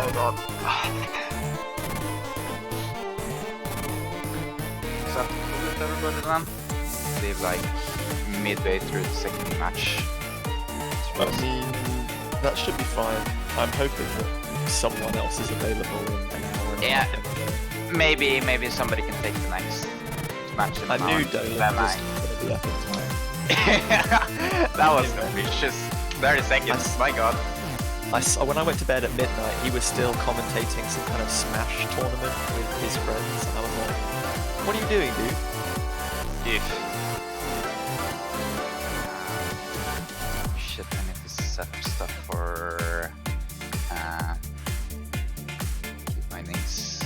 Oh god. Is that cool with everybody then? Leave like midway through the second match. I mean, that should be fine. I'm hoping that someone else is available in an hour and a Yeah. half. Maybe somebody can take the next match. I knew Dolan was going to be up in time. That was just 30 seconds, my god. When I went to bed at midnight, he was still commentating some kind of Smash tournament with his friends, and I was like, what are you doing, dude? Shit, I need to set up stuff for keep my needs.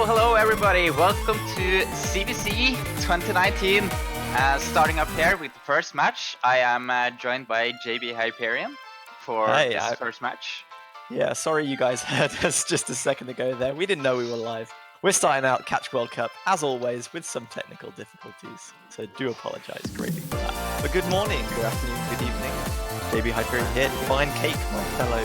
Hello everybody, welcome to CBC 2019. Starting up here with the first match, I am joined by JB Hyperion for this first match. Yeah, sorry you guys heard us just a second ago there. We didn't know we were live. We're starting out Catch World Cup, as always, with some technical difficulties, so do apologise greatly for that. But good morning, good afternoon, good evening. JB Hyperion here, Divine Cake, my fellow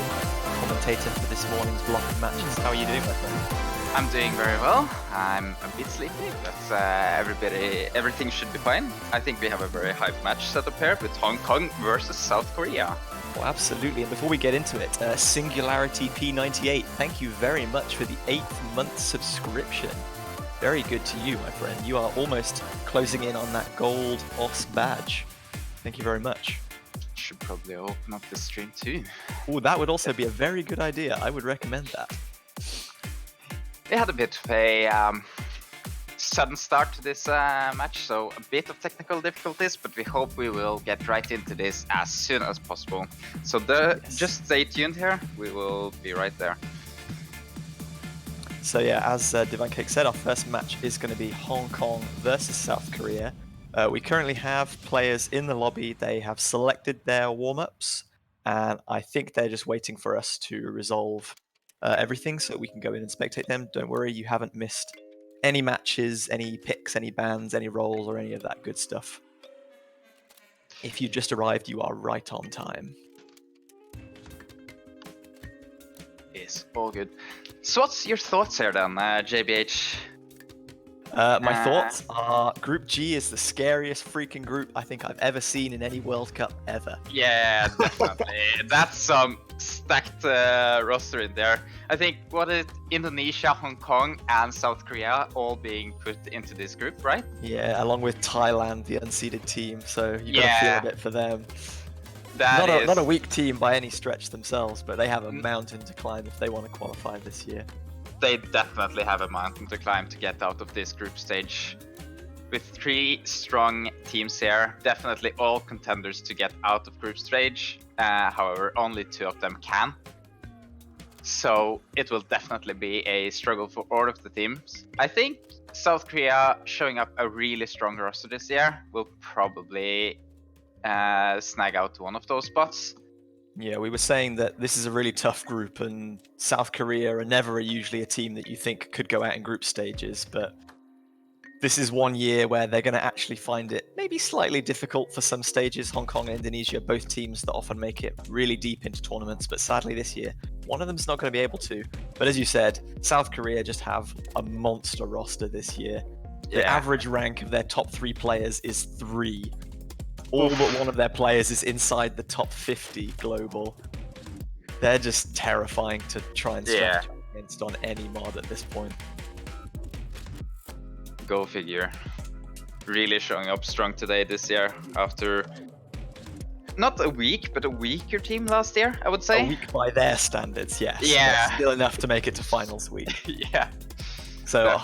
commentator for this morning's block of matches. How are you doing, my friend? I'm doing very well. I'm a bit sleepy, but everything should be fine. I think we have a very hype match set up here with Hong Kong versus South Korea. Well, absolutely. And before we get into it, Singularity P98, thank you very much for the 8th-month subscription. Very good to you, my friend. You are almost closing in on that gold OS badge. Thank you very much. Should probably open up the stream too. Oh, that would also be a very good idea. I would recommend that. We had a bit of a sudden start to this match, so a bit of technical difficulties, but we hope we will get right into this as soon as possible. So just stay tuned here, we will be right there. So yeah, as Divine Cake said, our first match is going to be Hong Kong versus South Korea. We currently have players in the lobby. They have selected their warm-ups, and I think they're just waiting for us to resolve everything so we can go in and spectate them. Don't worry, you haven't missed any matches, any picks, any bans, any roles, or any of that good stuff. If you just arrived, you are right on time. It's all good. So what's your thoughts here then, JBH? My thoughts are Group G is the scariest freaking group I think I've ever seen in any World Cup ever. Yeah, definitely. That's some stacked roster in there. I think Indonesia, Hong Kong, and South Korea all being put into this group, right? Yeah, along with Thailand, the unseeded team. So you gotta feel a bit for them. Not a weak team by any stretch themselves, but they have a mountain to climb if they want to qualify this year. They definitely have a mountain to climb to get out of this group stage. With 3 strong teams here, definitely all contenders to get out of group stage. However, only 2 of them can. So it will definitely be a struggle for all of the teams. I think South Korea showing up a really strong roster this year will probably snag out one of those spots. Yeah, we were saying that this is a really tough group, and South Korea are never usually a team that you think could go out in group stages, but this is one year where they're going to actually find it maybe slightly difficult for some stages. Hong Kong and Indonesia, both teams that often make it really deep into tournaments, but sadly this year, one of them's not going to be able to. But as you said, South Korea just have a monster roster this year. The average rank of their top 3 players is 3. All but one of their players is inside the top 50 global. They're just terrifying to try and strategize against on any mod at this point. Go figure. Really showing up strong today this year after not a week, but a weaker team last year, I would say. A week by their standards, yes. Yeah. But still enough to make it to finals week. Yeah. So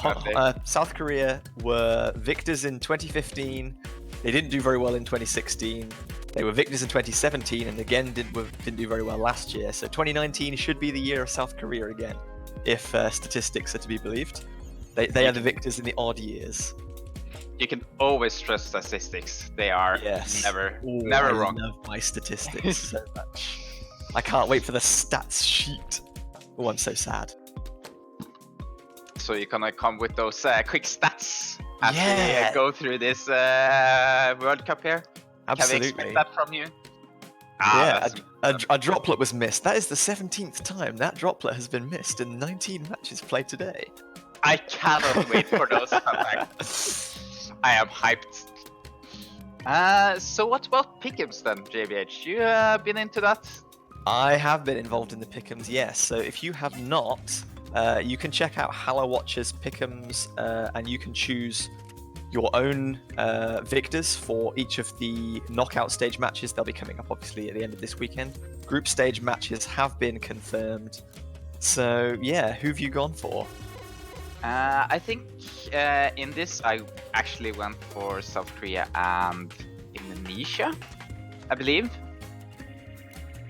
South Korea were victors in 2015. They didn't do very well in 2016. They were victors in 2017 and again didn't do very well last year. So 2019 should be the year of South Korea again, if statistics are to be believed. They are the victors in the odd years. You can always trust statistics. They are never wrong. I love my statistics so much. I can't wait for the stats sheet. Oh, I'm so sad. So you're gonna come with those quick stats as we go through this World Cup here? Absolutely. Can we expect that from you? A droplet was missed. That is the 17th time that droplet has been missed in 19 matches played today. I cannot wait for those comebacks. I am hyped. So what about pick'ems then, JBH? You been into that? I have been involved in the pick'ems, yes. So if you have not, you can check out Hallow Watcher's pick'ems, and you can choose your own victors for each of the knockout stage matches. They'll be coming up obviously at the end of this weekend. Group stage matches have been confirmed. So yeah, who have you gone for? I think in this I actually went for South Korea and Indonesia, I believe.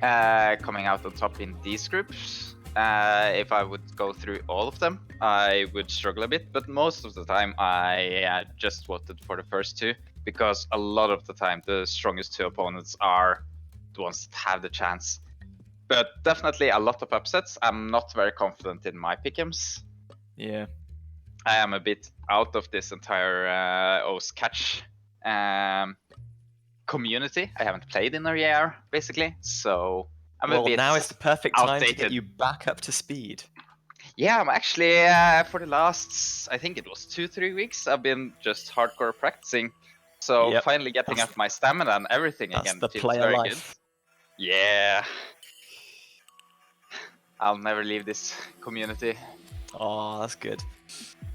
Coming out on top in these groups. If I would go through all of them, I would struggle a bit, but most of the time I just voted for the first two, because a lot of the time the strongest two opponents are the ones that have the chance. But definitely a lot of upsets. I'm not very confident in my pick'ems. Yeah. I am a bit out of this entire OS catch community. I haven't played in a year, basically, so I'm a bit now is the perfect time outdated. to get you back up to speed. Yeah, I'm actually, for the last, I think it was 2-3 weeks, I've been just hardcore practicing. So finally getting up my stamina and everything again. That's the feels player very life. Good. Yeah. I'll never leave this community. Oh, that's good.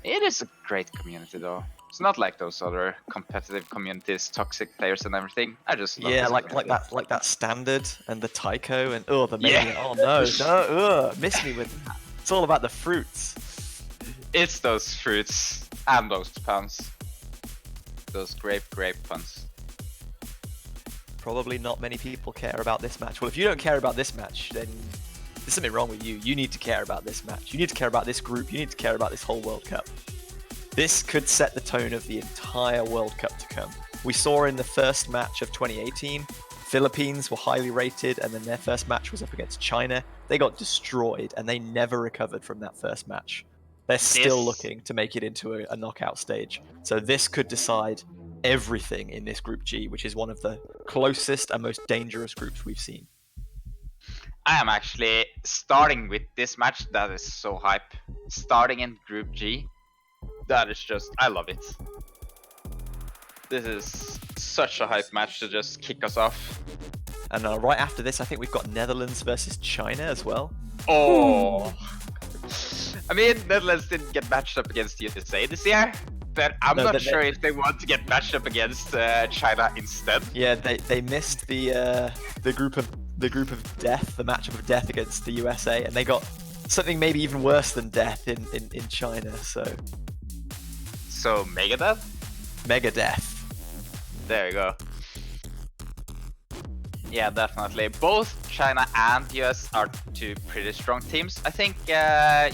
It is a great community though. It's not like those other competitive communities, toxic players and everything. I just love this community. like that standard and the Tycho and the Mania. Oh no, miss me with that. It's all about the fruits. It's those fruits and those puns. Those grape puns. Probably not many people care about this match. Well, if you don't care about this match, then there's something wrong with you. You need to care about this match. You need to care about this group. You need to care about this whole World Cup. This could set the tone of the entire World Cup to come. We saw in the first match of 2018, Philippines were highly rated, and then their first match was up against China. They got destroyed, and they never recovered from that first match. They're still looking to make it into a knockout stage. So this could decide everything in this Group G, which is one of the closest and most dangerous groups we've seen. I am actually starting with this match. That is so hype. Starting in Group G. That is just, I love it. This is such a hype match to just kick us off. And right after this, I think we've got Netherlands versus China as well. Oh. I mean, Netherlands didn't get matched up against USA this year, but I'm not sure if they want to get matched up against China instead. Yeah, they missed the group of death, the matchup of death against the USA, and they got something maybe even worse than death in China. So Megadeth? Megadeth. There you go. Yeah, definitely. Both China and US are two pretty strong teams. I think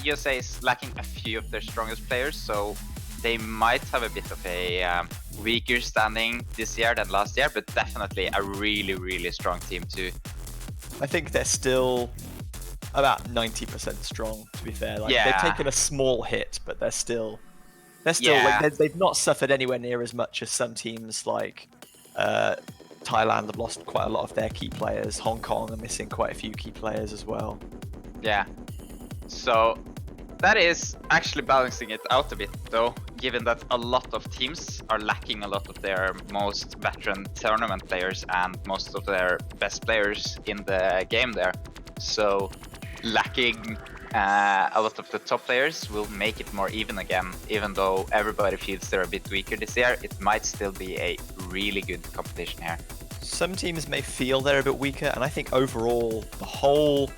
USA is lacking a few of their strongest players, so they might have a bit of a weaker standing this year than last year, but definitely a really, really strong team too. I think they're still about 90% strong, to be fair. They've taken a small hit, but they're still they've not suffered anywhere near as much as some teams like Thailand have lost quite a lot of their key players. Hong Kong are missing quite a few key players as well. Yeah. So that is actually balancing it out a bit though, given that a lot of teams are lacking a lot of their most veteran tournament players and most of their best players in the game there. So lacking a lot of the top players will make it more even again. Even though everybody feels they're a bit weaker this year, it might still be a really good competition here. Some teams may feel they're a bit weaker, and I think overall the whole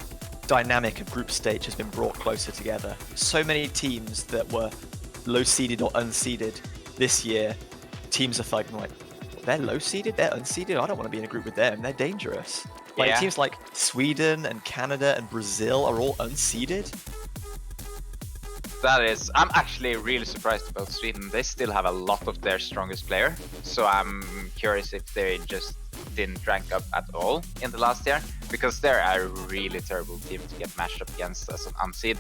dynamic of group stage has been brought closer together. So many teams that were low seeded or unseeded this year, teams are fighting like, they're low seeded, they're unseeded. I don't want to be in a group with them. They're dangerous. Like Yeah. teams like Sweden and Canada and Brazil are all unseeded. That is, I'm actually really surprised about Sweden. They still have a lot of their strongest player, so I'm curious if they just didn't rank up at all in the last year, because they're a really terrible team to get matched up against as an unseed.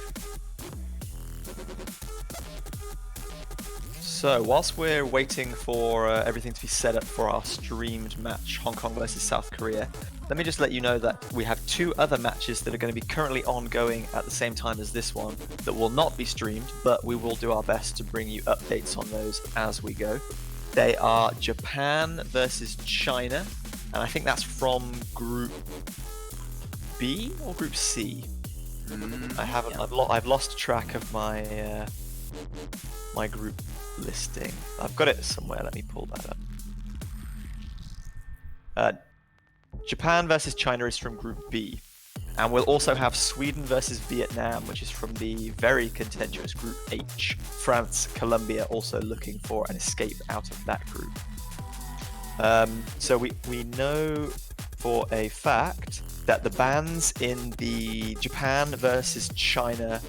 So whilst we're waiting for everything to be set up for our streamed match, Hong Kong versus South Korea, let me just let you know that we have 2 other matches that are going to be currently ongoing at the same time as this one that will not be streamed, but we will do our best to bring you updates on those as we go. They are Japan versus China, and I think that's from Group B or Group C. I haven't. I've lost track of my my group listing. I've got it somewhere. Let me pull that up. Japan versus China is from Group B, and we'll also have Sweden versus Vietnam, which is from the very contentious Group H. France, Colombia also looking for an escape out of that group. So we know for a fact that the bans in the Japan versus China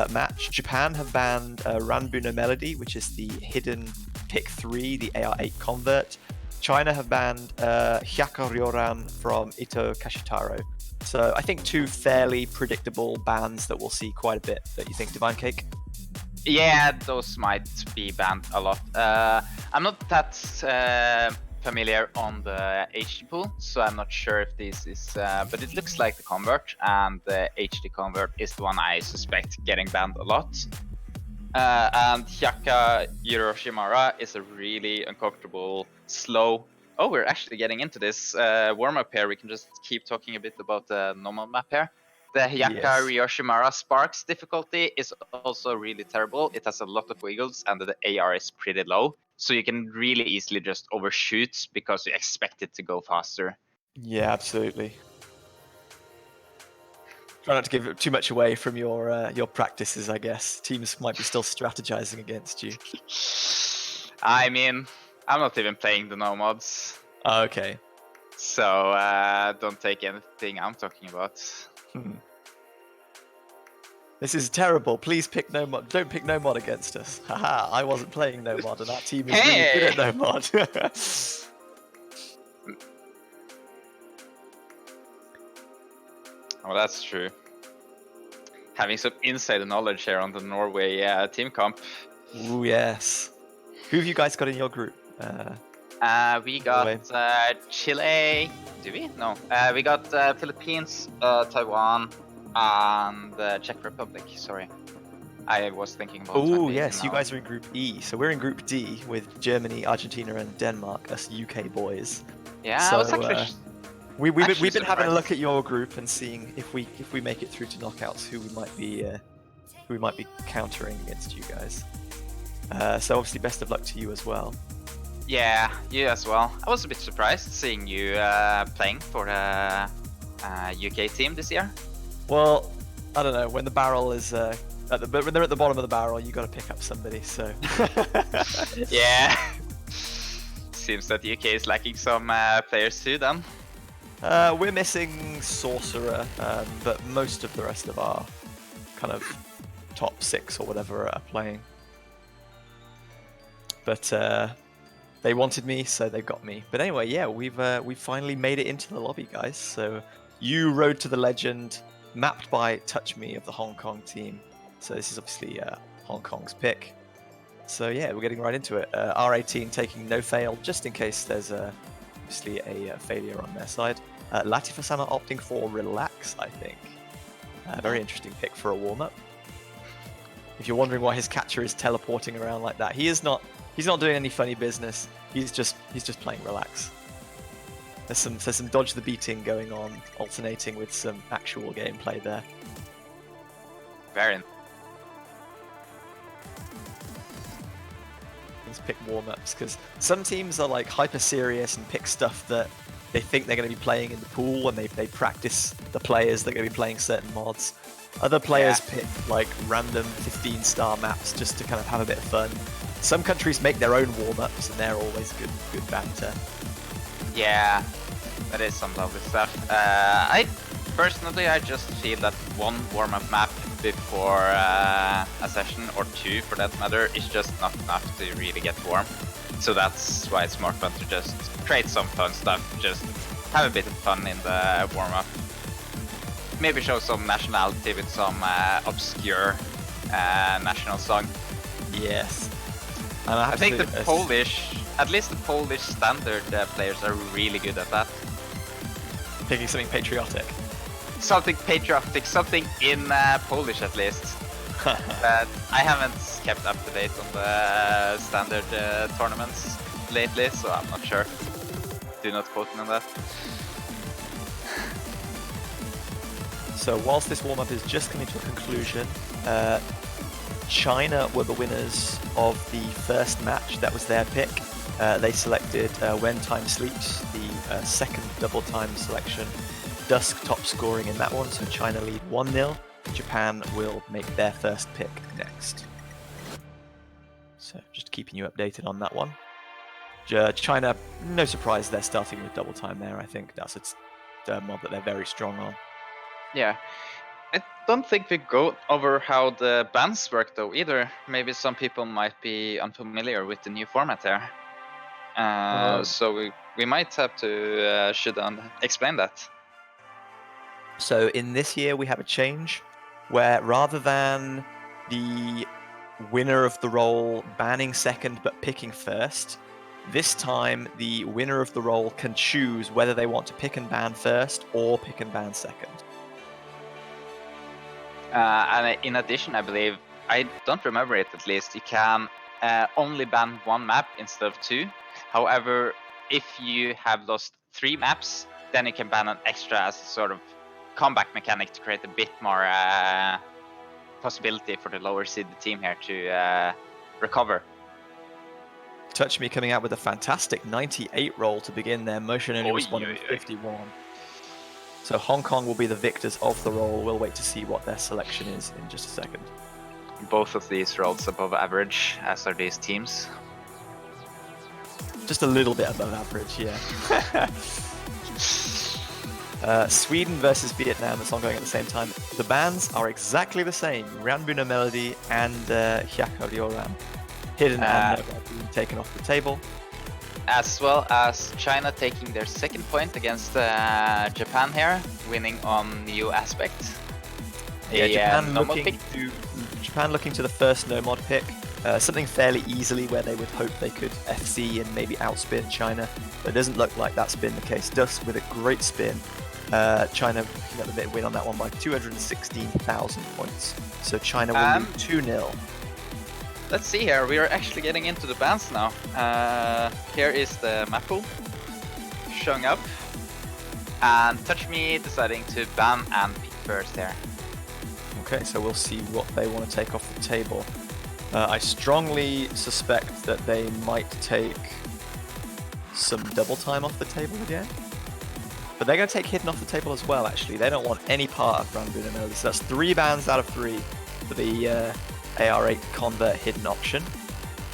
match, Japan have banned Ranbu no Melody, which is the hidden pick 3, the AR8 convert. China have banned Hyaka Ryoran from Ito Kashitaro. So I think 2 fairly predictable bans that we'll see quite a bit. Don't you think, Divine Cake? Yeah, those might be banned a lot. I'm not that familiar on the HD pool, so I'm not sure if this is, but it looks like the convert, and the HD convert is the one I suspect getting banned a lot. And Hyaka Yoroshimara is a really uncomfortable, slow. Oh, we're actually getting into this warm-up here. We can just keep talking a bit about the normal map here. The Hyaka Ryoshimara Sparks difficulty is also really terrible. It has a lot of wiggles, and the AR is pretty low, so you can really easily just overshoot because you expect it to go faster. Yeah, absolutely. Try not to give too much away from your practices, I guess. Teams might be still strategizing against you. I mean, I'm not even playing the no mods. Okay. So don't take anything I'm talking about. This is terrible. Please pick no mod. Don't pick no mod against us. Haha, I wasn't playing no mod, and that team is really good at no mod. Well, that's true. Having some insider knowledge here on the Norway team comp. Ooh, yes. Who have you guys got in your group? We got Chile. Do we? No. We got Philippines, Taiwan, and the Czech Republic. Sorry. I was thinking about. Oh, yes. You guys are in Group E. So we're in Group D with Germany, Argentina, and Denmark, us UK boys. Yeah, so, I was actually. We've been having a look at your group and seeing if we make it through to knockouts, who we might be countering against you guys. So obviously, best of luck to you as well. Yeah, you as well. I was a bit surprised seeing you playing for the UK team this year. Well, I don't know. When the barrel is when they're at the bottom of the barrel, you got to pick up somebody. So yeah, seems that the UK is lacking some players too. Then. We're missing Sorcerer, but most of the rest of our kind of top 6 or whatever are playing. But they wanted me, so they got me. But anyway, yeah, we've finally made it into the lobby, guys. So you Road to the Legend, mapped by Touch Me of the Hong Kong team. So this is obviously Hong Kong's pick. So yeah, we're getting right into it. R18 taking no fail, just in case there's obviously a failure on their side. Latifasana opting for Relax, I think. Very interesting pick for a warm-up. If you're wondering why his catcher is teleporting around like that, he's not doing any funny business. He's just playing Relax. There's some dodge the beating going on, alternating with some actual gameplay there. Very. Pick warm-ups because some teams are like hyper serious and pick stuff that they think they're going to be playing in the pool, and they practice the players that are going to be playing certain mods. Other players pick like random 15-star maps just to kind of have a bit of fun. Some countries make their own warm-ups, and they're always good banter. Yeah, that is some lovely stuff. Personally, I just feel that one warm-up map before a session, or two for that matter, is just not enough to really get warm. So that's why it's more fun to just create some fun stuff, just have a bit of fun in the warm-up. Maybe show some nationality with some obscure national song. Yes. And I think the Polish, at least the Polish standard players are really good at that. Picking something patriotic. Something patriotic, something in Polish at least. But I haven't kept up to date on the standard tournaments lately, so I'm not sure. Do not quote me on that. So whilst this warm-up is just coming to a conclusion, China were the winners of the first match. That was their pick. They selected When Time Sleeps, the second double time selection. Dusk top scoring in that one, so China lead 1-0. Japan will make their first pick next. So just keeping you updated on that one. China, no surprise, they're starting with double time there. I think that's a mod that they're very strong on. Yeah. I don't think we go over how the bans work though either. Maybe some people might be unfamiliar with the new format there. So we might have to should explain that. So in this year we have a change where rather than the winner of the role banning second but picking first, this time the winner of the role can choose whether they want to pick and ban first or pick and ban second. And in addition, I believe, I don't remember it at least, you can only ban one map instead of two. However, if you have lost 3 maps, then you can ban an extra as a sort of comeback mechanic to create a bit more possibility for the lower seeded team here to recover. Touch Me coming out with a fantastic 98 roll to begin their motion only responding with 51. So Hong Kong will be the victors of the roll. We'll wait to see what their selection is in just a second. Both of these rolls above average, as are these teams. Just a little bit above average, yeah. Sweden versus Vietnam, that's ongoing at the same time. The bans are exactly the same. Ranbuna Melody and Hyaka Ryoran. Hidden and Nova being taken off the table. As well as China taking their second point against Japan here, winning on new aspect. Yeah, Japan looking to the first no mod pick. Something fairly easily where they would hope they could FC and maybe outspin China, but it doesn't look like that's been the case. Dusk with a great spin. China picking up a bit of win on that one by 216,000 points. So China will lead 2-0. Let's see here, we are actually getting into the bans now. Here is the map pool showing up. And Touch Me deciding to ban and pick first here. Okay, so we'll see what they want to take off the table. I strongly suspect that they might take some double time off the table again. But they're going to take Hidden off the table as well, actually. They don't want any part of Ranbuna Melody. So that's 3 bans out of 3 for the AR8 convert Hidden option.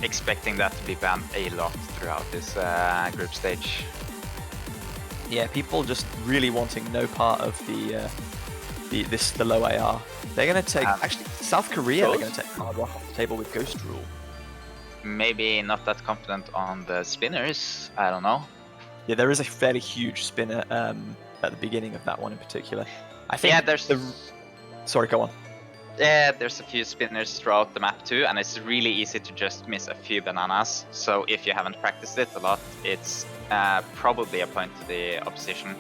Expecting that to be banned a lot throughout this group stage. Yeah, people just really wanting no part of the low AR. They're going to take, actually, South Korea, they're going to take Hard Rock off the table with Ghost Rule. Maybe not that confident on the spinners, I don't know. Yeah, there is a fairly huge spinner at the beginning of that one in particular. I think Sorry, go on. Yeah, there's a few spinners throughout the map too, and it's really easy to just miss a few bananas. So if you haven't practiced it a lot, it's probably a point to the opposition.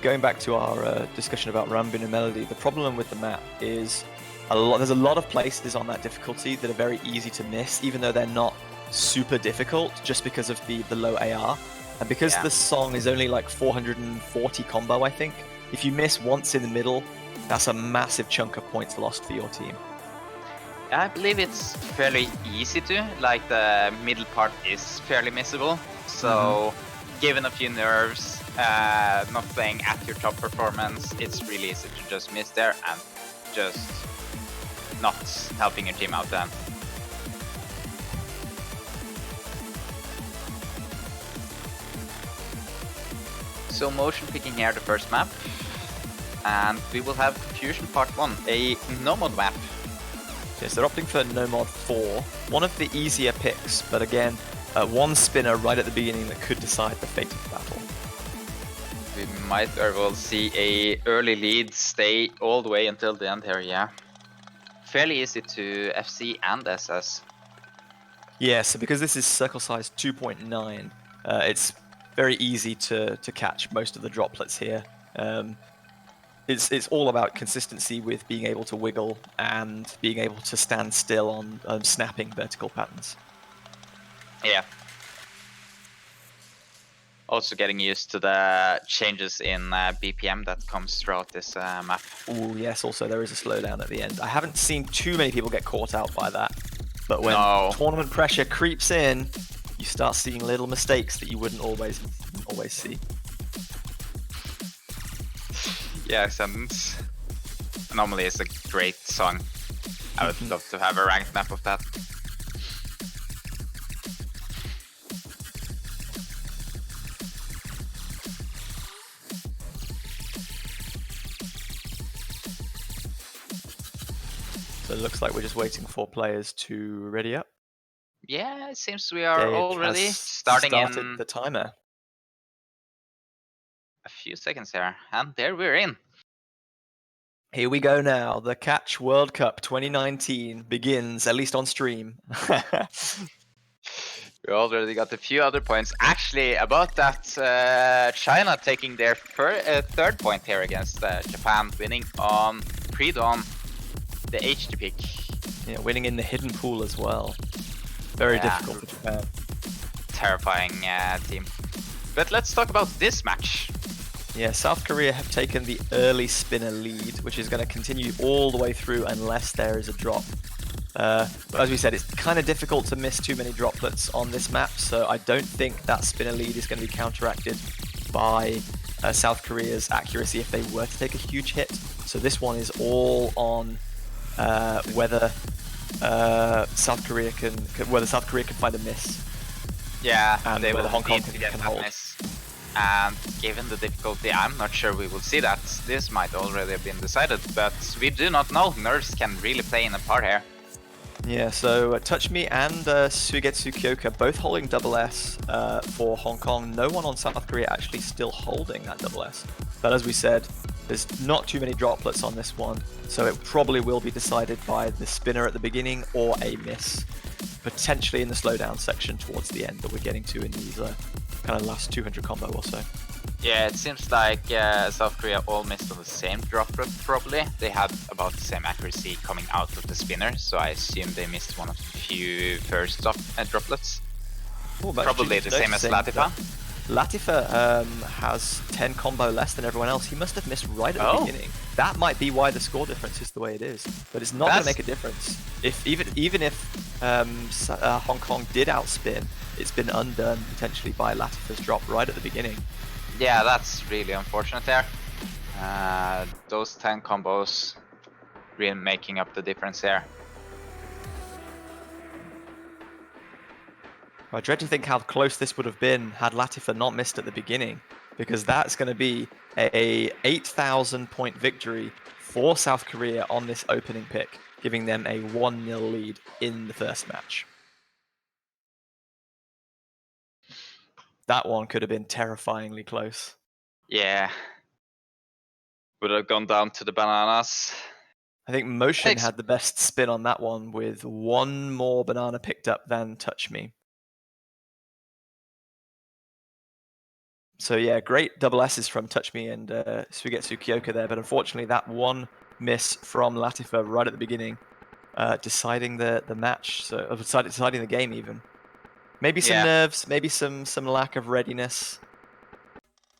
Going back to our discussion about Ranbuna Melody, the problem with the map is there's a lot of places on that difficulty that are very easy to miss, even though they're not super difficult, just because of the low AR. And because the song is only like 440 combo, I think, if you miss once in the middle, that's a massive chunk of points lost for your team. I believe it's fairly easy to, like the middle part is fairly missable. So given a few nerves, not playing at your top performance, it's really easy to just miss there and just not helping your team out then. So motion picking here the first map. And we will have Confusion Part 1, a no-mod map. Yes, they're opting for no mod 4. One of the easier picks, but again, one spinner right at the beginning that could decide the fate of the battle. We might very well see a early lead stay all the way until the end here, yeah. Fairly easy to FC and SS. Yeah, so because this is circle size 2.9, it's very easy to catch most of the droplets here. It's all about consistency with being able to wiggle and being able to stand still on snapping vertical patterns. Yeah. Also getting used to the changes in BPM that comes throughout this map. Oh yes, also there is a slowdown at the end. I haven't seen too many people get caught out by that, but when tournament pressure creeps in, you start seeing little mistakes that you wouldn't always see. Yes, and Anomaly is a great song. I would love to have a ranked map of that. So it looks like we're just waiting for players to ready up. Yeah, it seems we are Dave already has starting started in the timer. a few seconds here, and there we're in. Here we go now. The Catch World Cup 2019 begins, at least on stream. We already got a few other points. Actually, about that, China taking their third point here against Japan, winning on pre-dawn, the HD pick. Yeah, winning in the hidden pool as well. Very difficult for Japan. Terrifying team. But let's talk about this match. Yeah, South Korea have taken the early spinner lead, which is going to continue all the way through unless there is a drop. But as we said, it's kind of difficult to miss too many droplets on this map, so I don't think that spinner lead is going to be counteracted by South Korea's accuracy if they were to take a huge hit. So this one is all on whether South Korea can find a miss. Yeah, and they whether will Hong Kong need to get can that hold. miss. And given the difficulty, I'm not sure we will see that. This might already have been decided, but we do not know. Nerves can really play in a part here. Yeah, so Touch Me and Suigetsu Kyoka both holding double S for Hong Kong. No one on South Korea actually still holding that double S. But as we said, there's not too many droplets on this one, so it probably will be decided by the spinner at the beginning or a miss, potentially in the slowdown section towards the end that we're getting to in these kind of last 200 combo or so. Yeah, it seems like South Korea all missed on the same droplet probably. They had about the same accuracy coming out of the spinner, so I assume they missed one of the few first droplets. Oh, probably the same as Latifa. Latifa has 10 combo less than everyone else. He must have missed right at the beginning. That might be why the score difference is the way it is, but it's not going to make a difference. If even if Hong Kong did outspin, it's been undone potentially by Latifa's drop right at the beginning. Yeah, that's really unfortunate there. Those 10 combos really making up the difference there. I dread to think how close this would have been had Latifa not missed at the beginning, because that's going to be a 8,000 point victory for South Korea on this opening pick, giving them a 1-0 lead in the first match. That one could have been terrifyingly close. Yeah. Would have gone down to the bananas. I think Motion had the best spin on that one with one more banana picked up than Touch Me. So yeah, great double S's from Touch Me and Suigetsu Kyoka there, but unfortunately that one miss from Latifa right at the beginning, deciding the match, so deciding the game even. Maybe some nerves, maybe some lack of readiness,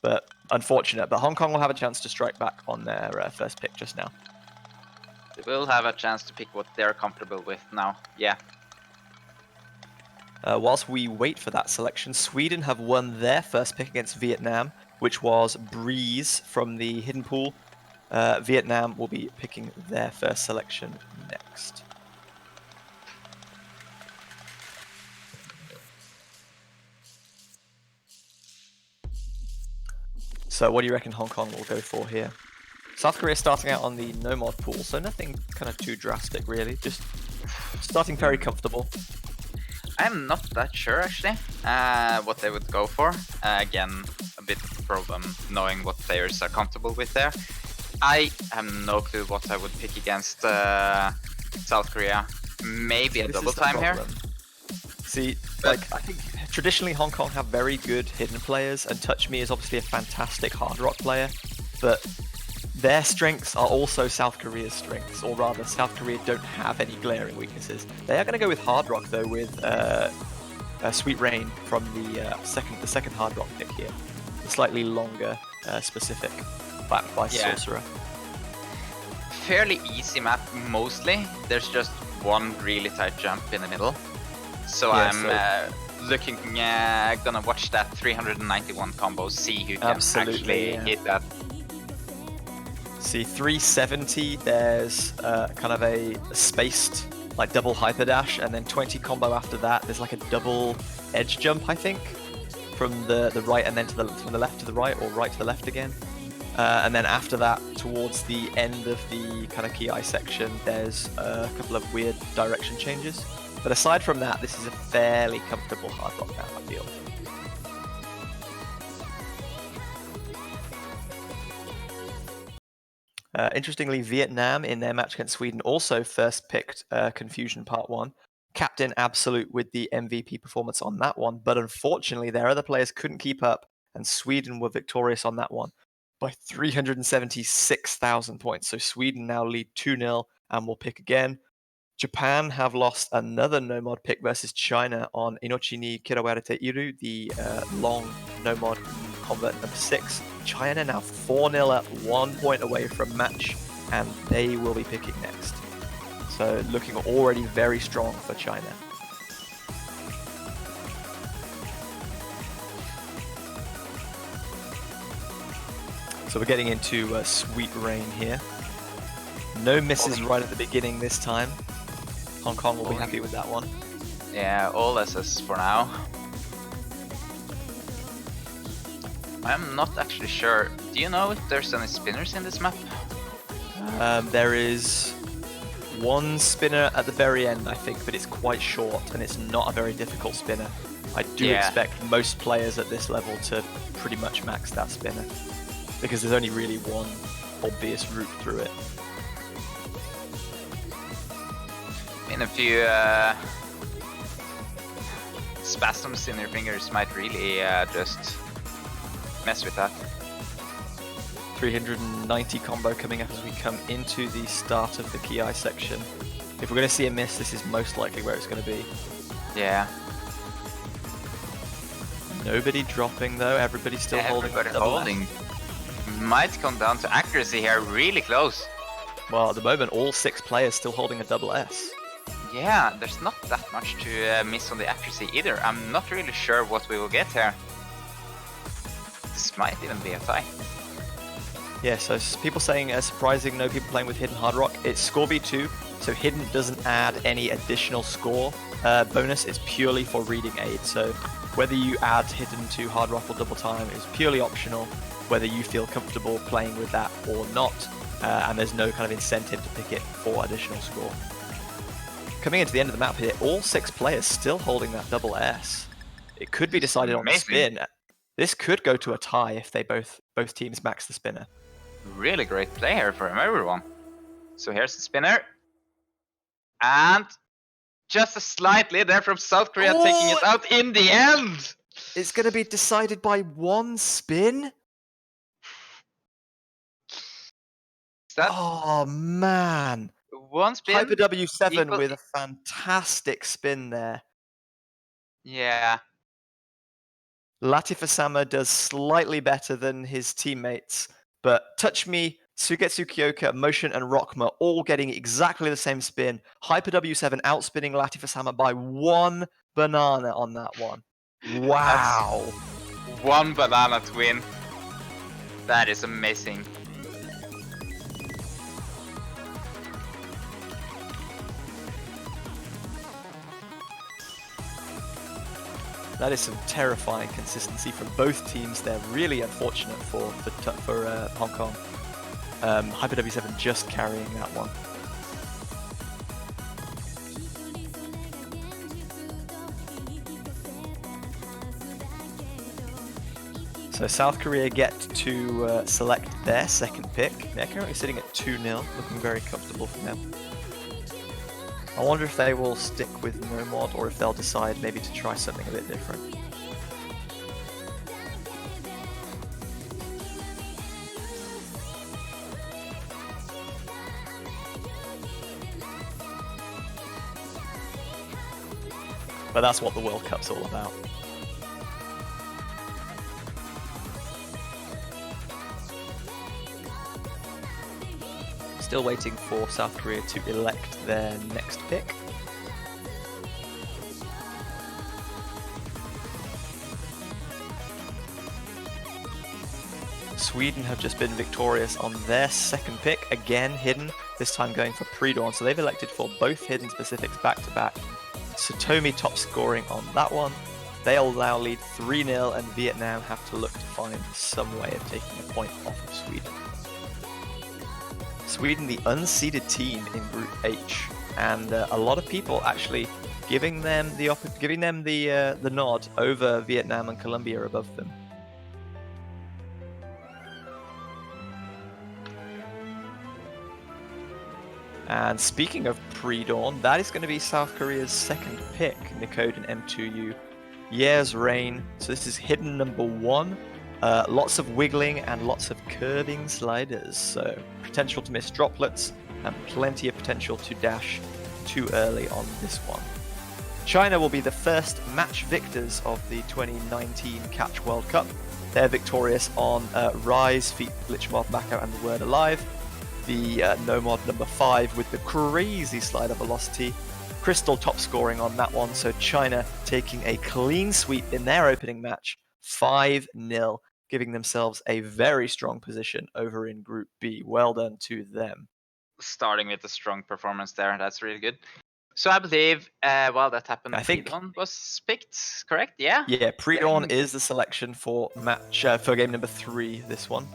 but unfortunate. But Hong Kong will have a chance to strike back on their first pick just now. They will have a chance to pick what they're comfortable with now, yeah. Whilst we wait for that selection, Sweden have won their first pick against Vietnam, which was Breeze from the hidden pool. Vietnam will be picking their first selection next. So what do you reckon Hong Kong will go for here? South Korea starting out on the no mod pool, so nothing kind of too drastic really, just starting very comfortable. I'm not that sure actually what they would go for. Again, a bit of a problem knowing what players are comfortable with there. I have no clue what I would pick against South Korea. Maybe a double time here. See, like, I think traditionally Hong Kong have very good hidden players, and Touch Me is obviously a fantastic hard rock player, but their strengths are also South Korea's strengths, or rather, South Korea don't have any glaring weaknesses. They are going to go with hard rock though, with Sweet Rain from the second hard rock pick here, the slightly longer specific, backed by Sorcerer. Fairly easy map mostly. There's just one really tight jump in the middle. So yeah, I'm looking, gonna watch that 391 combo, see who can actually hit that. See, 370, there's kind of a spaced, like, double hyper dash, and then 20 combo after that. There's like a double edge jump, I think, from the right and then from the left to the right, or right to the left again. And then after that, towards the end of the kind of Ki section, there's a couple of weird direction changes. But aside from that, this is a fairly comfortable hard rock map, I feel. Interestingly, Vietnam in their match against Sweden also first picked Confusion Part 1. Captain Absolute with the MVP performance on that one, but unfortunately their other players couldn't keep up, and Sweden were victorious on that one by 376,000 points. So Sweden now lead 2-0 and will pick again. Japan have lost another no-mod pick versus China on Inochi ni Kirawarete Iru, the long no-mod convert number 6. China now 4-0 up, 1 point away from match, and they will be picking next. So looking already very strong for China. So we're getting into Sweet Rain here. No misses right at the beginning this time. Hong Kong will be happy with that one. Yeah, all SS for now. I'm not actually sure. Do you know if there's any spinners in this map? There is one spinner at the very end, I think, but it's quite short and it's not a very difficult spinner. I do expect most players at this level to pretty much max that spinner, because there's only really one obvious route through it. In a few spasms in your fingers might really just mess with that. 390 combo coming up as we come into the start of the Ki section. If we're going to see a miss, this is most likely where it's going to be. Yeah. Nobody dropping though, everybody still holding. Might come down to accuracy here, really close. Well, at the moment, all 6 players still holding a double S. Yeah, there's not that much to miss on the accuracy either. I'm not really sure what we will get here. This might even be a tie. Yeah, so people saying surprising, no people playing with Hidden Hard Rock. It's score v2, so Hidden doesn't add any additional score bonus. It's purely for reading aid. So whether you add Hidden to Hard Rock or Double Time is purely optional, whether you feel comfortable playing with that or not. And there's no kind of incentive to pick it for additional score. Coming into the end of the map here, all 6 players still holding that double S. It could be decided on the spin. This could go to a tie if they both teams max the spinner. Really great play here from everyone. So here's the spinner. And just a slight lead there from South Korea, taking it out in the end. It's going to be decided by 1 spin? Oh man. 1 spin. Hyper W7 with a fantastic spin there. Yeah. Latifasama does slightly better than his teammates, but Touch Me, Sugetsu Kyoka, Motion, and Rockma all getting exactly the same spin. Hyper W7 outspinning Latifasama by 1 banana on that one. Wow. 1 banana to win. That is amazing. That is some terrifying consistency from both teams. They're really unfortunate for Hong Kong. Hyper W7 just carrying that one. So South Korea get to select their second pick. They're currently sitting at 2-0, looking very comfortable for them. I wonder if they will stick with no mod or if they'll decide maybe to try something a bit different. But that's what the World Cup's all about. Still waiting for South Korea to elect their next pick. Sweden have just been victorious on their second pick, again hidden, this time going for pre-dawn. So they've elected for both hidden specifics back to back. Satomi top scoring on that one. They'll now lead 3-0 and Vietnam have to look to find some way of taking a point off of Sweden. Sweden, the unseeded team in Group H, and a lot of people actually giving them the nod over Vietnam and Colombia above them. And speaking of pre-dawn, that is going to be South Korea's second pick, Nikodin M2U. Year's Rain. So this is hidden number 1. Lots of wiggling and lots of curving sliders. So potential to miss droplets and plenty of potential to dash too early on this one. China will be the first match victors of the 2019 Catch World Cup. They're victorious on Rise, Feet, Glitch Mob, Mako, and the Word Alive. The no mod number 5 with the crazy slider velocity. Crystal top scoring on that one, so China taking a clean sweep in their opening match, 5-0, giving themselves a very strong position over in Group B. Well done to them. Starting with a strong performance there, that's really good. So I believe while that happened, I think pre-dawn was picked, correct? Yeah. Yeah, pre-dawn is the selection for match for game number 3. This one.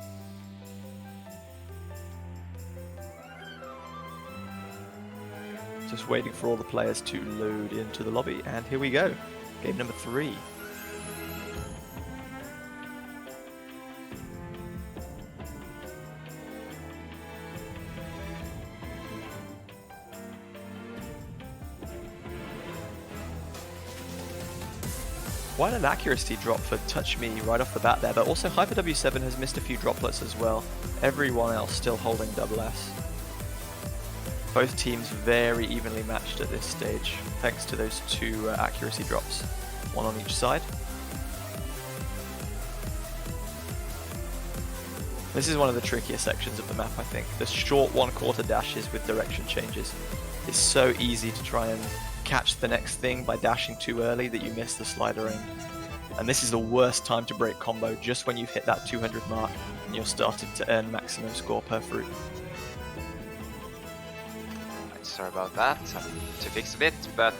Just waiting for all the players to load into the lobby, and here we go. Game number 3. Quite an accuracy drop for Touch Me right off the bat there, but also Hyper W7 has missed a few droplets as well. Everyone else still holding double S. Both teams very evenly matched at this stage, thanks to those 2 accuracy drops, 1 on each side. This is one of the trickier sections of the map, I think. The short 1/4 dashes with direction changes. It's so easy to try and catch the next thing by dashing too early that you miss the slider end. And this is the worst time to break combo, just when you've hit that 200 mark and you're starting to earn maximum score per fruit. Sorry about that, to fix a bit, but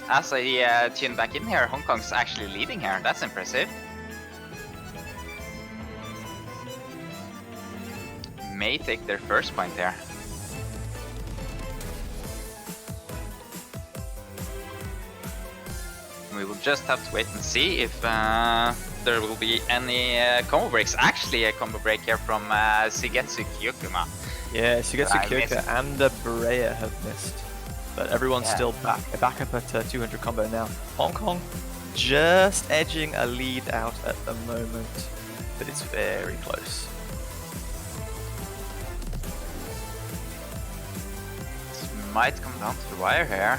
as I tune back in here, Hong Kong's actually leading here. That's impressive. May take their first point there. We will just have to wait and see if there will be any combo breaks. Actually, a combo break here from Shigetsu Kyokuma. Yeah, Shigetsu Kyoka and Berea have missed, but everyone's still back up at 200 combo now. Hong Kong just edging a lead out at the moment, but it's very close. This might come down to the wire here.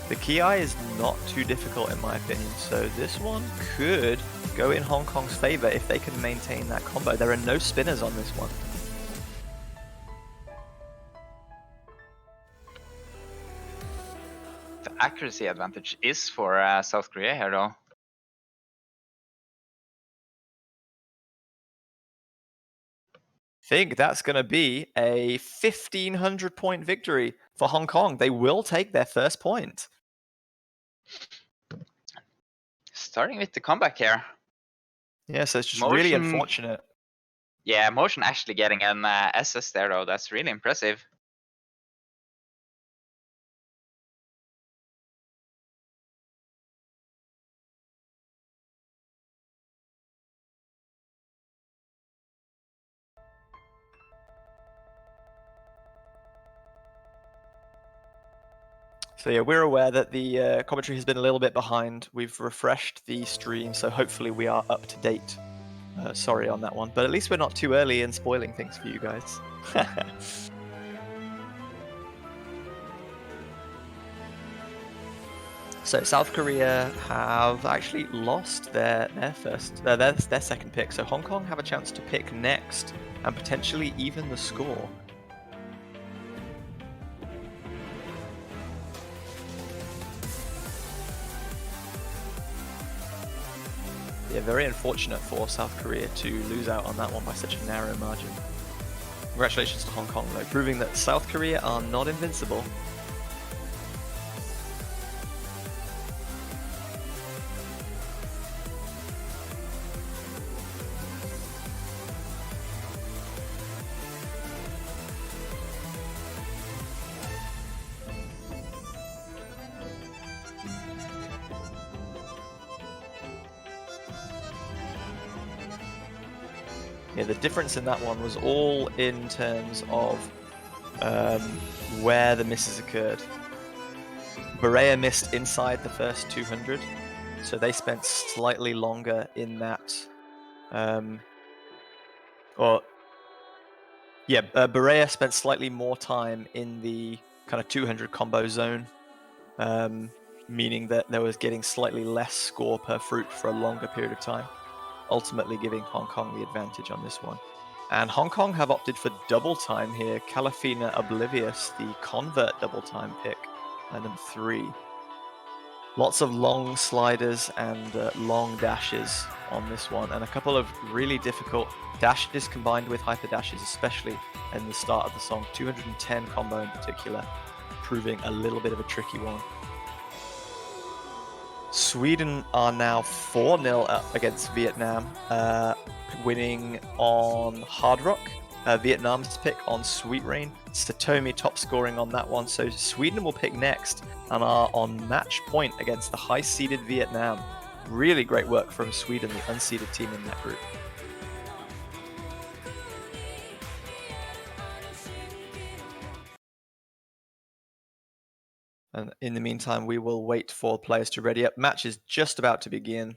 The Ki is not too difficult in my opinion, so this one could go in Hong Kong's favor if they can maintain that combo. There are no spinners on this one. The accuracy advantage is for South Korea here though. I think that's going to be a 1,500 point victory for Hong Kong. They will take their first point. starting with the comeback here. Yeah, so it's just really unfortunate. Yeah, Motion actually getting an SS there though. That's really impressive. So yeah, we're aware that the commentary has been a little bit behind. We've refreshed the stream, so hopefully we are up to date. Sorry on that one, but at least we're not too early in spoiling things for you guys. So South Korea have actually lost their second pick. So Hong Kong have a chance to pick next and potentially even the score. Yeah, very unfortunate for South Korea to lose out on that one by such a narrow margin. Congratulations to Hong Kong though, proving that South Korea are not invincible. Yeah, the difference in that one was all in terms of where the misses occurred. Berea missed inside the first 200, so they spent slightly longer in that. Berea spent slightly more time in the kind of 200 combo zone, meaning that there was getting slightly less score per fruit for a longer period of time, ultimately giving Hong Kong the advantage on this one. And Hong Kong have opted for double time here. Calafina Oblivious, the convert double time pick, number 3. Lots of long sliders and long dashes on this one, and a couple of really difficult dashes combined with hyper dashes, especially in the start of the song. 210 combo in particular, proving a little bit of a tricky one. Sweden are now 4-0 up against Vietnam, winning on Hard Rock. Vietnam's pick on Sweet Rain. Satomi top scoring on that one. So Sweden will pick next and are on match point against the high-seeded Vietnam. Really great work from Sweden, the unseeded team in that group. And in the meantime, we will wait for players to ready up. Match is just about to begin.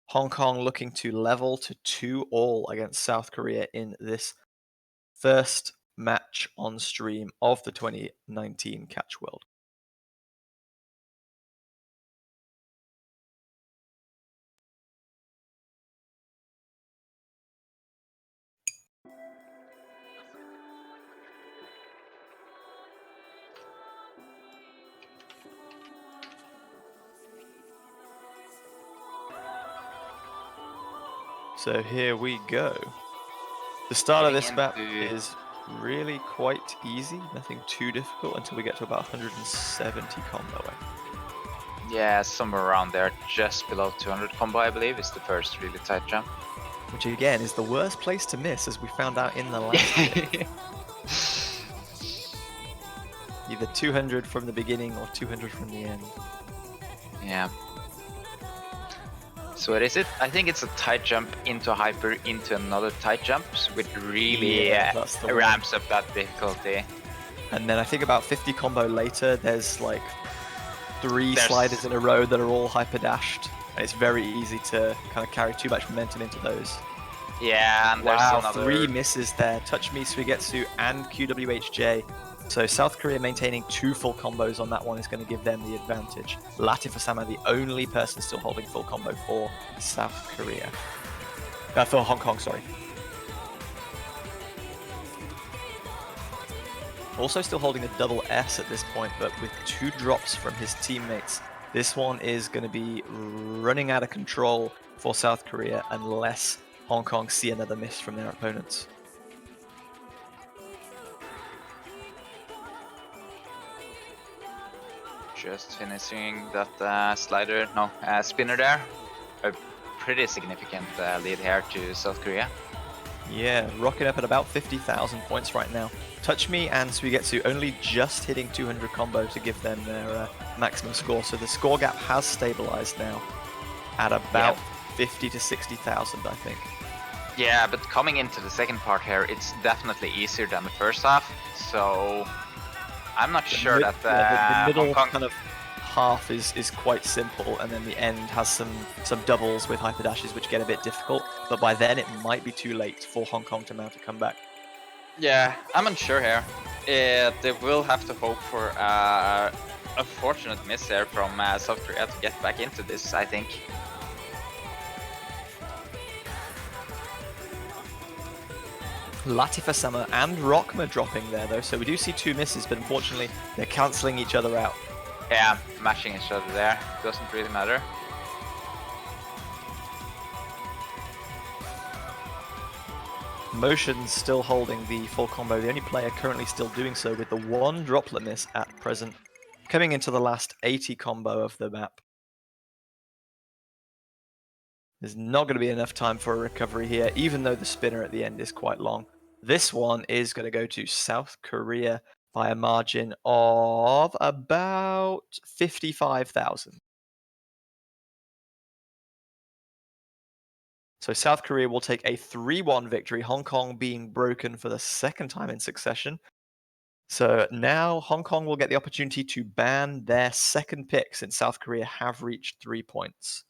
Hong Kong looking to level to 2-2 against South Korea in this first match on stream of the 2019 Catch World. So here we go. The start of this map is really quite easy, nothing too difficult until we get to about 170 combo. Yeah, somewhere around there, just below 200 combo, I believe, is the first really tight jump. Which again is the worst place to miss, as we found out in the last bit. Either 200 from the beginning or 200 from the end. Yeah. So what is it? I think it's a tight jump into a hyper into another tight jump, which really ramps up that difficulty. And then I think about 50 combo later, there's like 3 sliders in a row that are all hyper dashed. It's very easy to kind of carry too much momentum into those. Yeah, and there's another... 3 misses there. Touch Me, Suigetsu, and QWHJ. So South Korea maintaining 2 full combos on that one is going to give them the advantage. Latifasama, the only person still holding full combo for South Korea. For Hong Kong, sorry. Also still holding a double S at this point, but with 2 drops from his teammates. This one is going to be running out of control for South Korea unless Hong Kong see another miss from their opponents. Just finishing that spinner there. pretty significant lead here to South Korea. Yeah, rocking up at about 50,000 points right now. Touch Me and Suigetsu only just hitting 200 combo to give them their maximum score. So the score gap has stabilized now at about 50 to 60,000, I think. Yeah, but coming into the second part here, it's definitely easier than the first half. So I'm not sure that the middle Hong Kong kind of half is quite simple, and then the end has some doubles with hyper dashes which get a bit difficult, but by then it might be too late for Hong Kong to mount a comeback. Yeah, I'm unsure here. They will have to hope for a fortunate miss there from South Korea to get back into this, I think. Latifah-sama and Rockma dropping there though, so we do see two misses, but unfortunately they're cancelling each other out. Yeah, matching each other there. Doesn't really matter. Motion's still holding the full combo, the only player currently still doing so with the one droplet miss at present, coming into the last 80 combo of the map. There's not going to be enough time for a recovery here, even though the spinner at the end is quite long. This one is going to go to South Korea by a margin of about 55,000. So South Korea will take a 3-1 victory, Hong Kong being broken for the second time in succession. So now Hong Kong will get the opportunity to ban their second pick since South Korea have reached 3 points.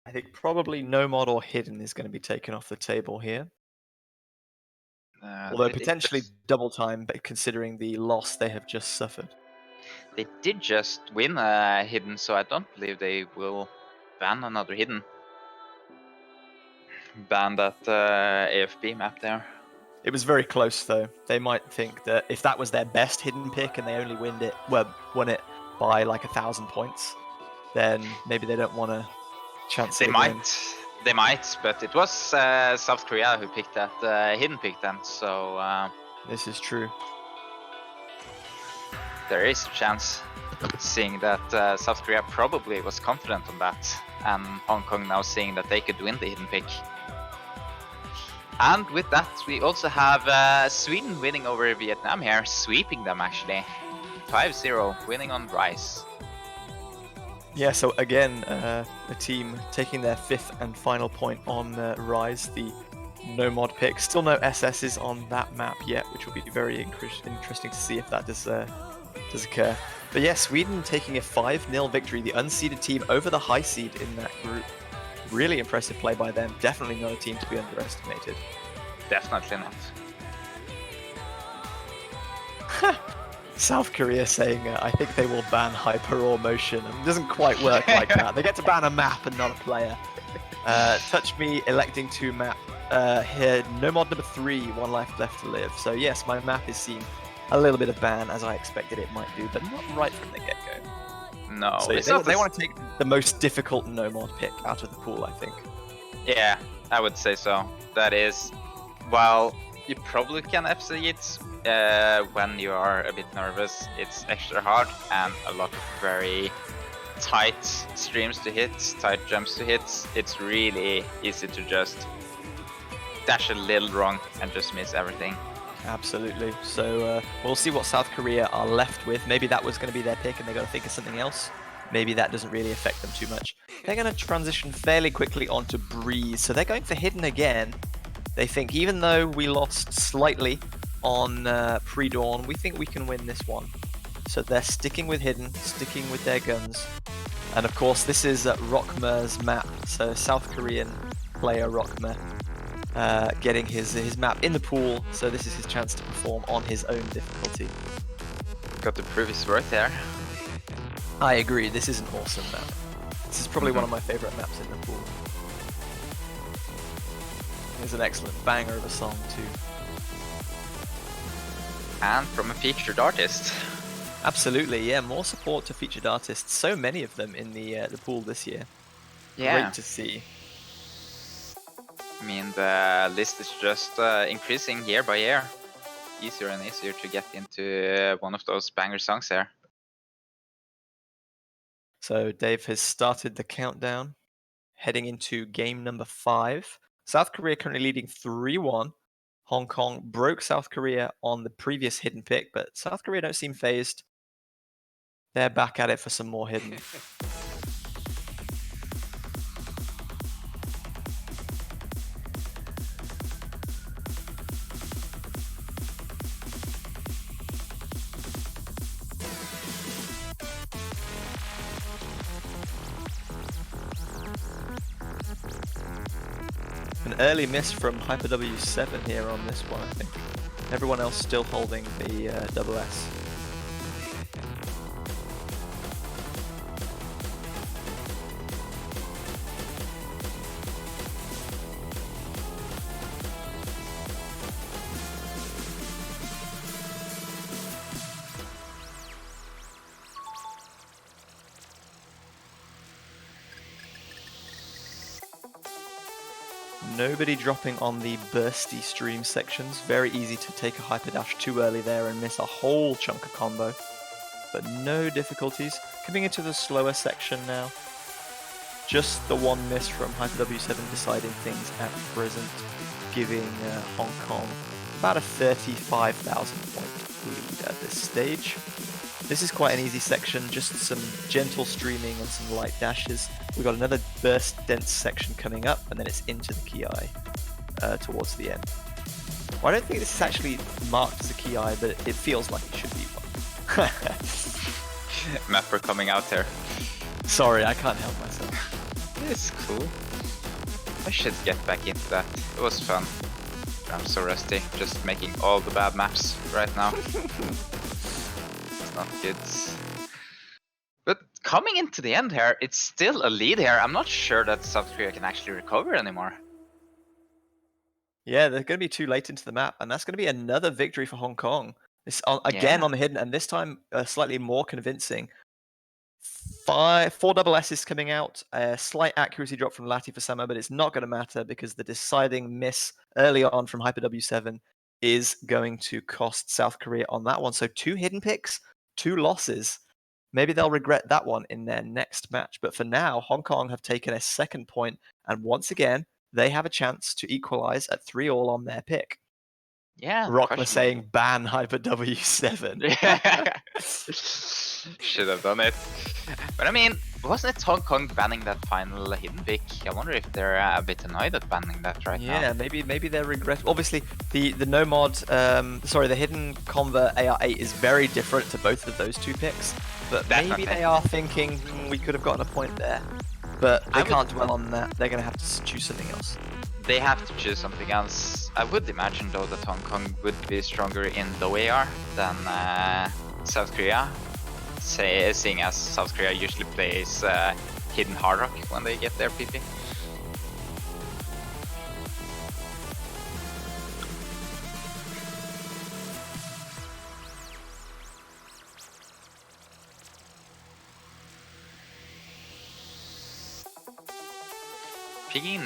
I think probably no mod or hidden is going to be taken off the table here. Although potentially double time, but considering the loss they have just suffered. They did just win hidden, so I don't believe they will ban another hidden. Ban that AFB map there. It was very close though. They might think that if that was their best hidden pick and they only won it by like 1,000 points, then maybe they don't want to chance it again. They might, but it was South Korea who picked that hidden pick then, so this is true. There is a chance, seeing that South Korea probably was confident on that, and Hong Kong now seeing that they could win the hidden pick. And with that, we also have Sweden winning over Vietnam here, sweeping them actually. 5-0, winning on Rise. Yeah, so again, a team taking their 5th and final point on Rise, the no mod pick. Still no SSs on that map yet, which will be very interesting to see if that does occur. But yeah, Sweden taking a 5-0 victory, the unseeded team over the high seed in that group. Really impressive play by them. Definitely not a team to be underestimated. Definitely not. South Korea saying, I think they will ban hyper or motion. And it doesn't quite work like that. They get to ban a map and not a player. Touch Me electing to map here. No mod number 3, 1 life left to live. So yes, my map is seeing a little bit of ban as I expected it might do, but not right from the get-go. No, so they want to take the most difficult no mod pick out of the pool, I think. Yeah, I would say so. That is, while you probably can FC it when you are a bit nervous, it's extra hard and a lot of very tight streams to hit, tight jumps to hit. It's really easy to just dash a little wrong and just miss everything. Absolutely. So we'll see what South Korea are left with. Maybe that was going to be their pick and they got to think of something else. Maybe that doesn't really affect them too much. They're going to transition fairly quickly onto Breeze. So they're going for hidden again. They think even though we lost slightly on pre-dawn, we think we can win this one. So they're sticking with hidden, sticking with their guns. And of course, this is Rockma's map. So South Korean player Rockma. Getting his map in the pool, so this is his chance to perform on his own difficulty. Got to prove his worth there. I agree, this is an awesome map. This is probably one of my favorite maps in the pool. It's an excellent banger of a song too. And from a featured artist. Absolutely, yeah, more support to featured artists. So many of them in the pool this year. Yeah. Great to see. I mean, the list is just increasing year by year. Easier and easier to get into one of those banger songs there. So Dave has started the countdown, heading into game number 5. South Korea currently leading 3-1. Hong Kong broke South Korea on the previous hidden pick, but South Korea don't seem phased. They're back at it for some more hidden. An early miss from Hyper W7 here on this one, I think. Everyone else still holding the double S. Nobody dropping on the bursty stream sections. Very easy to take a hyper dash too early there and miss a whole chunk of combo. But no difficulties. Coming into the slower section now. Just the one miss from Hyper W7 deciding things at present, giving Hong Kong about a 35,000 point lead at this stage. This is quite an easy section, just some gentle streaming and some light dashes. We've got another burst dense section coming up, and then it's into the Ki towards the end. Well, I don't think this is actually marked as a Ki, but it feels like it should be one. Mapper coming out there. Sorry, I can't help myself. It's cool. I should get back into that. It was fun. I'm so rusty, just making all the bad maps right now. It's not good. But coming into the end here, it's still a lead here. I'm not sure that South Korea can actually recover anymore. Yeah, they're going to be too late into the map, and that's going to be another victory for Hong Kong. This again on the hidden, and this time slightly more convincing. 4 double S's coming out, a slight accuracy drop from Lati for Sama, but it's not going to matter because the deciding miss early on from Hyper W7 is going to cost South Korea on that one. So 2 hidden picks, 2 losses. Maybe they'll regret that one in their next match. But for now, Hong Kong have taken a second point, and once again, they have a chance to equalize at 3-all on their pick. Yeah. Rockler saying ban Hyper W7. Should have done it. But I mean, wasn't it Hong Kong banning that final hidden pick? I wonder if they're a bit annoyed at banning that right now. Yeah, maybe they're regretful. Obviously, the no mod, the hidden convert AR8 is very different to both of those 2 picks. But maybe they are thinking we could have gotten a point there. But they can't dwell on that. They're going to have to choose something else. They have to choose something else. I would imagine though that Hong Kong would be stronger in low AR than South Korea. Seeing as South Korea usually plays hidden hard rock when they get their PP. Picking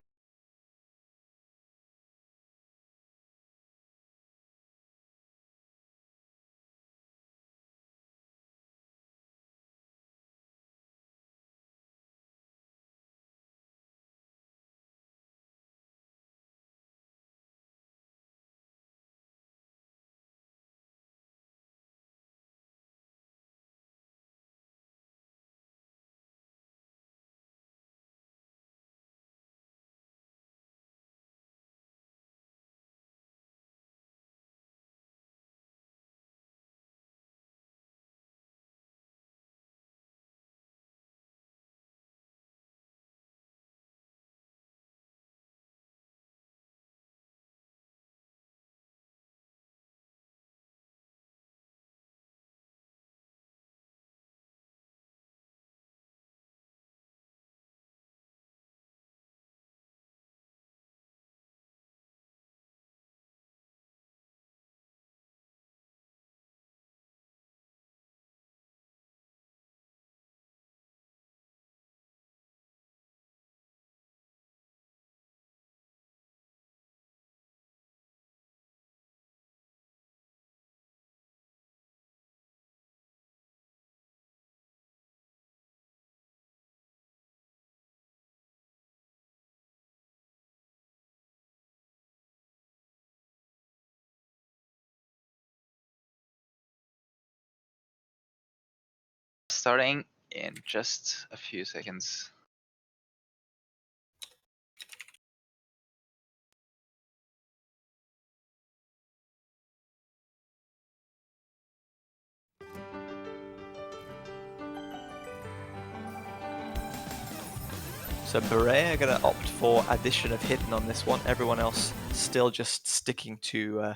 starting in just a few seconds. So Beret are going to opt for addition of hidden on this one. Everyone else still just sticking to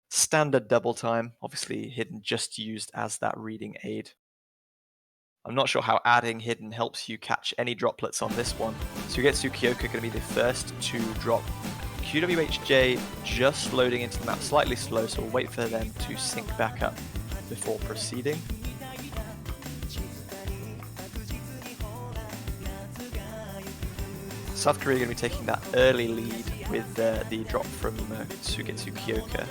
standard double time. Obviously hidden just used as that reading aid. I'm not sure how adding hidden helps you catch any droplets on this one. Suigetsu Kyoka going to be the first to drop. QWHJ just loading into the map slightly slow, so we'll wait for them to sync back up before proceeding. South Korea going to be taking that early lead with the drop from Suigetsu Kyoka.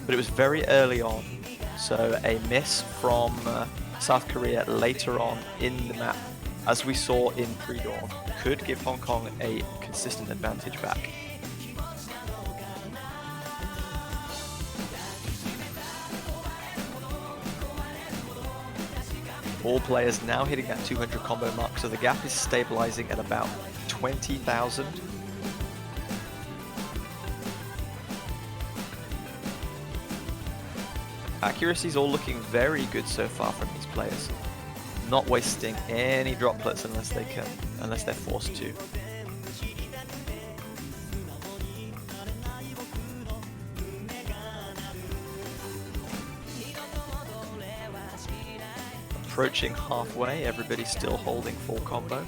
But it was very early on, so a miss from South Korea later on in the map, as we saw in pre-dawn, could give Hong Kong a consistent advantage back. All players now hitting that 200 combo mark, so the gap is stabilizing at about 20,000. Accuracy is all looking very good so far from these players. Not wasting any droplets unless they're forced to. Approaching halfway, everybody's still holding full combo.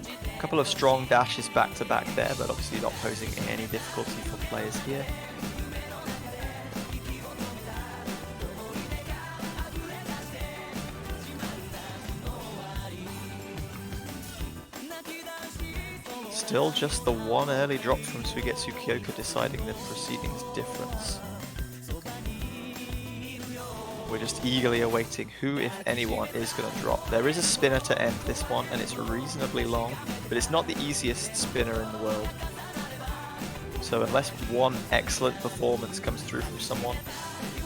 A couple of strong dashes back to back there, but obviously not posing any difficulty for players here. Still just the one early drop from Suigetsu Kyoka deciding the proceedings difference. We're just eagerly awaiting who, if anyone, is going to drop. There is a spinner to end this one, and it's reasonably long, but it's not the easiest spinner in the world. So unless one excellent performance comes through from someone,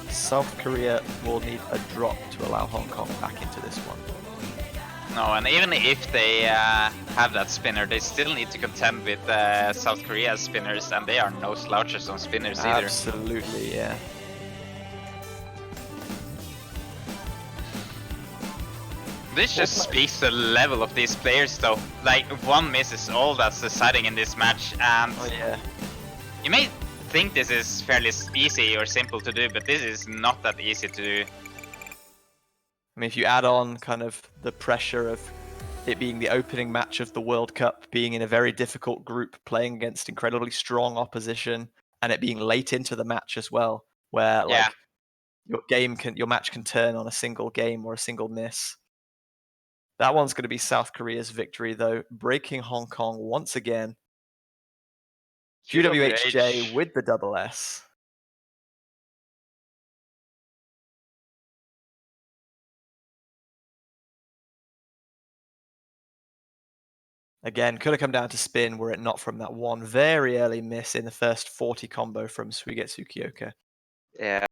South Korea will need a drop to allow Hong Kong back into this one. No, and even if they have that spinner, they still need to contend with South Korea's spinners, and they are no slouches on spinners either. Absolutely, yeah. This just speaks to the level of these players, though. Like, one miss is all that's deciding in this match, and you may think this is fairly easy or simple to do, but this is not that easy to do. I mean, if you add on kind of the pressure of it being the opening match of the World Cup, being in a very difficult group, playing against incredibly strong opposition, and it being late into the match as well, where like your match can turn on a single game or a single miss. That one's going to be South Korea's victory, though, breaking Hong Kong once again. QWHJ with the double S. Again, could have come down to spin were it not from that one very early miss in the first 40 combo from Suigetsu Kyoka. Yeah.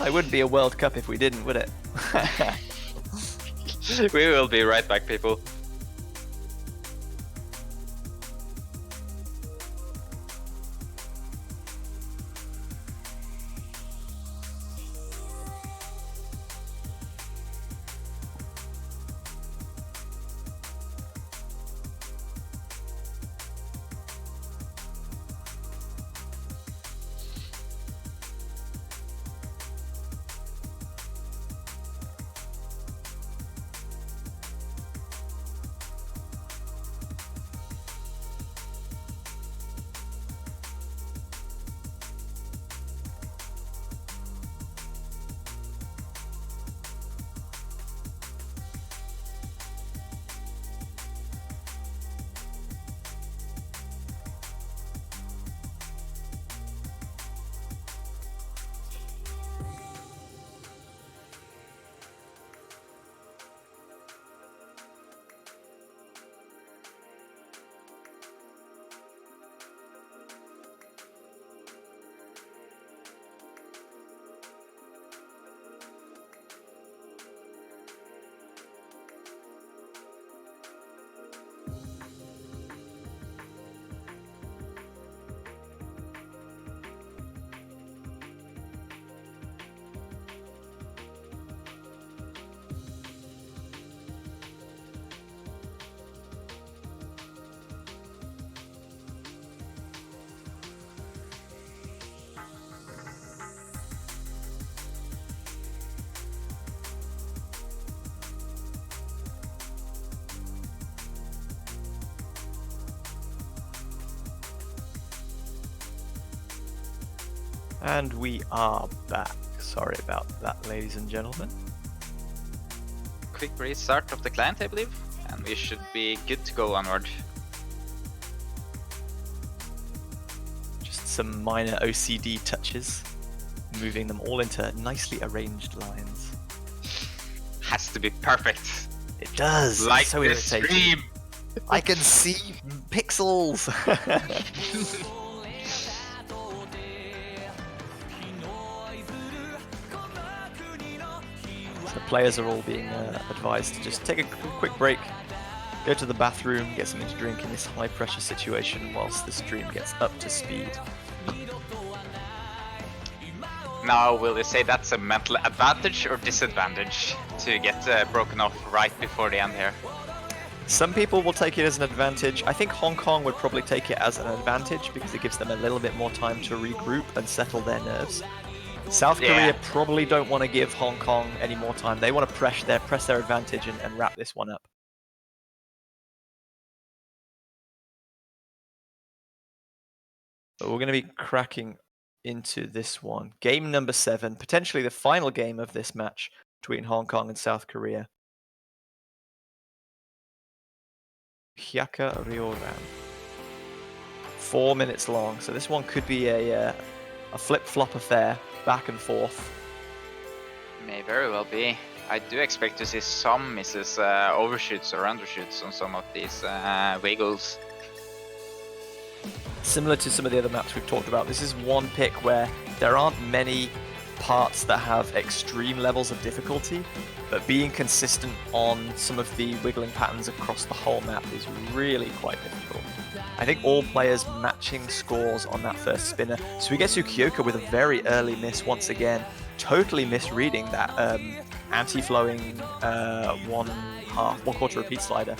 It wouldn't be a World Cup if we didn't, would it? We will be right back, people. And we are back. Sorry about that, ladies and gentlemen. Quick restart of the client, I believe, and we should be good to go onward. Just some minor OCD touches, moving them all into nicely arranged lines. Has to be perfect. It does. Like it's so the irritating. stream. I can see pixels. The players are all being advised to just take a quick break, go to the bathroom, get something to drink in this high pressure situation whilst the stream gets up to speed. Now, will you say that's a mental advantage or disadvantage to get broken off right before the end here? Some people will take it as an advantage. I think Hong Kong would probably take it as an advantage because it gives them a little bit more time to regroup and settle their nerves. South Korea probably don't want to give Hong Kong any more time. They want to press their advantage and wrap this one up. But we're going to be cracking into this one. Game number 7, potentially the final game of this match between Hong Kong and South Korea. Hyaka Ryoran. 4 minutes long, so this one could be a flip-flop affair, back and forth. May very well be. I do expect to see some misses, overshoots or undershoots on some of these wiggles. Similar to some of the other maps we've talked about, this is one pick where there aren't many parts that have extreme levels of difficulty, but being consistent on some of the wiggling patterns across the whole map is really quite difficult. I think all players matching scores on that first spinner. Suigetsu Kyoka with a very early miss once again, totally misreading that anti-flowing one quarter repeat slider.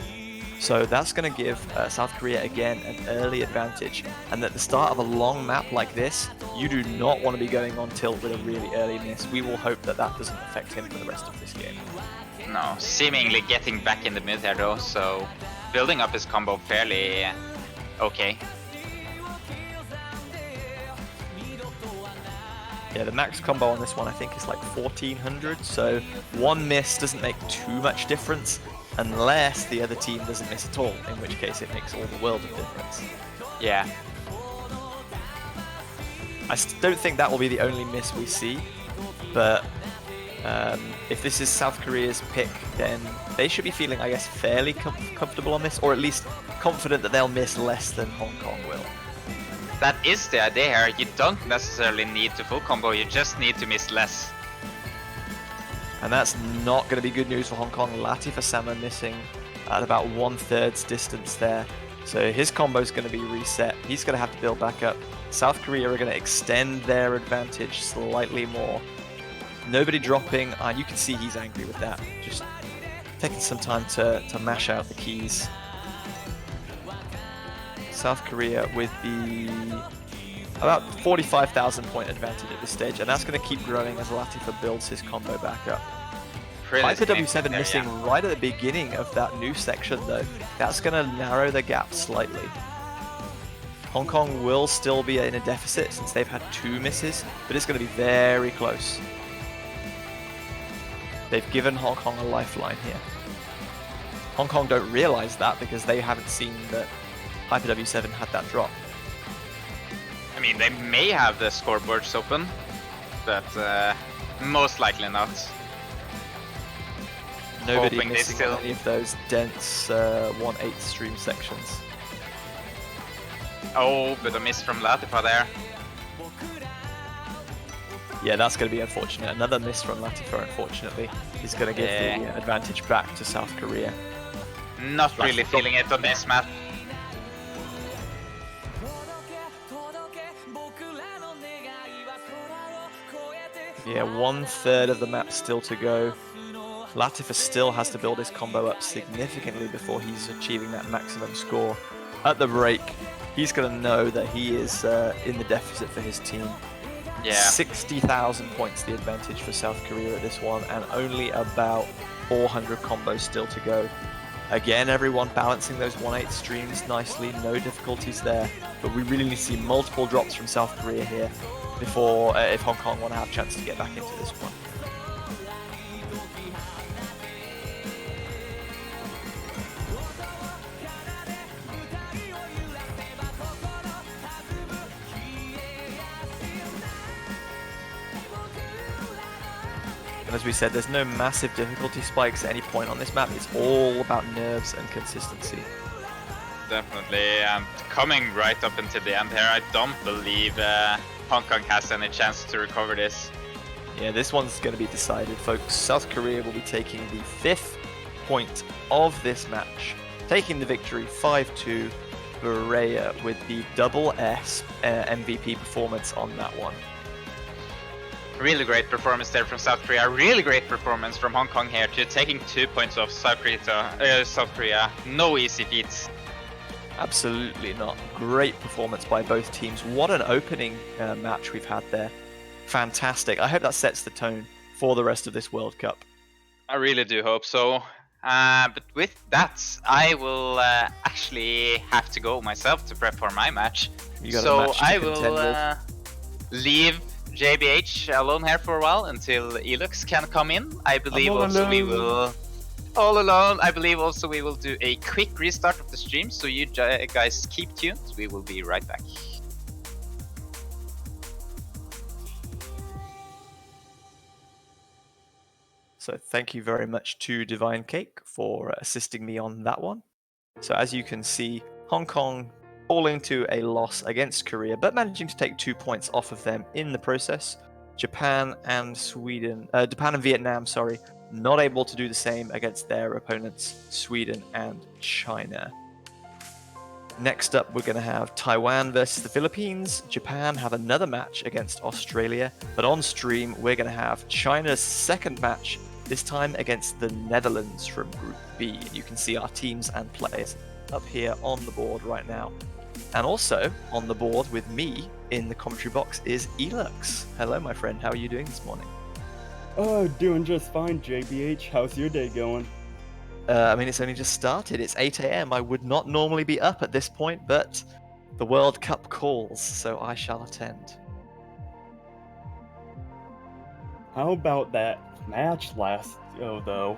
So that's going to give South Korea again an early advantage. And at the start of a long map like this, you do not want to be going on tilt with a really early miss. We will hope that that doesn't affect him for the rest of this game. No, seemingly getting back in the mid there though, so building up his combo fairly okay. Yeah, the max combo on this one I think is like 1400, so one miss doesn't make too much difference unless the other team doesn't miss at all, in which case it makes all the world of difference. Yeah. I don't think that will be the only miss we see, but if this is South Korea's pick, then they should be feeling, I guess, fairly comfortable on this, or at least confident that they'll miss less than Hong Kong will. That is the idea here. You don't necessarily need to full combo, you just need to miss less. And that's not going to be good news for Hong Kong. Latifasama missing at about 1/3's distance there. So his combo is going to be reset. He's going to have to build back up. South Korea are going to extend their advantage slightly more. Nobody dropping, and you can see he's angry with that. Just taking some time to mash out the keys. South Korea with the about 45,000 point advantage at this stage, and that's going to keep growing as Latifa builds his combo back up. Hyper W7 missing right at the beginning of that new section though. That's going to narrow the gap slightly. Hong Kong will still be in a deficit since they've had 2 misses, but it's going to be very close. They've given Hong Kong a lifeline here. Hong Kong don't realize that because they haven't seen that Hyper W7 had that drop. I mean, they may have the scoreboards open, but most likely not. Nobody Hoping missing any of those dense 1/8 stream sections. Oh, but a miss from Latifa there. Yeah, that's going to be unfortunate. Another miss from Latifa, unfortunately, is going to give the advantage back to South Korea. Not really feeling it on this map. Yeah, 1/3 of the map still to go. Latifa still has to build his combo up significantly before he's achieving that maximum score. At the break, he's going to know that he is in the deficit for his team. Yeah. 60,000 points the advantage for South Korea at this one, and only about 400 combos still to go. Again, everyone balancing those 1/8 streams nicely, no difficulties there, but we really need to see multiple drops from South Korea here before, if Hong Kong want to have a chance to get back into this one. And as we said, there's no massive difficulty spikes at any point on this map. It's all about nerves and consistency. Definitely, and coming right up until the end here, I don't believe Hong Kong has any chance to recover this. Yeah, this one's going to be decided, folks. South Korea will be taking the 5th point of this match, taking the victory 5-2. Berea with the double S MVP performance on that one. Really great performance there from South Korea. Really great performance from Hong Kong here too, taking 2 points off South Korea. No easy feats. Absolutely not. Great performance by both teams. What an opening match we've had there. Fantastic. I hope that sets the tone for the rest of this World Cup. I really do hope so. But with that, I will actually have to go myself to prep for my match. So I will leave JBH alone here for a while until Elux can come in. I believe also we will... All alone. I believe also we will do a quick restart of the stream, so you guys keep tuned. We will be right back. So thank you very much to Divine Cake for assisting me on that one. So as you can see, Hong Kong falling to a loss against Korea, but managing to take 2 points off of them in the process. Japan and Vietnam, sorry, not able to do the same against their opponents, Sweden and China. Next up, we're going to have Taiwan versus the Philippines. Japan have another match against Australia, but on stream, we're going to have China's second match, this time against the Netherlands from Group B. You can see our teams and players up here on the board right now. And also on the board with me in the commentary box is Elux. Hello, my friend. How are you doing this morning? Oh, doing just fine, JBH. How's your day going? I mean, it's only just started. It's 8 AM. I would not normally be up at this point, but the World Cup calls, so I shall attend. How about that match though?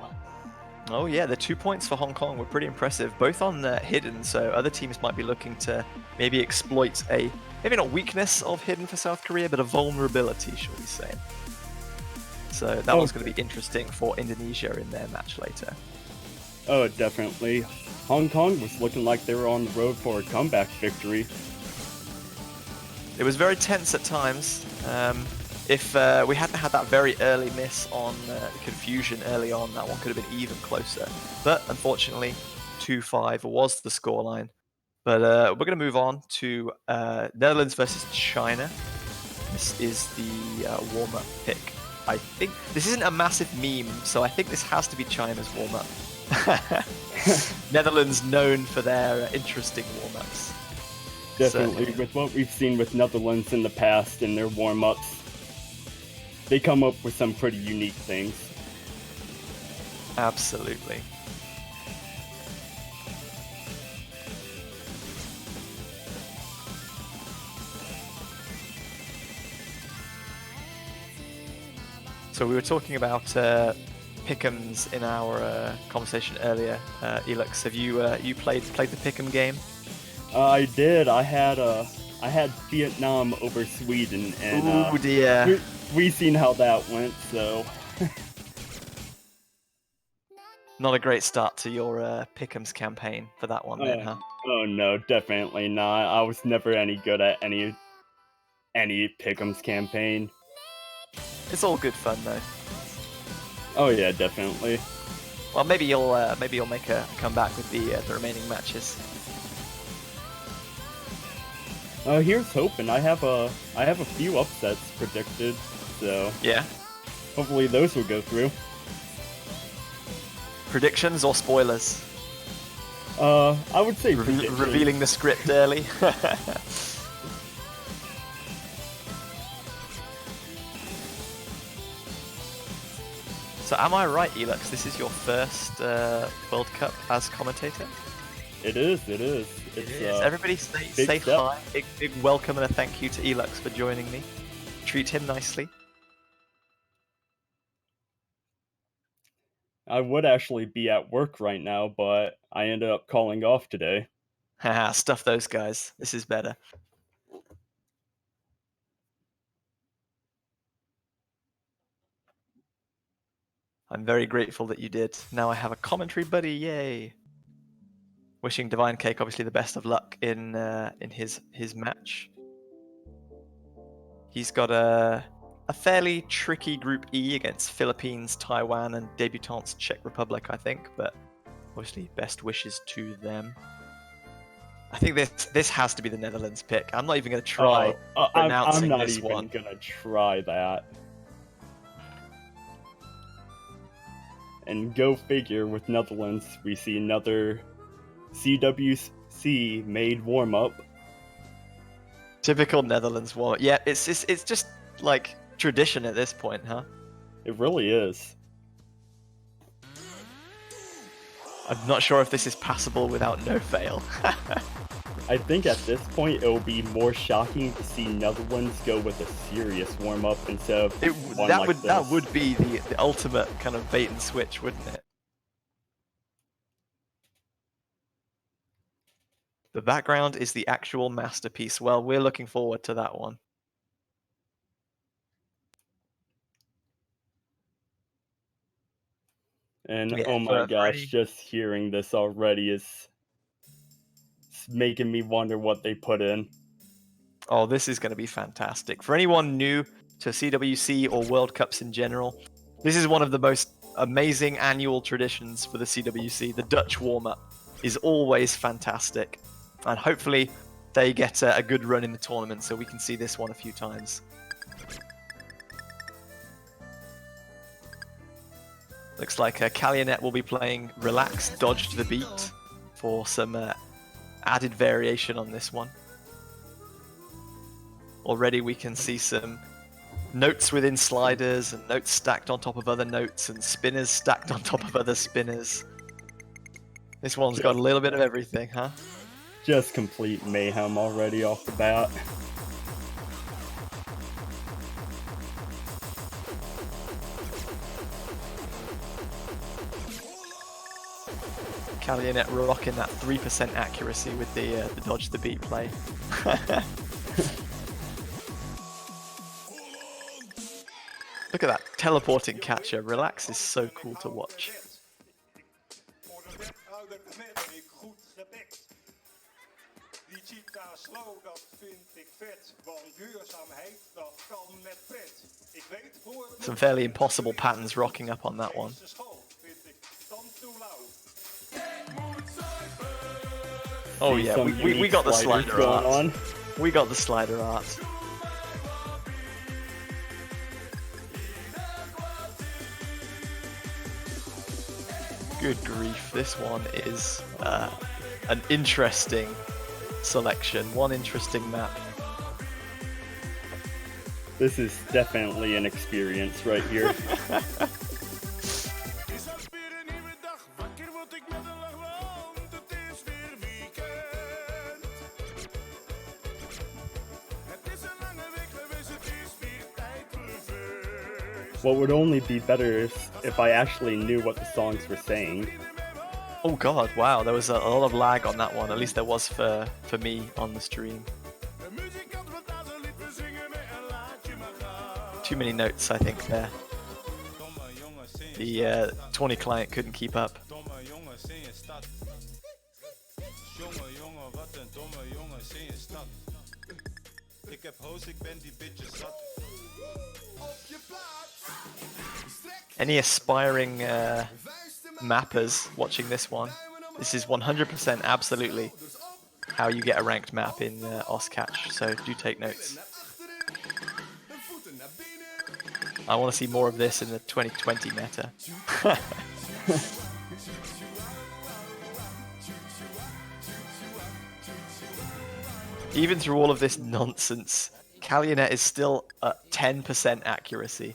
Oh yeah, the 2 points for Hong Kong were pretty impressive, both on Hidden, so other teams might be looking to maybe exploit a, maybe not weakness of Hidden for South Korea, but a vulnerability, shall we say. So that one's going to be interesting for Indonesia in their match later. Oh, definitely. Hong Kong was looking like they were on the road for a comeback victory. It was very tense at times. If we hadn't had that very early miss on confusion early on, that one could have been even closer. But unfortunately, 2-5 was the scoreline. But we're going to move on to Netherlands versus China. This is the warm-up pick. I think this isn't a massive meme, so I think this has to be China's warm-up. Netherlands known for their interesting warm-ups. Definitely, Certainly. with what we've seen with Netherlands in the past and their warm-ups, they come up with some pretty unique things. Absolutely. So we were talking about pick'ems in our conversation earlier. Elix, have you played the pick'em game? I did. I had Vietnam over Sweden, and Ooh dear. we seen how that went. So Not a great start to your pick'ems campaign for that one, then, huh? oh no, definitely not. I was never any good at any pick'ems campaign. It's all good fun though. Oh yeah, definitely. Well, maybe you'll make a comeback with the remaining matches. Here's hoping. I have a few upsets predicted, so Yeah. hopefully those will go through. Predictions or spoilers? I would say predictions. Revealing the script early. So am I right, Elux? This is your first World Cup as commentator? It is. It's Everybody say big step. hi. Big welcome and a thank you to Elux for joining me. Treat him nicely. I would actually be at work right now, but I ended up calling off today. Haha, stuff those guys. This is better. I'm very grateful that you did. Now I have a commentary buddy, yay! Wishing Divine Cake obviously the best of luck in his match. He's got a fairly tricky Group E against Philippines, Taiwan, and debutantes Czech Republic, I think. But obviously, best wishes to them. I think this has to be the Netherlands pick. I'm not even going to try pronouncing I'm not this even one. gonna try that. And go figure, with Netherlands, we see another CWC made warm up. Typical Netherlands warm. Yeah, it's just like tradition at this point, huh? It really is. I'm not sure if this is passable without no fail. I think at this point it will be more shocking to see Netherlands go with a serious warm up instead of one like this. That would be the ultimate kind of bait and switch, wouldn't it? The background is the actual masterpiece. Well, we're looking forward to that one. And Yeah, oh my for gosh, any- just hearing this already is making me wonder what they put in. Oh, this is going to be fantastic. For anyone new to CWC or World Cups in general, this is one of the most amazing annual traditions for the CWC. The Dutch warm-up is always fantastic. And hopefully they get a good run in the tournament so we can see this one a few times. Looks like Kalyanet will be playing Relax, Dodge to the Beat for some added variation on this one. Already we can see some notes within sliders and notes stacked on top of other notes and spinners stacked on top of other spinners. This one's got a little bit of everything, huh? Just complete mayhem already off the bat. Kalyanet rocking that 3% accuracy with the dodge the beat play. Look at that teleporting catcher. Relax is so cool to watch. Some fairly impossible patterns rocking up on that one. Oh yeah, we got the slider going art. on. We got the slider art. Good grief, this one is an interesting selection, one interesting map. This is definitely an experience right here. What would only be better is if I actually knew what the songs were saying. Oh god, wow, there was a lot of lag on that one, at least there was for me on the stream. Too many notes, I think, there. The 20 client couldn't keep up. Any aspiring mappers watching this one, this is 100% absolutely how you get a ranked map in Oscatch, so do take notes. I want to see more of this in the 2020 meta. Even through all of this nonsense, Kalyanet is still at 10% accuracy.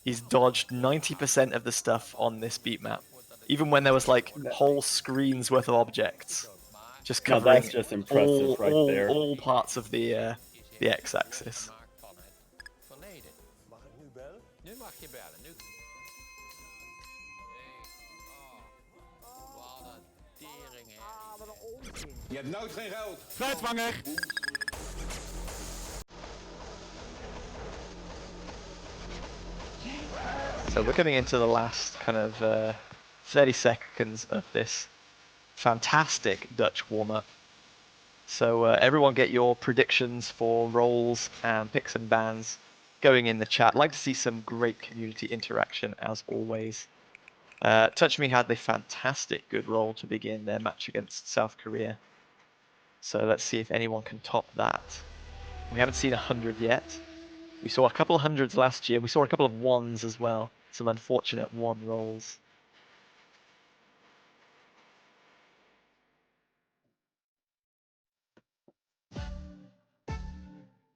He's dodged 90% of the stuff on this beat map, even when there was like whole screens worth of objects, just covering that's just impressive all parts of the x-axis. Je hebt nooit geen geld. Fruitvanger! So we're getting into the last kind of 30 seconds of this fantastic Dutch warm-up. So everyone get your predictions for roles and picks and bans going in the chat. I'd like to see some great community interaction as always. Touch Me had the fantastic good role to begin their match against South Korea. So let's see if anyone can top that. We haven't seen 100 yet. We saw a couple of hundreds last year. We saw a couple of ones as well. Some unfortunate one rolls.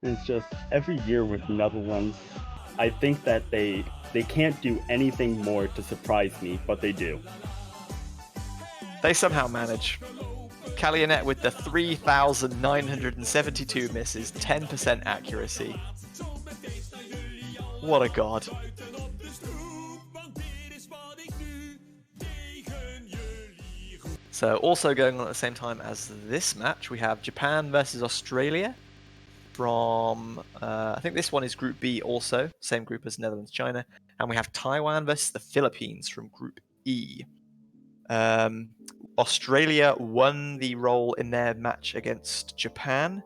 It's just every year with Netherlands, I think that they can't do anything more to surprise me, but they do. They somehow manage. Kalyanet with the 3,972 misses, 10% accuracy. What a god. So also going on at the same time as this match, we have Japan versus Australia from, I think this one is Group B also, same group as Netherlands, China. And we have Taiwan versus the Philippines from Group E. Australia won the role in their match against Japan.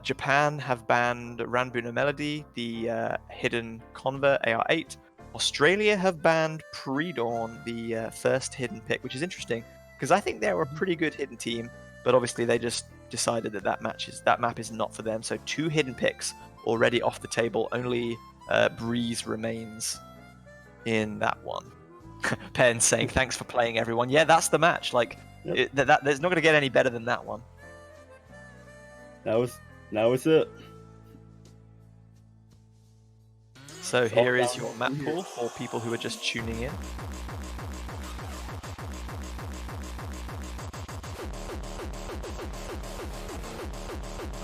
Japan have banned Ranbuna Melody, the hidden convert AR8. Australia have banned Pre-Dawn, the first hidden pick, which is interesting because I think they were a pretty good hidden team, but obviously they just decided that that map is not for them. So 2 hidden picks already off the table. Only Breeze remains in that one. Penn saying thanks for playing, everyone. Yeah, that's the match. Like Yep. there's not going to get any better than that one. That was it. So here is your map pool for people who are just tuning in.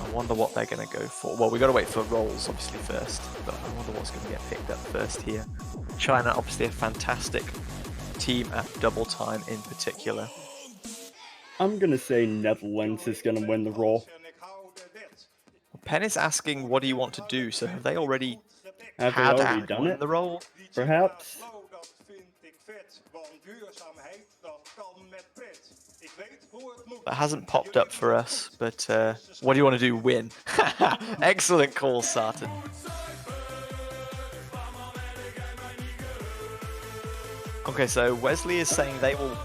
I wonder what they're going to go for. Well, we got to wait for rolls, obviously, first. But I wonder what's going to get picked up first here. China, obviously, a fantastic team at double time in particular. I'm going to say Netherlands is going to win the role. Penn is asking, what do you want to do? So have they already Have they already done it? The role? Perhaps. That hasn't popped up for us, but what do you want to do? Win. Excellent call, Sarton. Okay, so Wesley is saying they will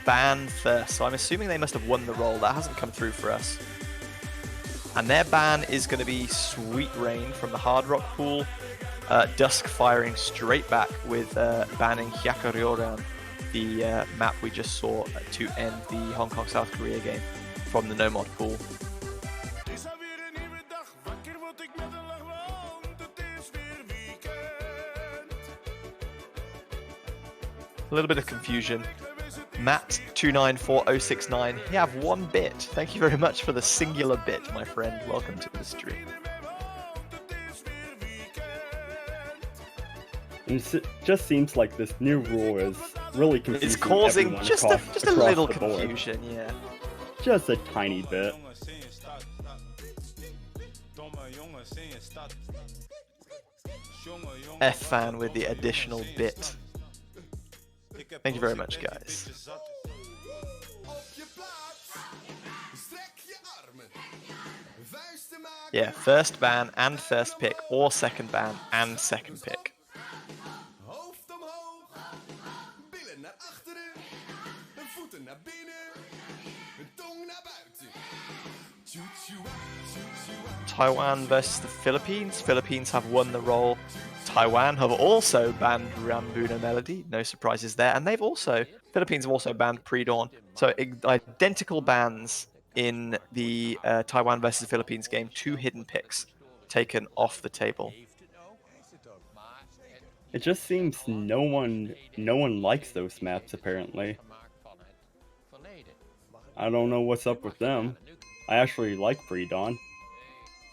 ban first, so I'm assuming they must have won the roll. That hasn't come through for us. And their ban is going to be Sweet Rain from the Hard Rock pool. Dusk firing straight back with banning Hyakaryoran, the map we just saw to end the Hong Kong-South Korea game from the No Mod pool. A little bit of confusion. Matt294069, you have 1 bit. Thank you very much for the singular bit, my friend. Welcome to the stream. It just seems like this new rule is really confusing. It's causing just a little board. confusion, yeah. Just a tiny bit. F-fan with the additional bit. Thank you very much, guys. Yeah, first ban and first pick, or second ban and second pick. Taiwan versus the Philippines. Philippines have won the roll. Taiwan have also banned Rambuno Melody. No surprises there. And Philippines have also banned Pre-Dawn. So identical bans in the Taiwan versus Philippines game. 2 hidden picks taken off the table. It just seems no one likes those maps apparently. I don't know what's up with them. I actually like Pre-Dawn.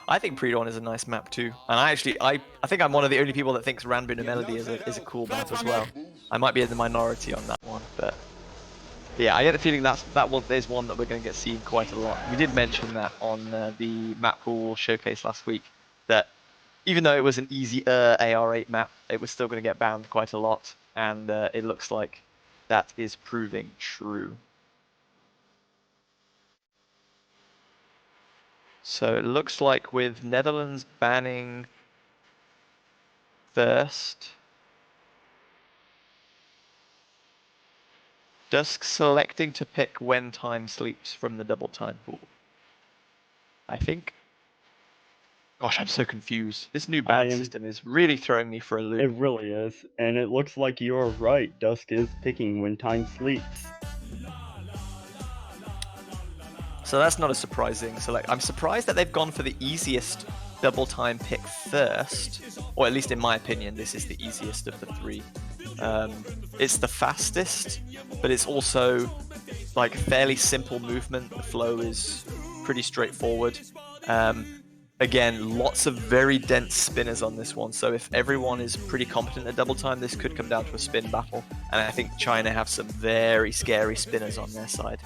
I think Pre-Dawn is a nice map too, and I think I'm one of the only people that thinks Ranbuna Melody is a cool map as well. I might be in the minority on that one, but yeah, I get the feeling there's one that we're going to get seen quite a lot. We did mention that on the map pool showcase last week, that even though it was an easy AR8 map, it was still going to get banned quite a lot, and it looks like that is proving true. So it looks like with Netherlands banning first, Dusk selecting to pick when time sleeps from the double time pool. I think. Gosh, I'm so confused. This new ban system is really throwing me for a loop. It really is, and it looks like you're right. Dusk is picking when time sleeps. So that's not a surprising select. I'm surprised that they've gone for the easiest double time pick first, or at least in my opinion, this is the easiest of the 3. It's the fastest, but it's also like fairly simple movement. The flow is pretty straightforward. Again, lots of very dense spinners on this one, so if everyone is pretty competent at double time, this could come down to a spin battle. And I think China have some very scary spinners on their side.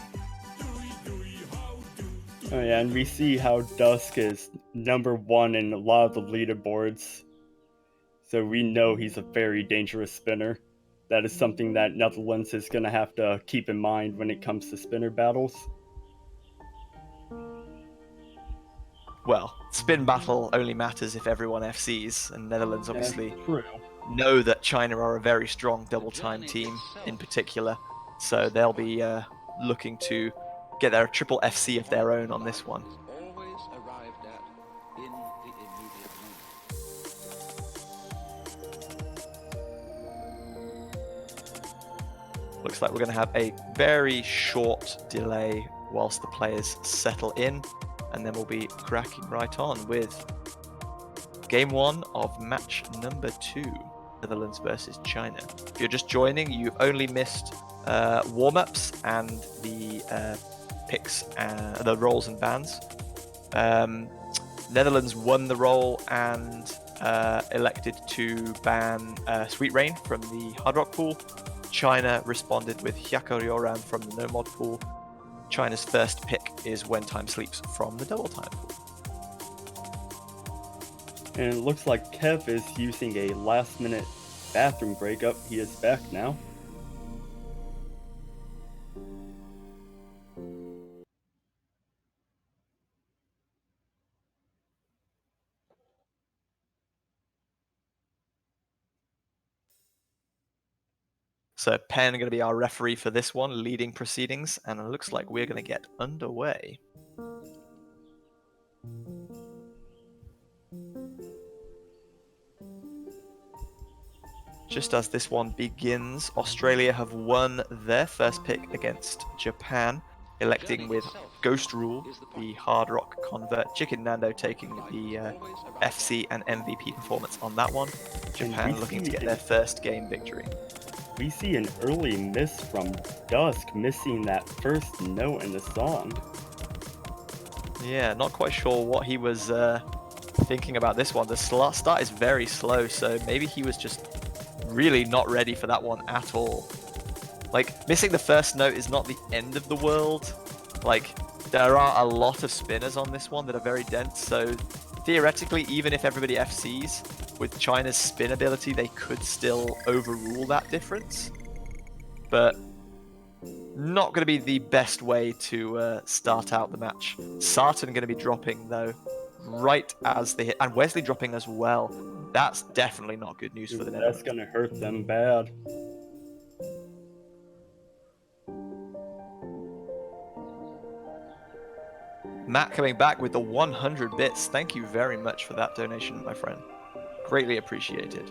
Oh yeah, and we see how Dusk is #1 in a lot of the leaderboards. So we know he's a very dangerous spinner. That is something that Netherlands is going to have to keep in mind when it comes to spinner battles. Well, spin battle only matters if everyone FCs, and Netherlands obviously True. know that China are a very strong double time team in particular. So they'll be looking to get their triple FC of their own on this one. Looks like we're going to have a very short delay whilst the players settle in, and then we'll be cracking right on with game 1 of match number 2, Netherlands versus China. If you're just joining, you've only missed warm-ups and the picks, the rolls and bans. Netherlands won the roll and elected to ban Sweet Rain from the Hard Rock pool. China responded with Hyakaryoran from the No Mod pool. China's first pick is When Time Sleeps from the Double Time pool. And it looks like Kev is using a last-minute bathroom breakup. He is back now. So Penn going to be our referee for this one, leading proceedings, and it looks like we're going to get underway. Just as this one begins, Australia have won their first pick against Japan, electing with Ghost Rule, the Hard Rock Convert. Chicken Nando taking the FC and MVP performance on that one. Japan looking to get their first game victory. We see an early miss from Dusk, missing that first note in the song. Yeah, not quite sure what he was thinking about this one. The start is very slow, so maybe he was just really not ready for that one at all. Like, missing the first note is not the end of the world. Like, there are a lot of spinners on this one that are very dense, so theoretically, even if everybody FCs, with China's spin ability, they could still overrule that difference. But not going to be the best way to start out the match. Sarton going to be dropping, though, right as they hit, and Wesley dropping as well. That's definitely not good news for the Netherlands. That's going to hurt them bad. Matt coming back with the 100 bits. Thank you very much for that donation, my friend. Greatly appreciated.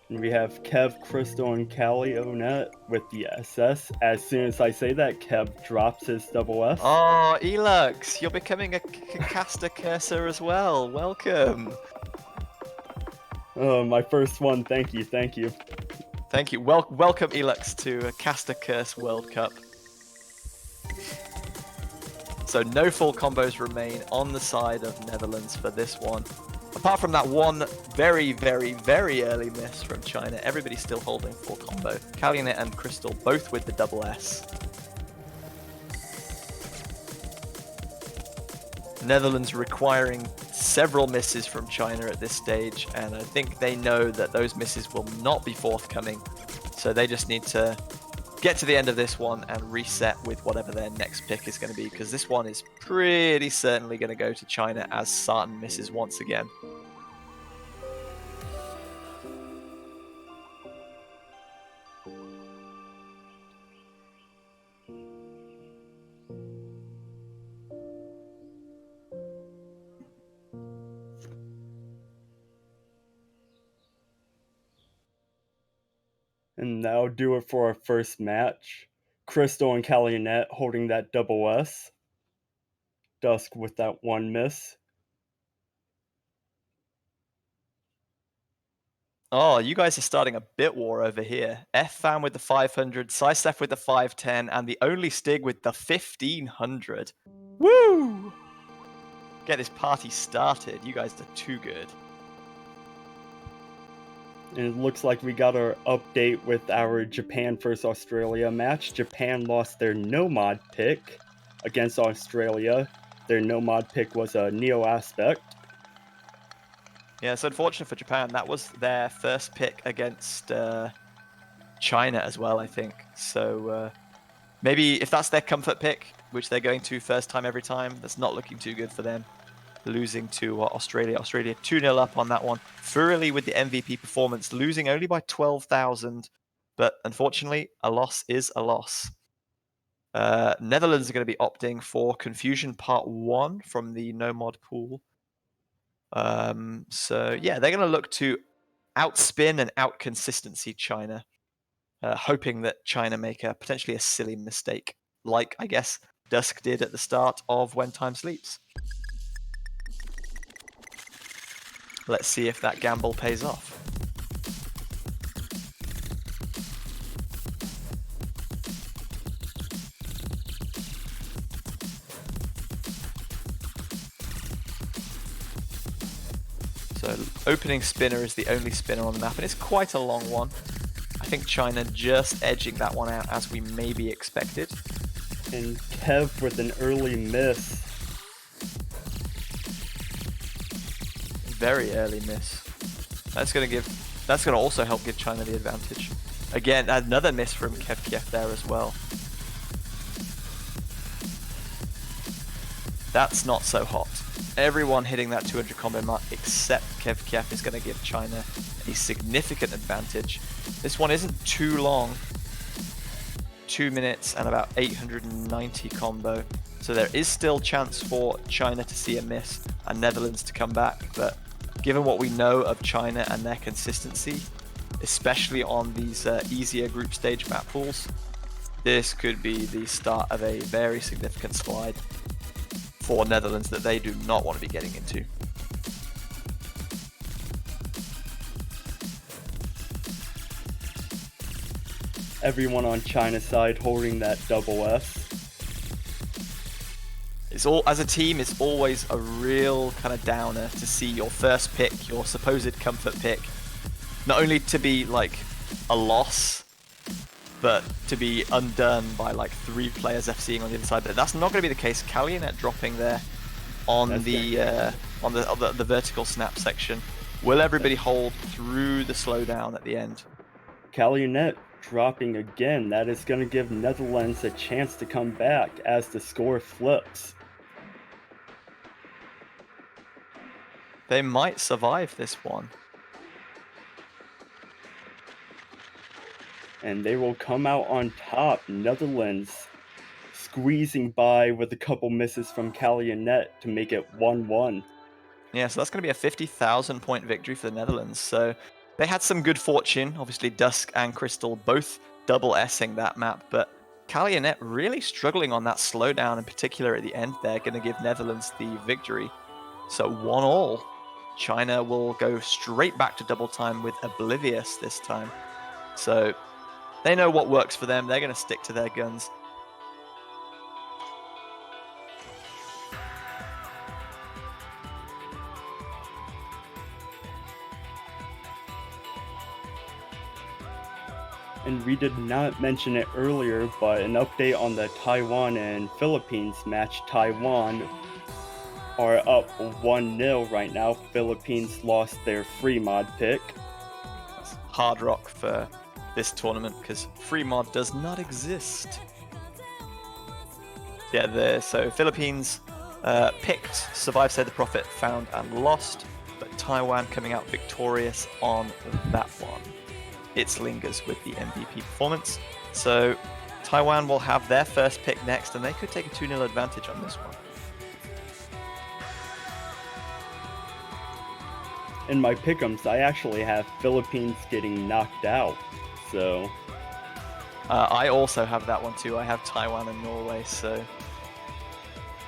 And we have Kev, Crystal, and Callie Onet with the SS. As soon as I say that, Kev drops his double S. Oh, Elux, you're becoming a caster cursor as well. Welcome. Oh, my first one. Thank you, thank you. Thank you. Welcome, Elux, to a Caster Curse World Cup. So no full combos remain on the side of Netherlands for this one. Apart from that one very, very, very early miss from China, everybody's still holding full combo. Kalyanet and Crystal both with the double S. Netherlands requiring several misses from China at this stage, and I think they know that those misses will not be forthcoming. So they just need to get to the end of this one and reset with whatever their next pick is going to be, because this one is pretty certainly going to go to China as Sarton misses once again. And that'll do it for our first match. Crystal and Kalyanet holding that double S. Dusk with that one miss. Oh, you guys are starting a bit war over here. F-Fan with the 500, Sicef with the 510, and the only Stig with the 1500. Woo! Get this party started. You guys are too good. And it looks like we got our update with our Japan vs Australia match. Japan lost their no-mod pick against Australia. Their no-mod pick was a Neo Aspect. Yeah, it's unfortunate for Japan. That was their first pick against China as well, I think. So maybe if that's their comfort pick, which they're going to first time every time, that's not looking too good for them. Losing to Australia. Australia 2-0 up on that one. Furley with the MVP performance, losing only by 12,000. But unfortunately, a loss is a loss. Netherlands are going to be opting for Confusion Part 1 from the no-mod pool. So yeah, they're going to look to outspin and out-consistency China, hoping that China make potentially a silly mistake, like I guess Dusk did at the start of When Time Sleeps. Let's see if that gamble pays off. So opening spinner is the only spinner on the map, and it's quite a long one. I think China just edging that one out as we maybe expected. And Kev with an early miss. Very early miss. That's gonna also help give China the advantage. Again, another miss from Kev there as well. That's not so hot. everyone hitting that 200 combo mark except Kev is going to give China a significant advantage. This one isn't too long. 2 minutes and about 890 combo. So there is still chance for China to see a miss and Netherlands to come back. But given what we know of China and their consistency, especially on these easier group stage map pools, this could be the start of a very significant slide for Netherlands that they do not want to be getting into. Everyone on China's side holding that double S. It's all, as a team, it's always a real kind of downer to see your first pick, your supposed comfort pick, not only to be like a loss, but to be undone by like 3 players FCing on the other side. But that's not going to be the case. Calumet dropping there on the vertical snap section. Will everybody hold through the slowdown at the end? Calumet dropping again. That is going to give Netherlands a chance to come back as the score flips. They might survive this one. And they will come out on top. Netherlands squeezing by with a couple misses from Calumet to make it 1-1. Yeah, so that's going to be a 50,000 point victory for the Netherlands. So they had some good fortune. Obviously, Dusk and Crystal both double S-ing that map, but Calumet really struggling on that slowdown in particular at the end there, going to give Netherlands the victory. So 1-1. China will go straight back to double time with Oblivious this time. So they know what works for them. They're going to stick to their guns. And we did not mention it earlier, but an update on the Taiwan and Philippines match. Taiwan are up 1-0 right now. Philippines lost their free mod pick. That's hard rock for this tournament because free mod does not exist. Yeah, so Philippines picked Survive, Save the Prophet, Found and Lost, but Taiwan coming out victorious on that one. It's lingers with the MVP performance. So Taiwan will have their first pick next, and they could take a 2-0 advantage on this one. In my pick'ems, I actually have Philippines getting knocked out. So I also have that one too. I have Taiwan and Norway. So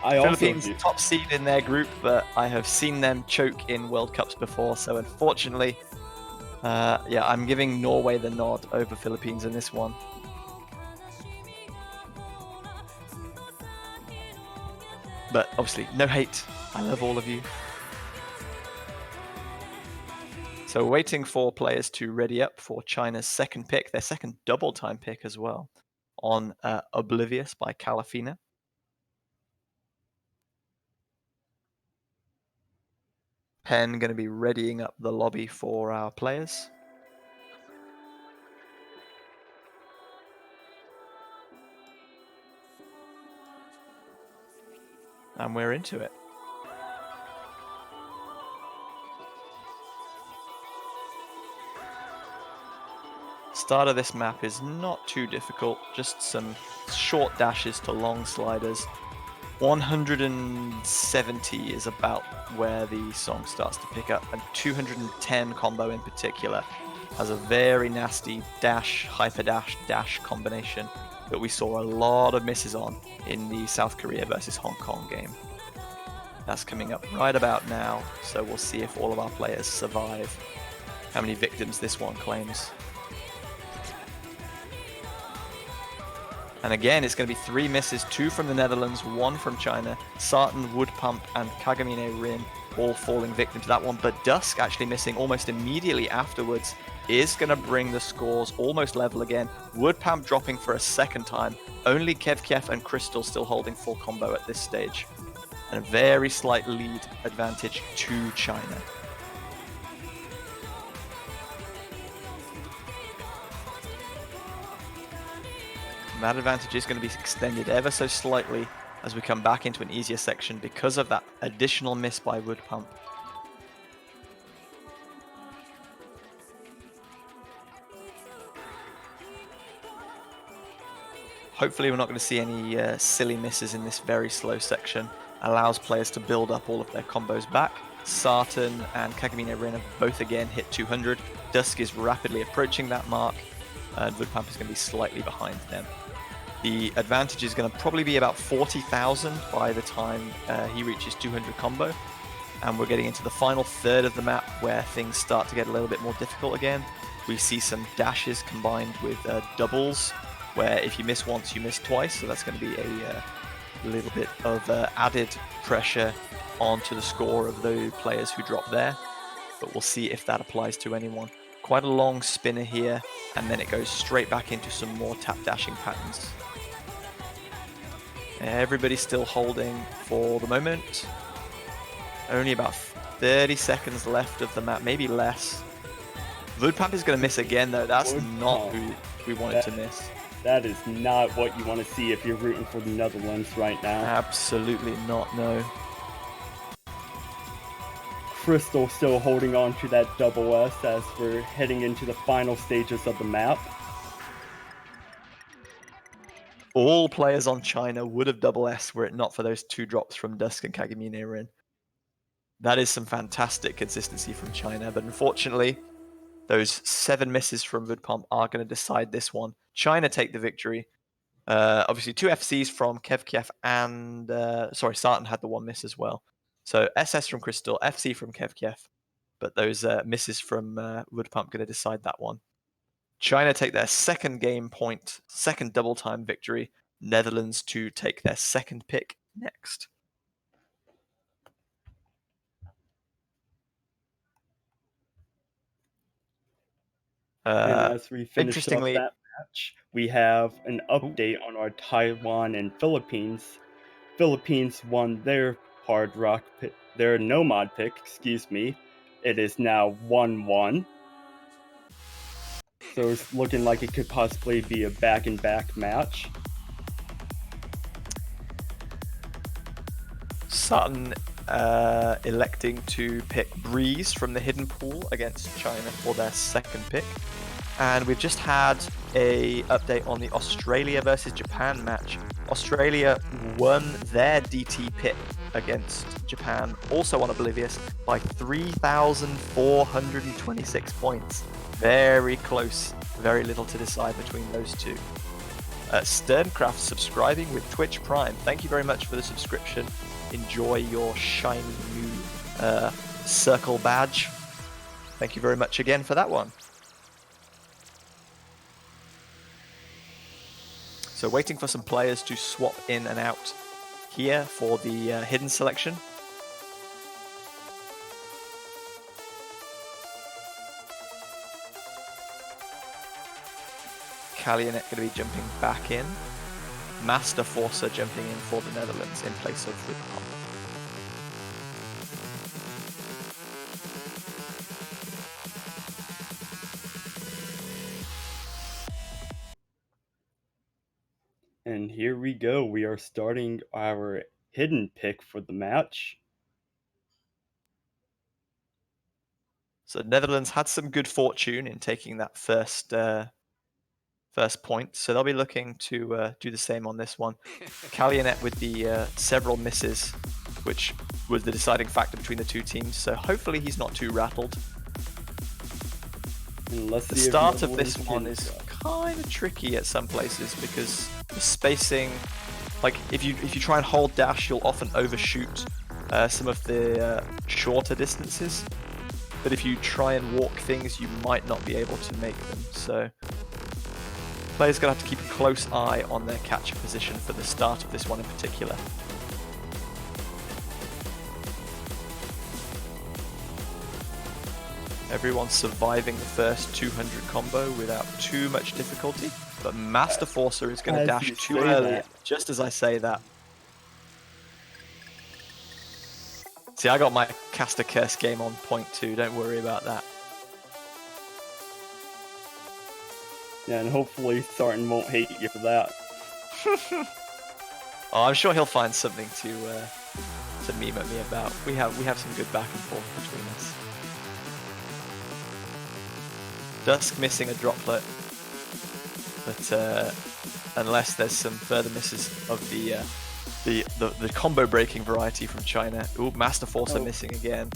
I Philippines also do. top seed in their group, but I have seen them choke in World Cups before. So unfortunately, yeah, I'm giving Norway the nod over Philippines in this one. But obviously, no hate. I love all of you. So waiting for players to ready up for China's second pick, their second double time pick as well, on Oblivious by Calafina. Pen going to be readying up the lobby for our players. And we're into it. Start of this map is not too difficult, just some short dashes to long sliders. 170 is about where the song starts to pick up, and 210 combo in particular has a very nasty dash, hyper dash, dash combination that we saw a lot of misses on in the South Korea versus Hong Kong game. That's coming up right about now, so we'll see if all of our players survive, how many victims this one claims. And again, it's going to be 3 misses, 2 from the Netherlands, 1 from China. Sartan, Wood Pump, and Kagamine Rin all falling victim to that one. But Dusk actually missing almost immediately afterwards is going to bring the scores almost level again. Wood Pump dropping for a second time. Only Kev and Crystal still holding full combo at this stage. And a very slight lead advantage to China. That advantage is going to be extended ever so slightly as we come back into an easier section because of that additional miss by Wood Pump. Hopefully we're not going to see any silly misses in this very slow section. Allows players to build up all of their combos back. Sartan and Kagamine Rin have both again hit 200. Dusk is rapidly approaching that mark, and Wood Pump is going to be slightly behind them. The advantage is going to probably be about 40,000 by the time he reaches 200 combo. And we're getting into the final third of the map where things start to get a little bit more difficult again. We see some dashes combined with doubles, where if you miss once, you miss twice. So that's going to be a little bit of added pressure onto the score of those players who drop there. But we'll see if that applies to anyone. Quite a long spinner here, and then it goes straight back into some more tap dashing patterns. Everybody's still holding for the moment. Only about 30 seconds left of the map, maybe less. Wood Pump is going to miss again, though. That's not who we wanted to miss. That is not what you want to see if you're rooting for the Netherlands right now. Absolutely not, no. Crystal still holding on to that double S as we're heading into the final stages of the map. All players on China would have double S were it not for those 2 drops from Dusk and Kagamine Rin. That is some fantastic consistency from China, but unfortunately, those 7 misses from Wood Pump are going to decide this one. China take the victory. Obviously, 2 FCs from KevKiev and... Sartan had the 1 miss as well. So SS from Crystal, FC from KevKiev, but those misses from Wood Pump going to decide that one. China take their second game point, second double time victory. Netherlands to take their second pick next. And as we finish up interestingly- that match, we have an update on our Taiwan and Philippines. Philippines won their hard rock pick, their nomad pick, It is now 1-1. So it's looking like it could possibly be a back-and-back match. Sutton electing to pick Breeze from the hidden pool against China for their second pick. And we've just had a update on the Australia versus Japan match. Australia won their DT pick against Japan, also on Oblivious, by 3,426 points. Very close, very little to decide between those two. Sterncraft subscribing with Twitch Prime. Thank you very much for the subscription. Enjoy your shiny new circle badge. Thank you very much again for that one. So waiting for some players to swap in and out here for the hidden selection. Kalionet going to be jumping back in. Master Forcer jumping in for the Netherlands in place of Wood Pump. And here we go. We are starting our hidden pick for the match. So Netherlands had some good fortune in taking that first point, so they'll be looking to do the same on this one. Kalionet with the several misses, which was the deciding factor between the two teams, so hopefully he's not too rattled. And let's The see if start of Netherlands this one can- is kind of tricky at some places because the spacing, like if you try and hold dash, you'll often overshoot some of the shorter distances. But if you try and walk things, you might not be able to make them. So players gonna have to keep a close eye on their catcher position for the start of this one in particular. Everyone's surviving the first 200 combo without too much difficulty, but Master Forcer is going to As dash you too say early, that. just as I say that. See, I got my Caster Curse game on point too, don't worry about that. Yeah, and hopefully Sartan won't hate you for that. Oh, I'm sure he'll find something to meme at me about. We have some good back and forth between us. Dusk missing a droplet, but unless there's some further misses of the combo breaking variety from China. Ooh, Master Forcer missing again.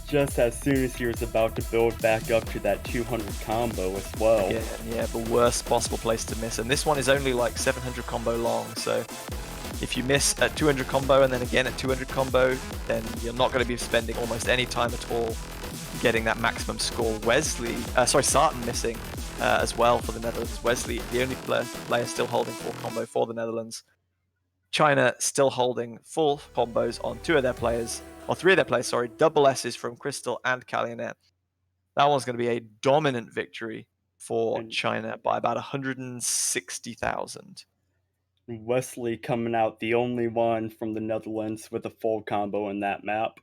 Just as soon as he was about to build back up to that 200 combo as well. Again, yeah, the worst possible place to miss. And this one is only like 700 combo long, so if you miss at 200 combo and then again at 200 combo, then you're not going to be spending almost any time at all getting that maximum score. Sartan missing as well for the Netherlands. Wesley, the only player still holding full combo for the Netherlands. China still holding full combos on three of their players, double S's from Crystal and Kalyanet. That one's going to be a dominant victory for China by about 160,000. Wesley coming out the only one from the Netherlands with a full combo in that map.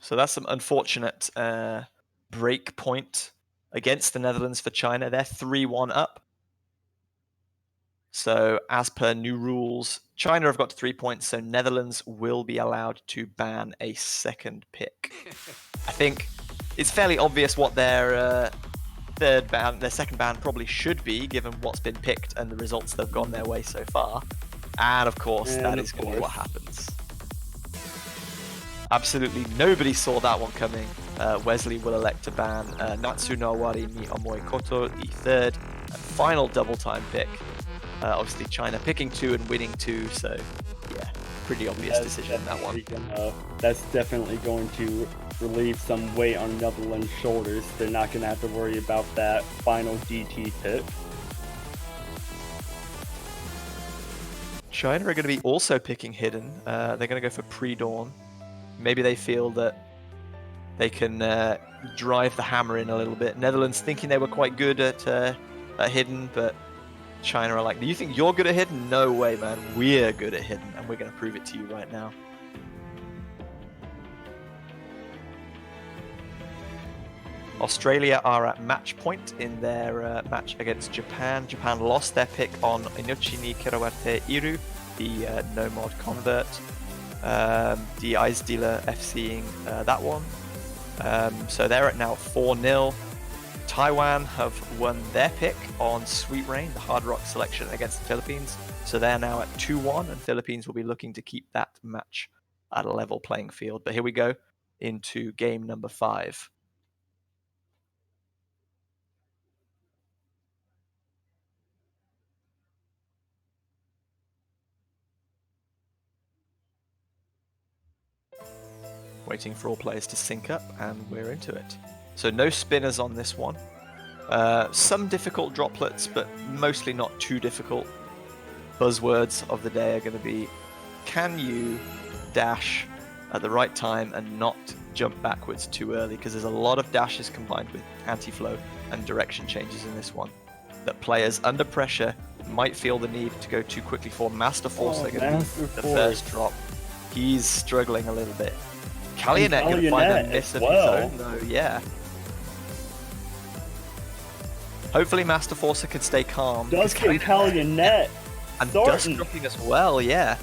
So that's some unfortunate break point against the Netherlands for China. They're 3-1 up. So as per new rules, China have got to 3 points, so Netherlands will be allowed to ban a second pick. I think it's fairly obvious what their second ban probably should be, given what's been picked and the results that have gone their way so far. And of course, that is going to be what happens. Absolutely nobody saw that one coming. Wesley will elect to ban Natsu no Owari ni Omoi Koto, the third and final double time pick. Obviously China picking 2 and winning 2, so yeah, pretty obvious decision that one. That's definitely going to relieve some weight on Netherlands' shoulders. They're not going to have to worry about that final DT pick. China are going to be also picking hidden. They're going to go for pre-dawn. Maybe they feel that they can drive the hammer in a little bit. Netherlands thinking they were quite good at hidden, but China are like, do you think you're good at hidden? No way, man. We're good at hidden, and we're going to prove it to you right now. Australia are at match point in their match against Japan. Japan lost their pick on Inochi ni Kirawate Iru, the no-mod convert. The Ice Dealer FCing that one. So they're at now 4-0. Taiwan have won their pick on Sweet Rain, the hard rock selection against the Philippines. So they're now at 2-1, and Philippines will be looking to keep that match at a level playing field. But here we go into game number 5. Waiting for all players to sync up, and we're into it. So no spinners on this one. Some difficult droplets, but mostly not too difficult. Buzzwords of the day are going to be, can you dash at the right time and not jump backwards too early? Because there's a lot of dashes combined with anti-flow and direction changes in this one that players under pressure might feel the need to go too quickly for. Master Force, they're going to be the first drop. He's struggling a little bit. Kalyanet going to find a miss of his own, though, yeah. Hopefully Master Forcer can stay calm. Dusk and Kalyanet. And Dusk dropping as well, yeah.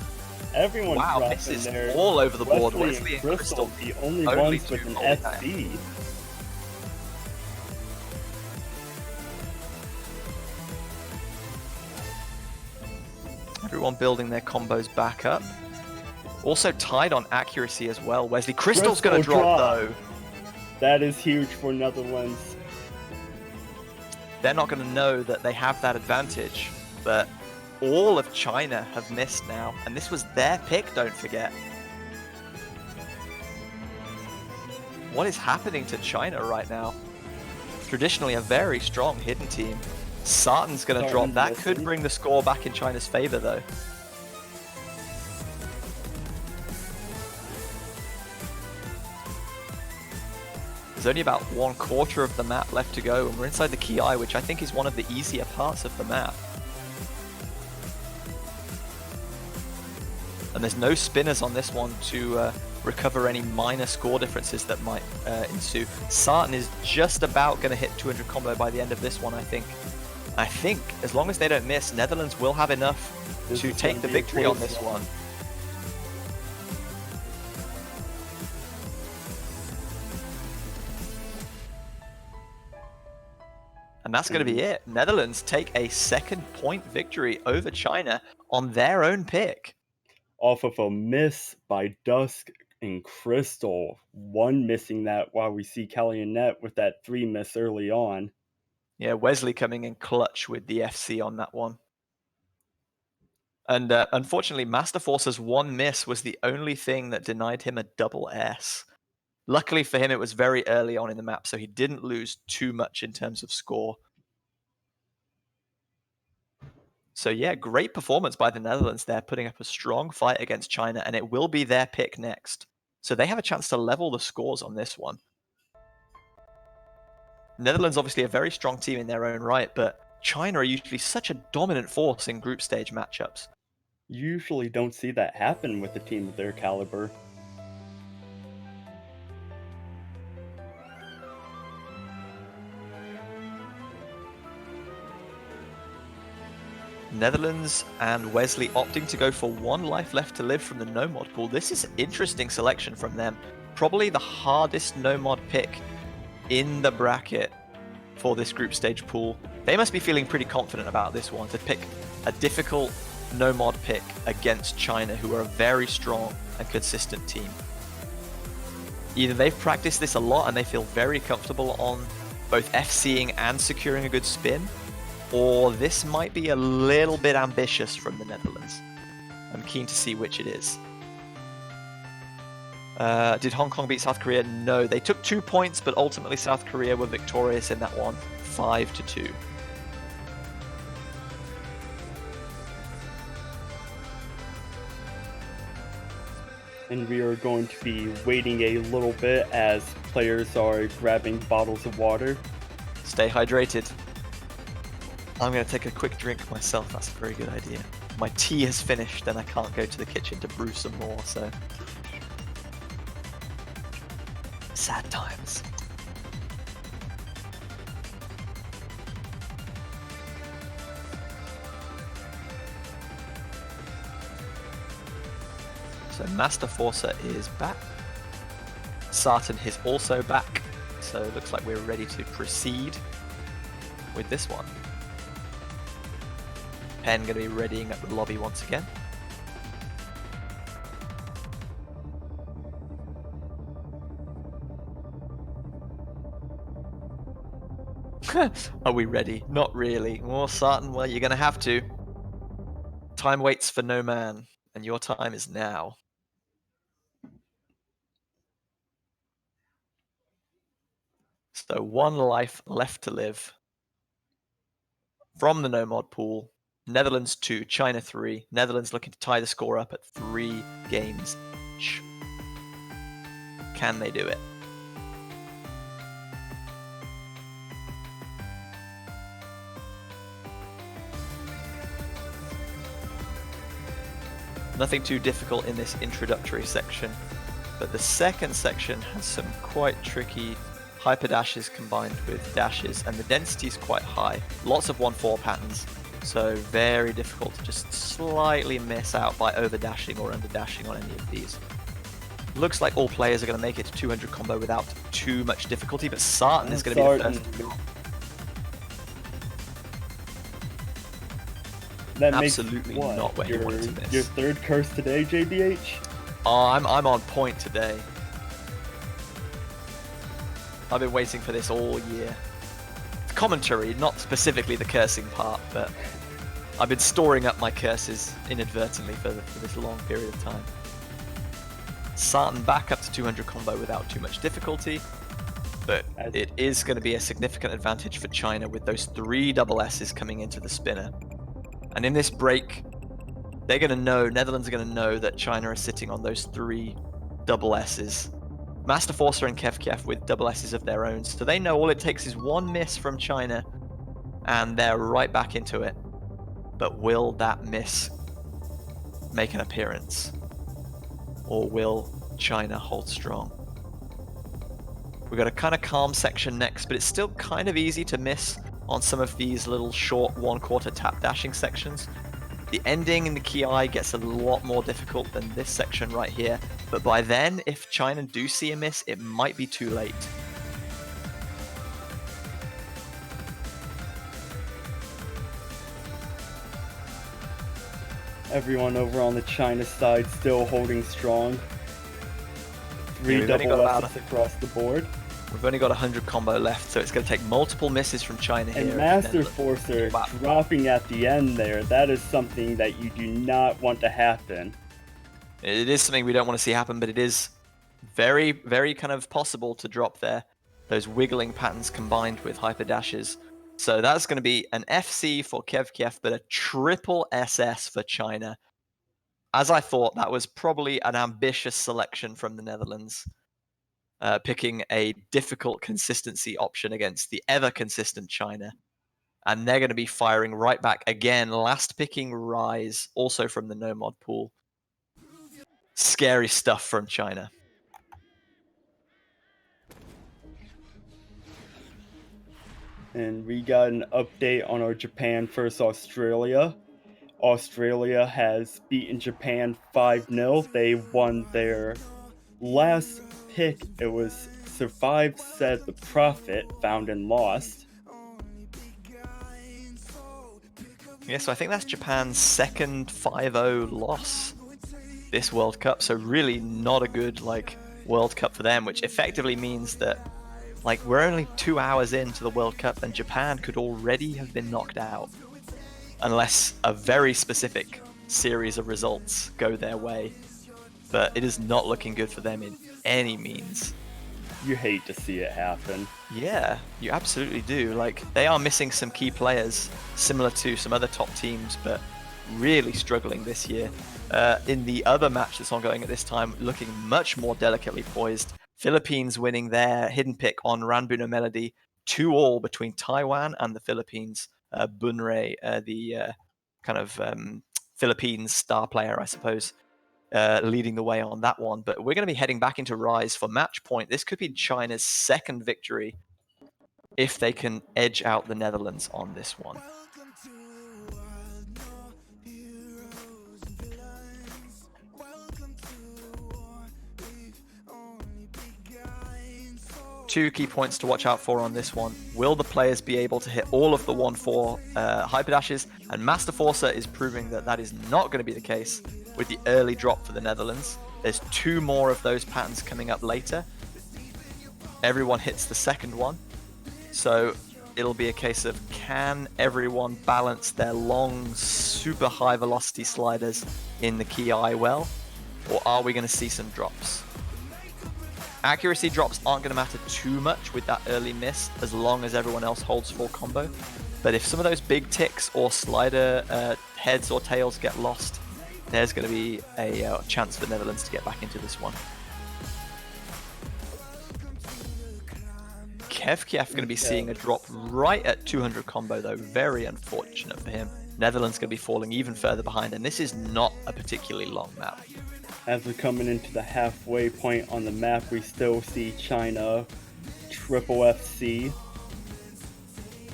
Everyone's dropping misses there. All over the board. Wesley and Crystal, the only ones with an SC. Everyone building their combos back up. Also tied on accuracy as well. Wesley Crystal's going to drop though. That is huge for Netherlands. They're not going to know that they have that advantage, but all of China have missed now, and this was their pick, don't forget. What is happening to China right now? Traditionally a very strong hidden team. Sartan's going to drop. That could bring the score back in China's favor though. There's only about 1/4 of the map left to go, and we're inside the Key Eye, which I think is one of the easier parts of the map. And there's no spinners on this one to recover any minor score differences that might ensue. Sartan is just about going to hit 200 combo by the end of this one, I think. I think as long as they don't miss, Netherlands will have enough to take the victory on this one. And that's going to be it. Netherlands take a 2nd-point victory over China on their own pick. Off of a miss by Dusk and Crystal. One missing that while we see Callie and Net with that 3 miss early on. Yeah, Wesley coming in clutch with the FC on that one. And unfortunately, Master Force's 1 miss was the only thing that denied him a double S. Luckily for him, it was very early on in the map, so he didn't lose too much in terms of score. So yeah, great performance by the Netherlands there, putting up a strong fight against China, and it will be their pick next. So they have a chance to level the scores on this one. Netherlands obviously a very strong team in their own right, but China are usually such a dominant force in group stage matchups. You usually don't see that happen with a team of their caliber. Netherlands and Wesley opting to go for 1 life left to live from the no mod pool. This is an interesting selection from them. Probably the hardest no mod pick in the bracket for this group stage pool. They must be feeling pretty confident about this one, to pick a difficult no mod pick against China, who are a very strong and consistent team. Either they've practiced this a lot and they feel very comfortable on both FCing and securing a good spin, or this might be a little bit ambitious from the Netherlands. I'm keen to see which it is. Did Hong Kong beat South Korea? No, they took 2 points, but ultimately South Korea were victorious in that one, 5-2. And we are going to be waiting a little bit as players are grabbing bottles of water. Stay hydrated. I'm going to take a quick drink myself. That's a very good idea. My tea has finished and I can't go to the kitchen to brew some more, so... sad times. So Master Forcer is back. Sartan is also back. So it looks like we're ready to proceed with this one. Penn going to be readying up the lobby once again. Are we ready? Not really. Well, Sartan, well, you're going to have to. Time waits for no man, and your time is now. So 1 life left to live. From the no mod pool, Netherlands 2, China 3. Netherlands looking to tie the score up at 3 games each. Can they do it? Nothing too difficult in this introductory section, but the second section has some quite tricky hyper dashes combined with dashes, and the density is quite high. Lots of 1-4 patterns, so very difficult to just slightly miss out by over dashing or under dashing on any of these. Looks like all players are going to make it to 200 combo without too much difficulty, but Sartan is going to be the first. That Absolutely makes not where you wanted to miss. Your 3rd curse today, JBH? Oh, I'm on point today. I've been waiting for this all year. Commentary, not specifically the cursing part, but I've been storing up my curses inadvertently for this long period of time. Sartan back up to 200 combo without too much difficulty, but it is going to be a significant advantage for China with those 3 double S's coming into the spinner. And in this break, they're going to know, Netherlands are going to know that China is sitting on those 3 double S's. Master Forcer and Kev with double S's of their own, so they know all it takes is 1 miss from China, and they're right back into it. But will that miss make an appearance? Or will China hold strong. We've got a kind of calm section next, but it's still kind of easy to miss on some of these little short 1/4 tap dashing sections. The ending in the key eye gets a lot more difficult than this section right here, but by then, if China do see a miss, it might be too late. Everyone over on the China side still holding strong. Three we've only double got S's across the board. We've only got 100 combo left, so it's going to take multiple misses from China here. And Master Forcer dropping at the end there, that is something that you do not want to happen. It is something we don't want to see happen, but it is very, very kind of possible to drop there. Those wiggling patterns combined with hyper dashes. So that's going to be an FC for Kiev, but a triple SS for China. As I thought, that was probably an ambitious selection from the Netherlands. Picking a difficult consistency option against the ever-consistent China. And they're going to be firing right back again, last picking Rise, also from the no-mod pool. Scary stuff from China. And we got an update on our Japan versus Australia. Australia has beaten Japan 5-0. They won their last pick. It was Survive Said the Prophet, found and lost. Yeah, so I think that's Japan's second 5-0 loss this World Cup. So really not a good World Cup for them, which effectively means that we're only 2 hours into the World Cup and Japan could already have been knocked out. Unless a very specific series of results go their way. But it is not looking good for them in any means. You hate to see it happen. Yeah, you absolutely do. They are missing some key players, similar to some other top teams, but really struggling this year. In the other match that's ongoing at this time, looking much more delicately poised. Philippines winning their hidden pick on Ranbuno Melody, 2-2 between Taiwan and the Philippines. Bunrei, the Philippines star player, I suppose, leading the way on that one. But we're going to be heading back into Rise for match point. This could be China's second victory if they can edge out the Netherlands on this one. Two key points to watch out for on this one. Will the players be able to hit all of the 1-4 hyper dashes? And Master Forcer is proving that that is not going to be the case with the early drop for the Netherlands. There's 2 more of those patterns coming up later. Everyone hits the second one. So it'll be a case of, can everyone balance their long, super high velocity sliders in the key eye well? Or are we going to see some drops? Accuracy drops aren't going to matter too much with that early miss, as long as everyone else holds full combo. But if some of those big ticks or slider heads or tails get lost, there's going to be a chance for the Netherlands to get back into this one. Kiev going to be seeing a drop right at 200 combo though, very unfortunate for him. Netherlands going to be falling even further behind, and this is not a particularly long map. As we're coming into the halfway point on the map, we still see China triple FC.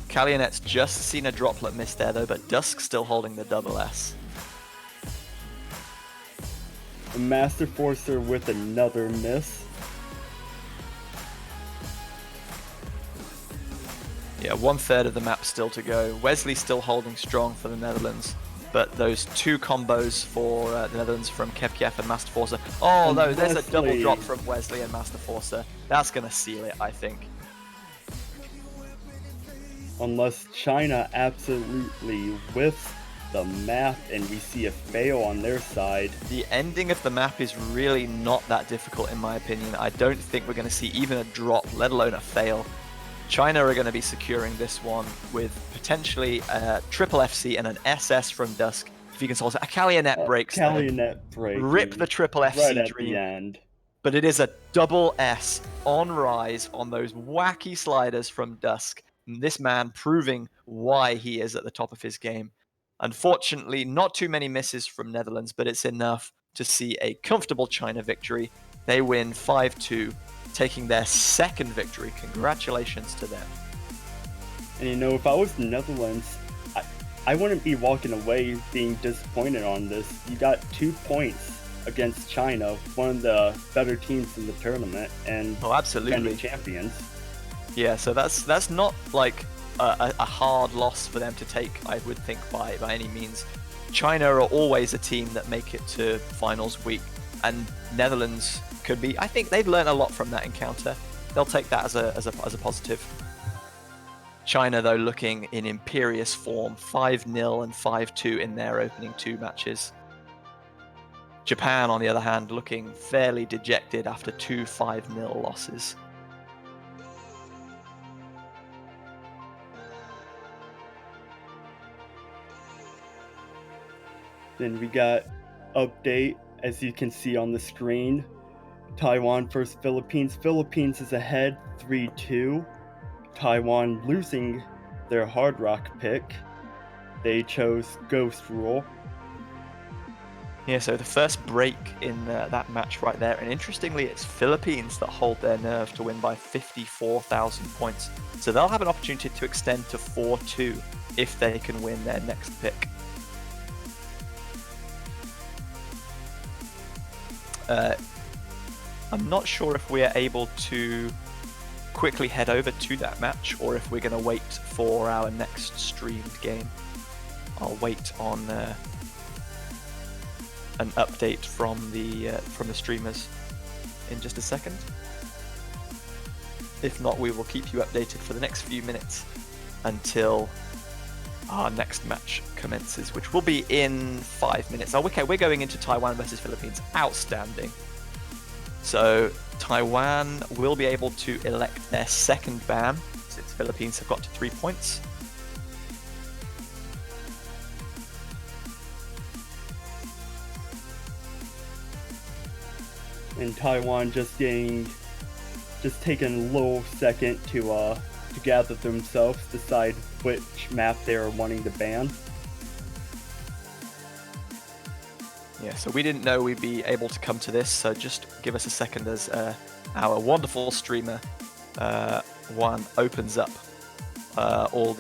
Kalionet's just seen a droplet miss there though, but Dusk still holding the double S. Master Forcer with another miss. Yeah, 1/3 of the map still to go. Wesley still holding strong for the Netherlands. But those 2 combos for the Netherlands from Kiev and Master Forcer. Oh no, there's a double drop from Wesley and Master Forcer. That's going to seal it, I think. Unless China absolutely whiffs the map and we see a fail on their side. The ending of the map is really not that difficult in my opinion. I don't think we're going to see even a drop, let alone a fail. China are going to be securing this one with potentially a triple FC and an SS from Dusk. If you can solve it. A Kalionet breaks. Kalionet breaks. Rip the triple FC right at dream. the end. But it is a double S on Rise on those wacky sliders from Dusk. And this man proving why he is at the top of his game. Unfortunately, not too many misses from Netherlands, but it's enough to see a comfortable China victory They win 5-2, taking their second victory. Congratulations to them. And you know, if I was the Netherlands, I wouldn't be walking away being disappointed on this. You got 2 points against China, one of the better teams in the tournament, and absolutely defending champions. Yeah, so that's not like a hard loss for them to take, I would think, by any means. China are always a team that make it to finals week, and Netherlands could be. I think they've learned a lot from that encounter. They'll take that as a positive. China, though, looking in imperious form, 5-0 and 5-2 in their opening 2 matches. Japan, on the other hand, looking fairly dejected after 2 5-0 losses. Then we got update, as you can see on the screen. Taiwan versus Philippines. Philippines is ahead 3-2. Taiwan losing their Hard Rock pick. They chose Ghost Rule. Yeah, so the first break in that match right there, and interestingly, it's Philippines that hold their nerve to win by 54,000 points. So they'll have an opportunity to extend to 4-2 if they can win their next pick. I'm not sure if we are able to quickly head over to that match, or if we're going to wait for our next streamed game. I'll wait on an update from the streamers in just a second. If not, we will keep you updated for the next few minutes until our next match commences, which will be in 5 minutes. Oh, okay, we're going into Taiwan versus Philippines. Outstanding. So Taiwan will be able to elect their second ban, since Philippines have got to 3 points. And Taiwan just taking a little second to gather themselves, decide which map they're wanting to ban. Yeah, so we didn't know we'd be able to come to this, so just give us a second as our wonderful streamer Juan opens up all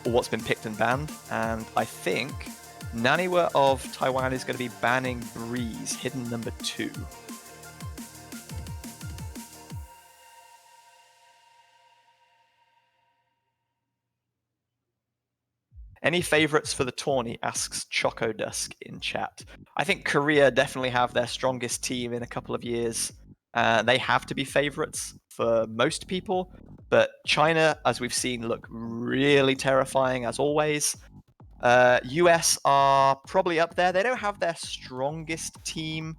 what's been picked and banned, and I think Naniwa of Taiwan is going to be banning Breeze, hidden number 2. Any favorites for the tourney, asks Choco Dusk in chat. I think Korea definitely have their strongest team in a couple of years. They have to be favorites for most people, but China, as we've seen, look really terrifying as always. US are probably up there. They don't have their strongest team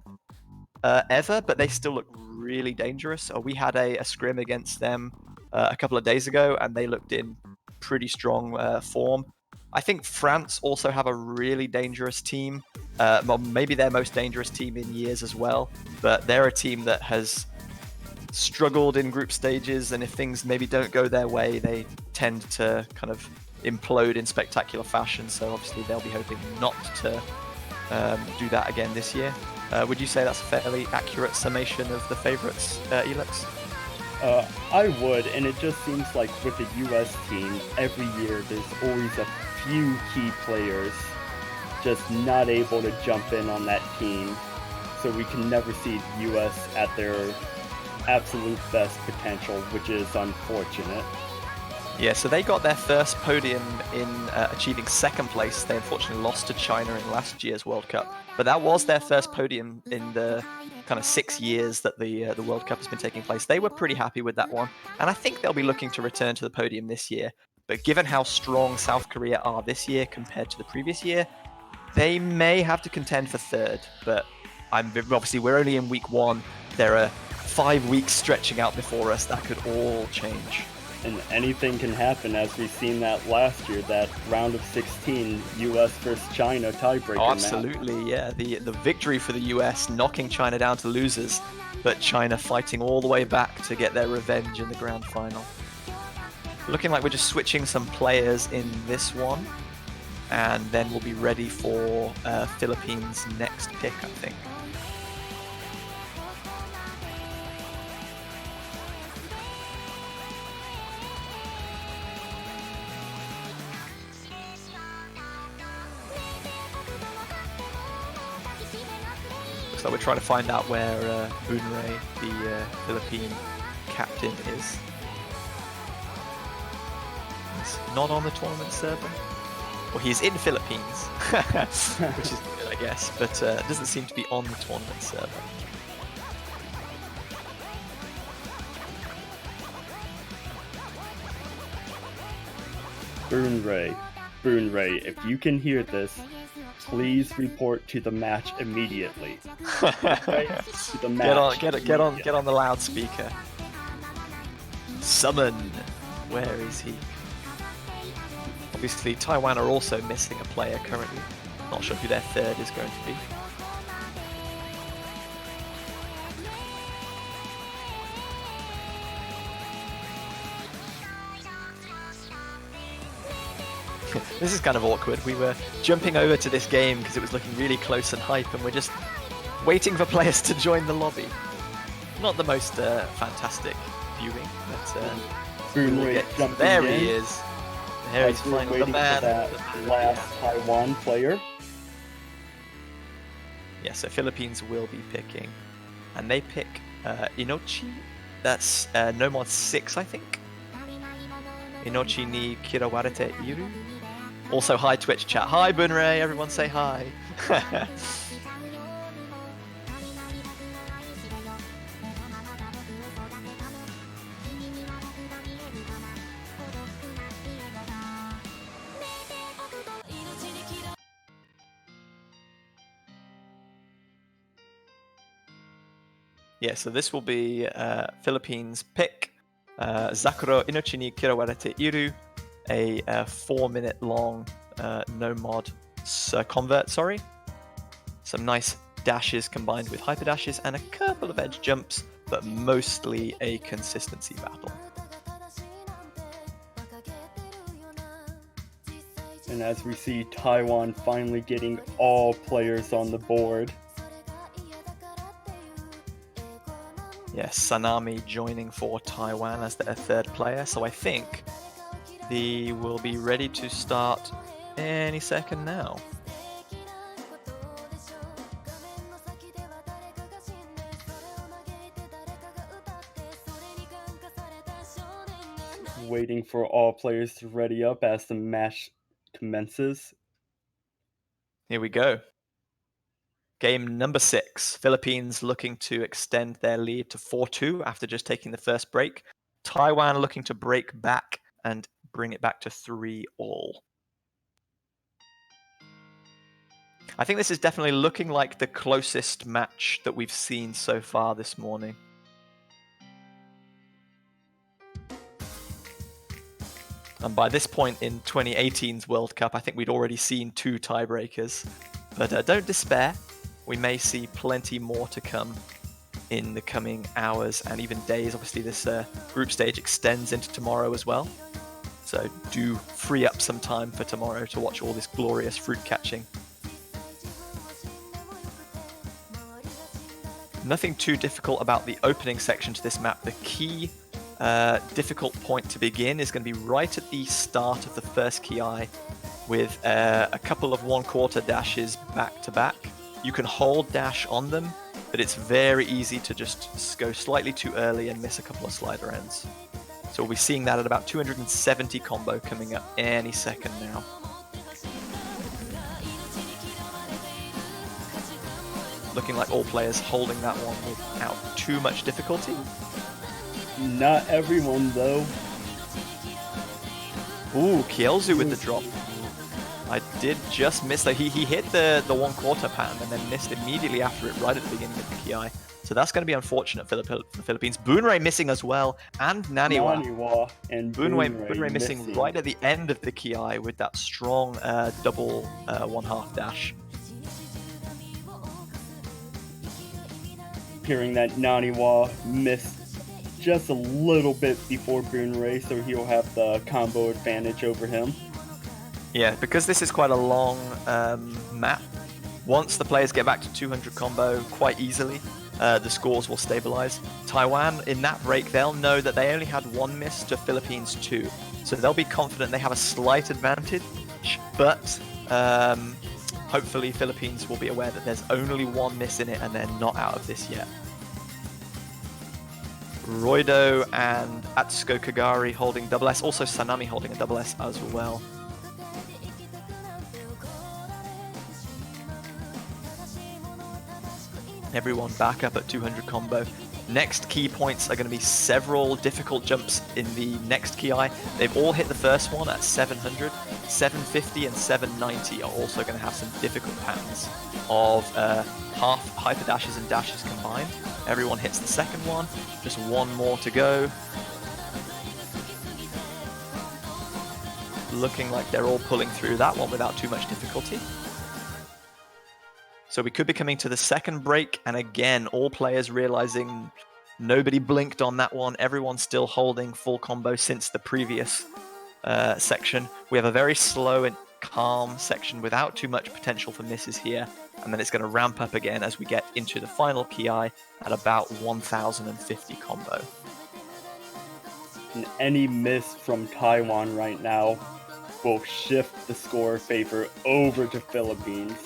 ever, but they still look really dangerous. We had a scrim against them a couple of days ago, and they looked in pretty strong form. I think France also have a really dangerous team, well, maybe their most dangerous team in years as well, but they're a team that has struggled in group stages, and if things maybe don't go their way, they tend to kind of implode in spectacular fashion, so obviously they'll be hoping not to do that again this year. Would you say that's a fairly accurate summation of the favourites, Elix? I would, and it just seems like with the US team, every year there's always a few key players just not able to jump in on that team, so we can never see the US at their absolute best potential, which is unfortunate. Yeah, so they got their first podium in achieving second place. They unfortunately lost to China in last year's World Cup, but that was their first podium in the kind of 6 years that the World Cup has been taking place. They were pretty happy with that one, and I think they'll be looking to return to the podium this year. But given how strong South Korea are this year compared to the previous year, they may have to contend for third. But obviously we're only in week 1. There are 5 weeks stretching out before us. That could all change. And anything can happen, as we've seen that last year, that round of 16, US versus China tiebreaker match. Absolutely, yeah. The victory for the US, knocking China down to losers, but China fighting all the way back to get their revenge in the grand final. Looking like we're just switching some players in this one, and then we'll be ready for Philippines' next pick, I think. Looks like we're trying to find out where Boonray, the Philippine captain, is. He's not on the tournament server. Well, he's in Philippines, which is good, I guess, but doesn't seem to be on the tournament server. Boonray, if you can hear this, please report to the match immediately. Okay? To the match. Get on the loudspeaker. Summon. Where is he? Obviously, Taiwan are also missing a player currently. Not sure who their third is going to be. This is kind of awkward. We were jumping over to this game because it was looking really close and hype, and we're just waiting for players to join the lobby. Not the most fintastic viewing, but there he is. There he's flying the man. That last Taiwan player. Yeah, so Philippines will be picking, and they pick Inochi. That's Nomad 6, I think. Inochi ni kirawarete iru. Also, hi Twitch chat. Hi Boonray, everyone say hi. Yeah, so this will be Philippines pick Zakuro Inochi ni Kirawarete Iru, a 4-minute long no mod convert, Some nice dashes combined with hyper dashes and a couple of edge jumps, but mostly a consistency battle. And as we see Taiwan finally getting all players on the board. Yes, Sanami joining for Taiwan as their third player, so I think they will be ready to start any second now. Waiting for all players to ready up as the match commences. Here we go. Game number 6. Philippines looking to extend their lead to 4-2 after just taking the first break. Taiwan looking to break back and bring it back to 3-all. I think this is definitely looking like the closest match that we've seen so far this morning. And by this point in 2018's World Cup, I think we'd already seen 2 tiebreakers. But don't despair. We may see plenty more to come in the coming hours and even days. Obviously, this group stage extends into tomorrow as well. So do free up some time for tomorrow to watch all this glorious fruit catching. Nothing too difficult about the opening section to this map. The key difficult point to begin is going to be right at the start of the first ki with a couple of 1/4 dashes back to back. You can hold dash on them, but it's very easy to just go slightly too early and miss a couple of slider ends. So we'll be seeing that at about 270 combo coming up any second now. Looking like all players holding that one without too much difficulty. Not everyone, though. Ooh, Kielzu with the drop. I did just miss that. He hit the 1/4 pattern and then missed immediately after it, right at the beginning of the ki. So that's going to be unfortunate for the Philippines. Boonray missing as well, and Naniwa. And Boonray missing right at the end of the ki with that strong double 1/2 dash. Appearing that Naniwa missed just a little bit before Boonray, so he'll have the combo advantage over him. Yeah, because this is quite a long map, once the players get back to 200 combo quite easily, the scores will stabilize. Taiwan, in that break, they'll know that they only had 1 miss to Philippines 2. So they'll be confident they have a slight advantage, but hopefully Philippines will be aware that there's only one miss in it and they're not out of this yet. Roido and Atsuko Kagari holding double S, also Sanami holding a double S as well. Everyone back up at 200 combo. Next key points are going to be several difficult jumps in the next key eye. They've all hit the first one at 700, 750 and 790 are also going to have some difficult patterns of half hyper dashes and dashes combined. Everyone hits the second one, just one more to go. Looking like they're all pulling through that one without too much difficulty. So we could be coming to the second break, and again, all players realizing nobody blinked on that one. Everyone's still holding full combo since the previous section. We have a very slow and calm section without too much potential for misses here, and then it's going to ramp up again as we get into the final ki at about 1050 combo. And any miss from Taiwan right now will shift the score favor over to Philippines.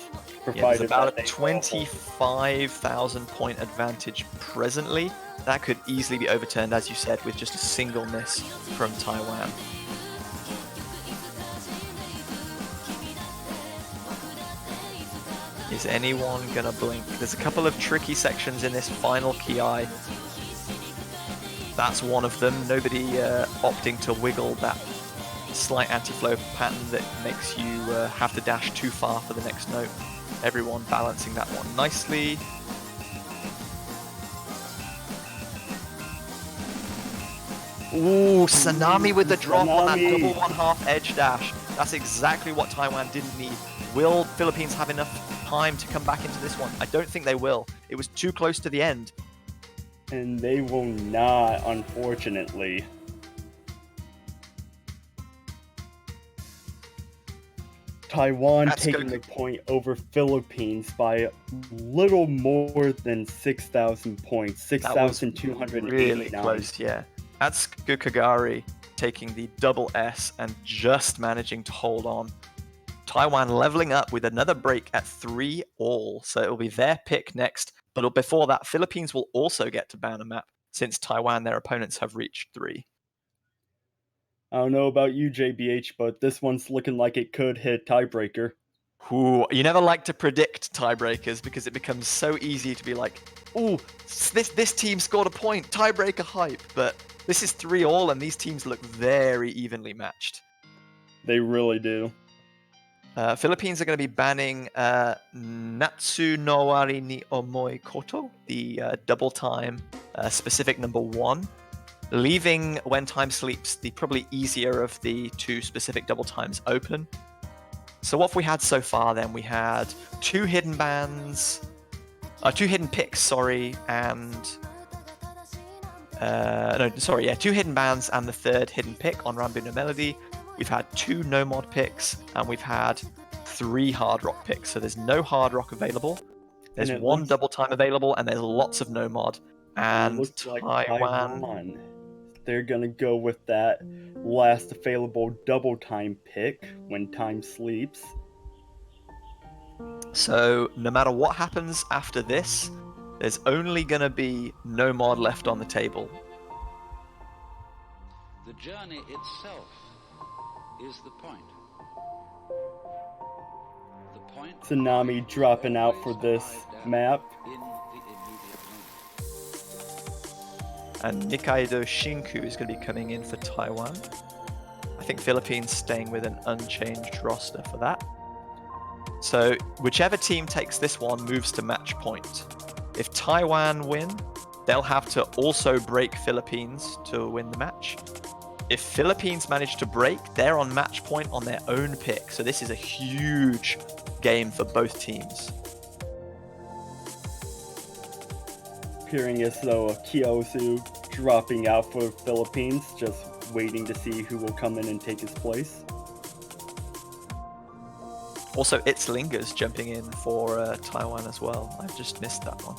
Yeah, there's about a 25,000 point advantage presently. That could easily be overturned, as you said, with just a single miss from Taiwan. Is anyone gonna blink? There's a couple of tricky sections in this final ki. That's one of them. Nobody opting to wiggle that slight anti-flow pattern that makes you have to dash too far for the next note. Everyone balancing that one nicely. Ooh, Sanami with the drop on that double 1/2 edge dash. That's exactly what Taiwan didn't need. Will Philippines have enough time to come back into this one? I don't think they will. It was too close to the end. And they will not, unfortunately. Taiwan taking the point over Philippines by a little more than 6,000 points, 6,289. Really close, yeah. Atsuko Kagari taking the double S and just managing to hold on. Taiwan leveling up with another break at 3-all, so it'll be their pick next. But before that, Philippines will also get to ban a map, since Taiwan, their opponents, have reached 3. I don't know about you, JBH, but this one's looking like it could hit tiebreaker. Ooh, you never like to predict tiebreakers because it becomes so easy to be like, ooh, this team scored a point, tiebreaker hype. But this is 3-all, and these teams look very evenly matched. They really do. Philippines are going to be banning Natsu no Wari ni Omoi Koto, the double time specific number 1. Leaving When Time Sleeps, the probably easier of the two specific double times, open. So what have we had so far then? We had two hidden picks, and two hidden bans and the third hidden pick on Rambu no Melody. We've had 2 no mod picks, and we've had 3 hard rock picks. So there's no hard rock available. There's 1 double time available, and there's lots of no mod. And looks like Taiwan. They're gonna go with that last available double time pick, When Time Sleeps. So no matter what happens after this, there's only gonna be no mod left on the table. The journey itself is the point. The point. Tsunami dropping out for this map. And Nikaido Shinku is going to be coming in for Taiwan. I think Philippines staying with an unchanged roster for that. So whichever team takes this one moves to match point. If Taiwan win, they'll have to also break Philippines to win the match. If Philippines manage to break, they're on match point on their own pick. So this is a huge game for both teams. Appearing as though Kyosu dropping out for Philippines, just waiting to see who will come in and take his place. Also, It's Lingers jumping in for Taiwan as well. I've just missed that one.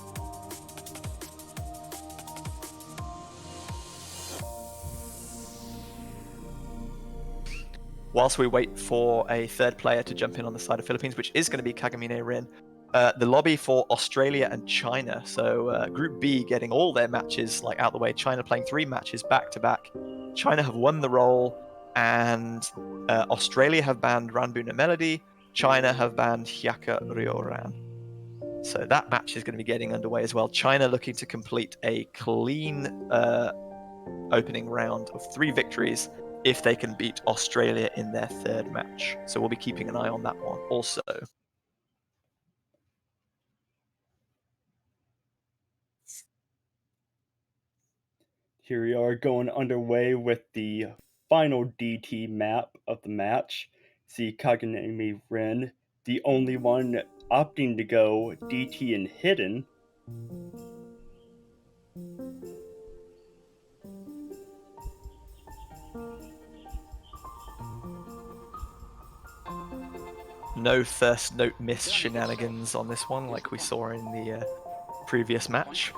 whilst we wait for a third player to jump in on the side of Philippines, which is going to be Kagamine Rin, the lobby for Australia and China. So Group B getting all their matches like out the way. China playing 3 matches back to back. China have won the role, and Australia have banned Ranbuna Melody. China have banned Hyaka Ryoran. So that match is going to be getting underway as well. China looking to complete a clean opening round of 3 victories if they can beat Australia in their third match. So we'll be keeping an eye on that one also. Here we are going underway with the final DT map of the match. See Kaganemi Ren, the only one opting to go DT and hidden. No first note miss shenanigans on this one like we saw in the previous match.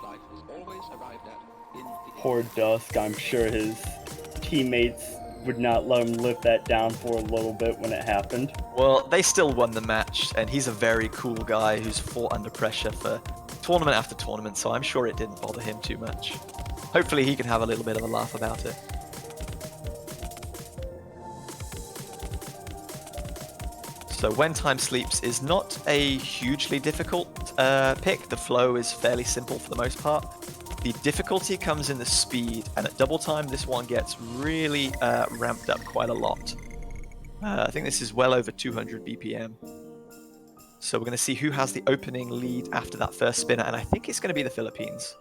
Poor Dusk, I'm sure his teammates would not let him live that down for a little bit when it happened. Well, they still won the match, and he's a very cool guy who's fought under pressure for tournament after tournament, so I'm sure it didn't bother him too much. Hopefully he can have a little bit of a laugh about it. So When Time Sleeps is not a hugely difficult pick. The flow is fairly simple for the most part. The difficulty comes in the speed, and at double time this one gets really ramped up quite a lot. I think this is well over 200 BPM. So we're going to see who has the opening lead after that first spinner, and I think it's going to be the Philippines.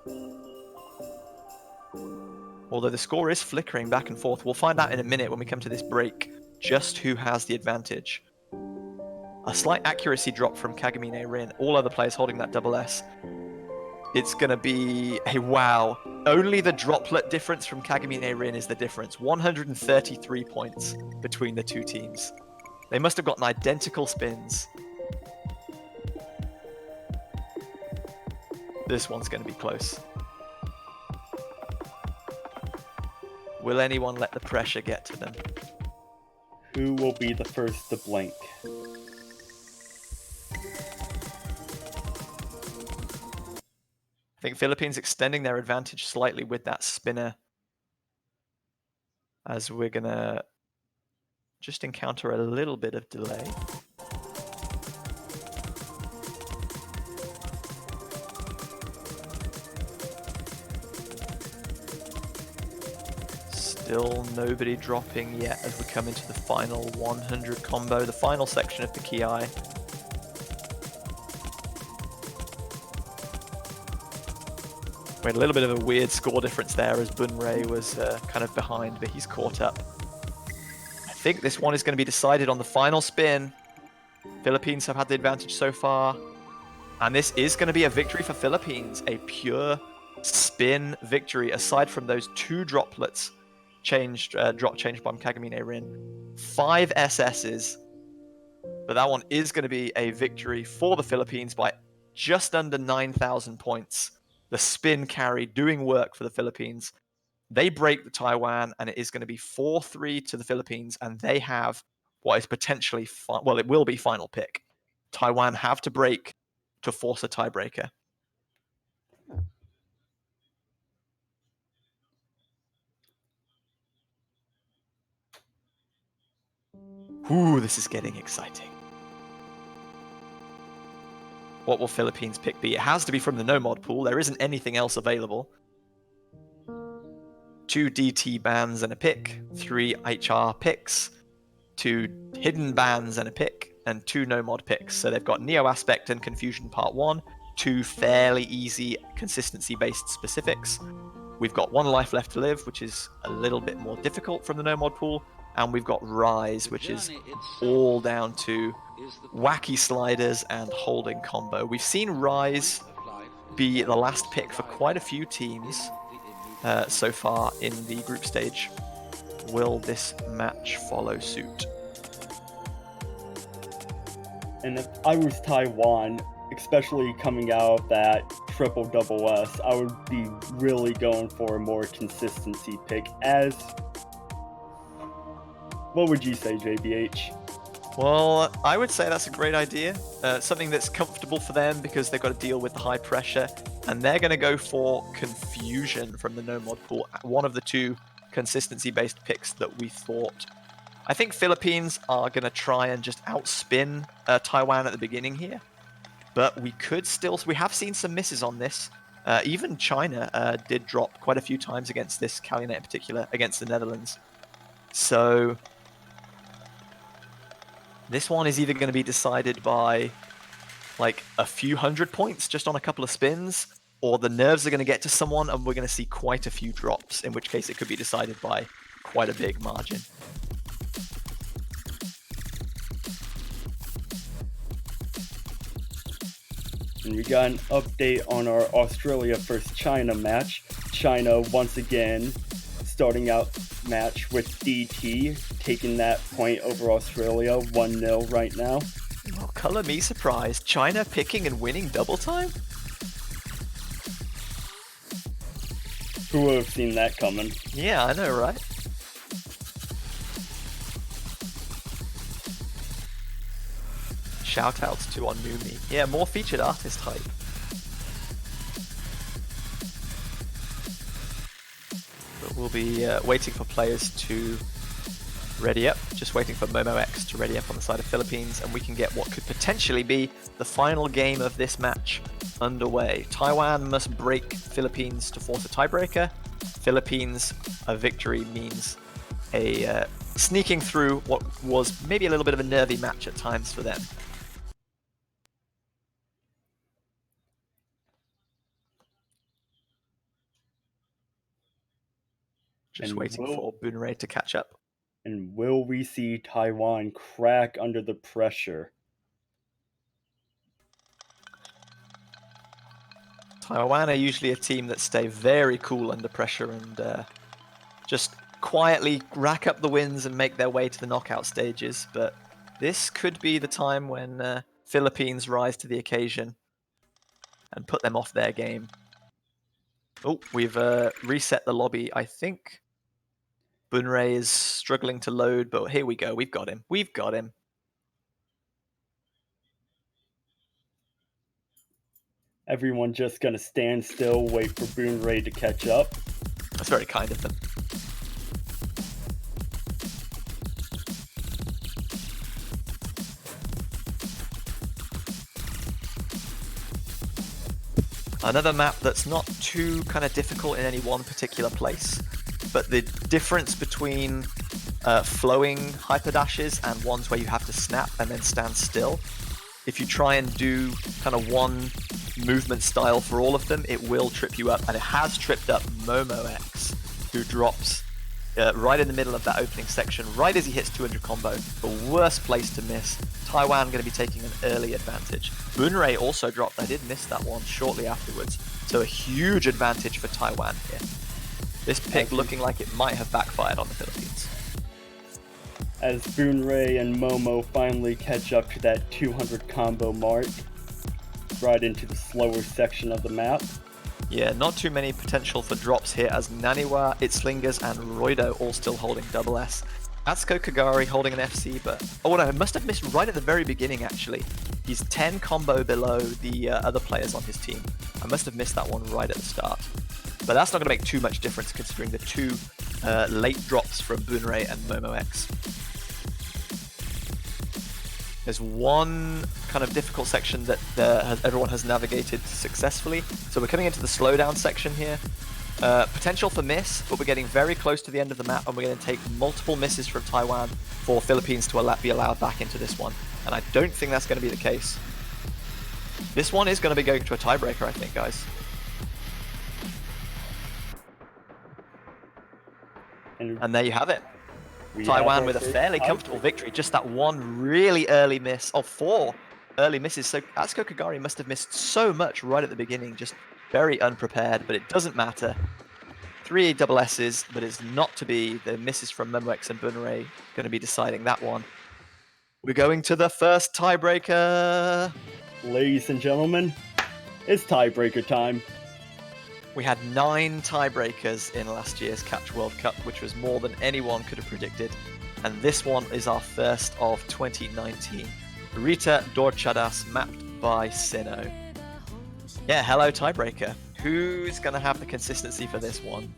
Although the score is flickering back and forth. We'll find out in a minute when we come to this break just who has the advantage. A slight accuracy drop from Kagamine Rin, all other players holding that double S. It's going to be a wow. Only the droplet difference from Kagamine Rin is the difference. 133 points between the 2 teams. They must have gotten identical spins. This one's going to be close. Will anyone let the pressure get to them? Who will be the first to blink? I think Philippines extending their advantage slightly with that spinner, as we're going to just encounter a little bit of delay. Still nobody dropping yet as we come into the final 100 combo, the final section of the Ki. We had a little bit of a weird score difference there as Bunrei was kind of behind, but he's caught up. I think this one is going to be decided on the final spin. Philippines have had the advantage so far. And this is going to be a victory for Philippines. A pure spin victory, aside from those 2 droplets drop changed by Kagamine Rin. 5 SSs. But that one is going to be a victory for the Philippines by just under 9,000 points. The spin carry doing work for the Philippines. They break the Taiwan, and it is going to be 4-3 to the Philippines, and they have what is potentially, well, it will be final pick. Taiwan have to break to force a tiebreaker. Ooh, this is getting exciting. What will Philippines pick be? It has to be from the no mod pool. There isn't anything else available. 2 DT bans and a pick, 3 HR picks, 2 hidden bans and a pick, and 2 no mod picks. So they've got Neo Aspect and Confusion Part 1, 2 fairly easy consistency-based specifics. We've got 1 life left to live, which is a little bit more difficult from the no mod pool. And we've got Rise, which is all down to wacky sliders and holding combo. We've seen Rise be the last pick for quite a few teams so far in the group stage. Will this match follow suit? And if I was Taiwan, especially coming out of that triple double S, I would be really going for a more consistency pick, as What would you say, JBH? Well, I would say that's a great idea. Something that's comfortable for them because they've got to deal with the high pressure, and they're going to go for Confusion from the no mod pool. One of the two consistency-based picks that we thought. I think Philippines are going to try and just outspin Taiwan at the beginning here, but we have seen some misses on this. Even China did drop quite a few times against this Calumet in particular, against the Netherlands. So this one is either going to be decided by like a few hundred points just on a couple of spins, or the nerves are going to get to someone and we're going to see quite a few drops, in which case it could be decided by quite a big margin. And we got an update on our Australia versus China match. China once again starting out match with DT, taking that point over Australia 1-0 right now. Well, color me surprised. China picking and winning double time? Who would have seen that coming? Yeah, I know, right? Shoutouts to Onumi. Yeah, more featured artist hype. But we'll be waiting for players to ready up. Just waiting for Momo X to ready up on the side of Philippines, and we can get what could potentially be the final game of this match underway. Taiwan must break Philippines to force a tiebreaker. Philippines, a victory means a sneaking through what was maybe a little bit of a nervy match at times for them. Just waiting for Bunrei to catch up. And will we see Taiwan crack under the pressure? Taiwan are usually a team that stay very cool under pressure and just quietly rack up the wins and make their way to the knockout stages, but this could be the time when Philippines rise to the occasion and put them off their game. Oh, we've reset the lobby, I think. Bunrei is struggling to load, but here we go. We've got him. We've got him. Everyone just gonna stand still, wait for Bunrei to catch up. That's very kind of them. Another map that's not too kind of difficult in any one particular place, but the difference between flowing hyperdashes and ones where you have to snap and then stand still, if you try and do kind of one movement style for all of them, it will trip you up, and it has tripped up Momo X, who drops right in the middle of that opening section, right as he hits 200 combo. The worst place to miss. Taiwan going to be taking an early advantage. Bunrei also dropped. I did miss that one shortly afterwards. So a huge advantage for Taiwan here. This pick looking like it might have backfired on the Philippines. As Bunrei and Momo finally catch up to that 200 combo mark, right into the slower section of the map. Yeah, not too many potential for drops here, as Naniwa, Itzlingers, and Roido all still holding double S. Atsuko Kagari holding an FC, but... oh no, I must have missed right at the very beginning, actually. He's 10 combo below the other players on his team. I must have missed that one right at the start. But that's not going to make too much difference considering the two late drops from Bunrei and Momo X. There's one kind of difficult section that everyone has navigated successfully. So we're coming into the slowdown section here. Potential for miss, but we're getting very close to the end of the map, and we're going to take multiple misses from Taiwan for Philippines to be allowed back into this one. And I don't think that's going to be the case. This one is going to be going to a tiebreaker, I think, guys. And there you have it. Taiwan with a fairly comfortable victory. Just that one really early miss. Oh, 4 early misses. So Atsuko Kagari must have missed so much right at the beginning. Just very unprepared, but it doesn't matter. 3 double S's, but it's not to be. The misses from Momo X and Bunrei going to be deciding that one. We're going to the first tiebreaker. Ladies and gentlemen, it's tiebreaker time. We had 9 tiebreakers in last year's Catch World Cup, which was more than anyone could have predicted. and this one is our first of 2019. Rita Dorchadas mapped by Sinnoh. Yeah, hello tiebreaker. Who's going to have the consistency for this one?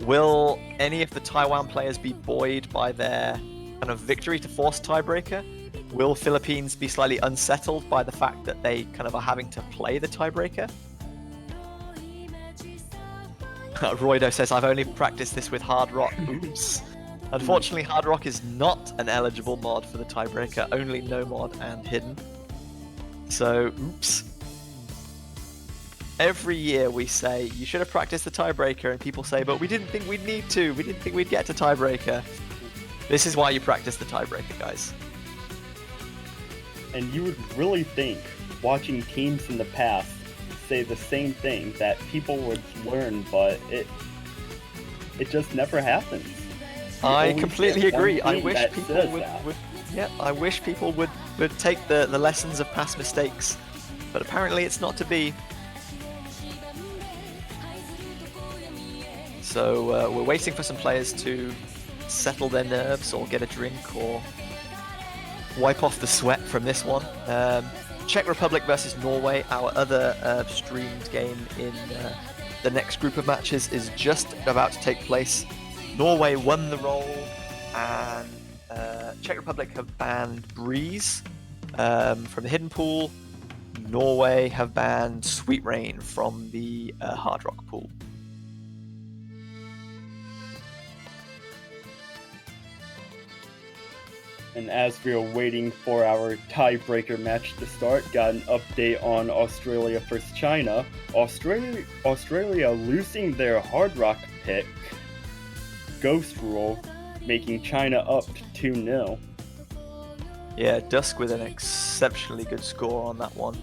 Will any of the Taiwan players be buoyed by their kind of victory to force tiebreaker? Will Philippines be slightly unsettled by the fact that they kind of are having to play the tiebreaker? Roydo says, I've only practiced this with Hard Rock. Oops. Unfortunately, Hard Rock is not an eligible mod for the tiebreaker, only no mod and hidden. So, oops. Every year we say, you should have practiced the tiebreaker, and people say, but we didn't think we'd need to. We didn't think we'd get to tiebreaker. This is why you practice the tiebreaker, guys. And you would really think, watching teams in the past say the same thing, that people would learn, but it just never happens. I completely agree. I wish people would take the lessons of past mistakes, but apparently it's not to be. So we're waiting for some players to settle their nerves or get a drink or wipe off the sweat from this one. Czech Republic versus Norway, our other streamed game in the next group of matches, is just about to take place. Norway won the roll, and Czech Republic have banned Breeze from the hidden pool. Norway have banned Sweet Rain from the Hard Rock pool. And as we are waiting for our tiebreaker match to start, got an update on Australia versus China. Australia losing their Hard Rock pick, Ghost Rule, making China up 2-0. Yeah, Dusk with an exceptionally good score on that one.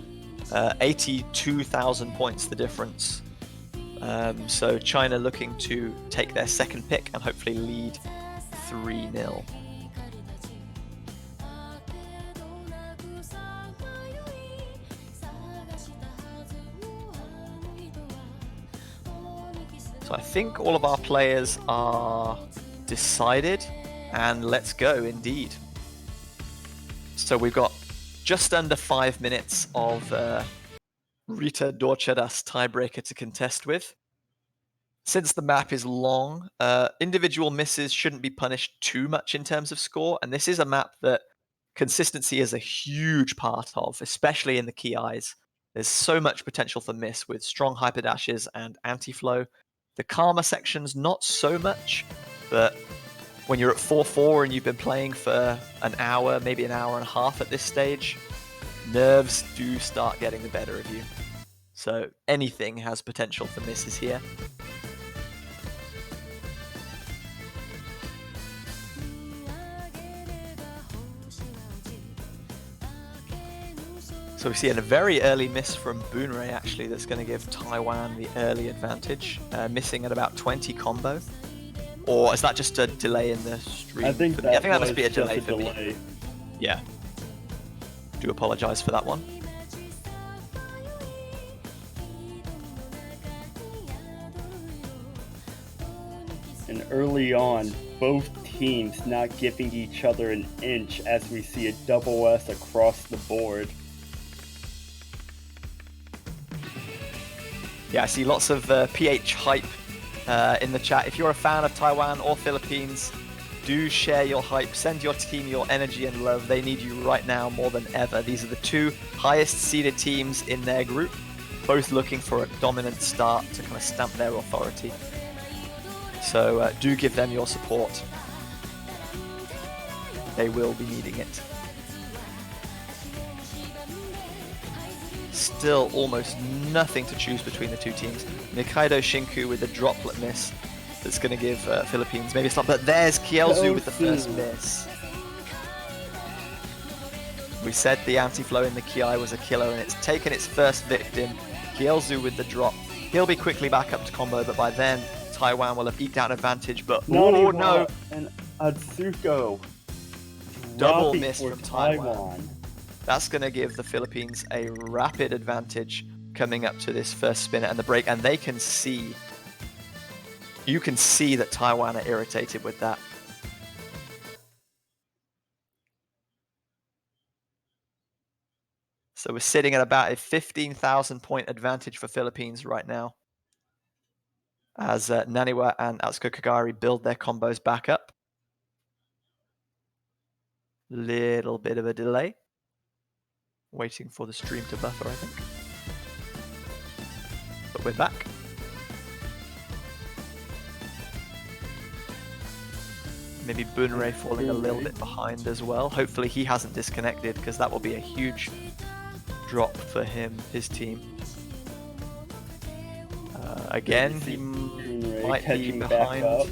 82,000 points the difference. So China looking to take their second pick and hopefully lead 3-0. So I think all of our players are decided, and let's go indeed. So we've got just under 5 minutes of Rita Dorchadas tiebreaker to contest with. Since the map is long, individual misses shouldn't be punished too much in terms of score, and this is a map that consistency is a huge part of, especially in the key eyes. There's so much potential for miss with strong hyperdashes and anti-flow. The Karma section's not so much, but when you're at 4-4 and you've been playing for an hour, maybe an hour and a half at this stage, nerves do start getting the better of you. So anything has potential for misses here. So we see a very early miss from Boonray actually that's going to give Taiwan the early advantage, missing at about 20 combo. Or is that just a delay in the stream? I think that must be a delay for me. delay. Yeah. Do apologize for that one. And early on, both teams not giving each other an inch as we see a double S across the board. Yeah, I see lots of PH hype in the chat. If you're a fan of Taiwan or Philippines, do share your hype. Send your team your energy and love. They need you right now more than ever. These are the two highest seeded teams in their group, both looking for a dominant start to kind of stamp their authority. So do give them your support. They will be needing it. Still almost nothing to choose between the two teams. Mikaido Shinku with a droplet miss that's going to give Philippines maybe a stop. But there's Kielzu with the first miss. We said the anti-flow in the Ki was a killer, and it's taken its first victim. Kielzu with the drop. He'll be quickly back up to combo, but by then Taiwan will have eked out an advantage. But oh no! And Atsuko Double miss from Taiwan. That's going to give the Philippines a rapid advantage coming up to this first spin and the break, and they can see, you can see that Taiwan are irritated with that. So we're sitting at about a 15,000 point advantage for Philippines right now, as Naniwa and Atsuko Kagari build their combos back up. Little bit of a delay. Waiting for the stream to buffer, I think. But we're back. Maybe Bunrei falling a little bit behind as well. Hopefully he hasn't disconnected, because that will be a huge drop for him, his team. Again, he might be behind.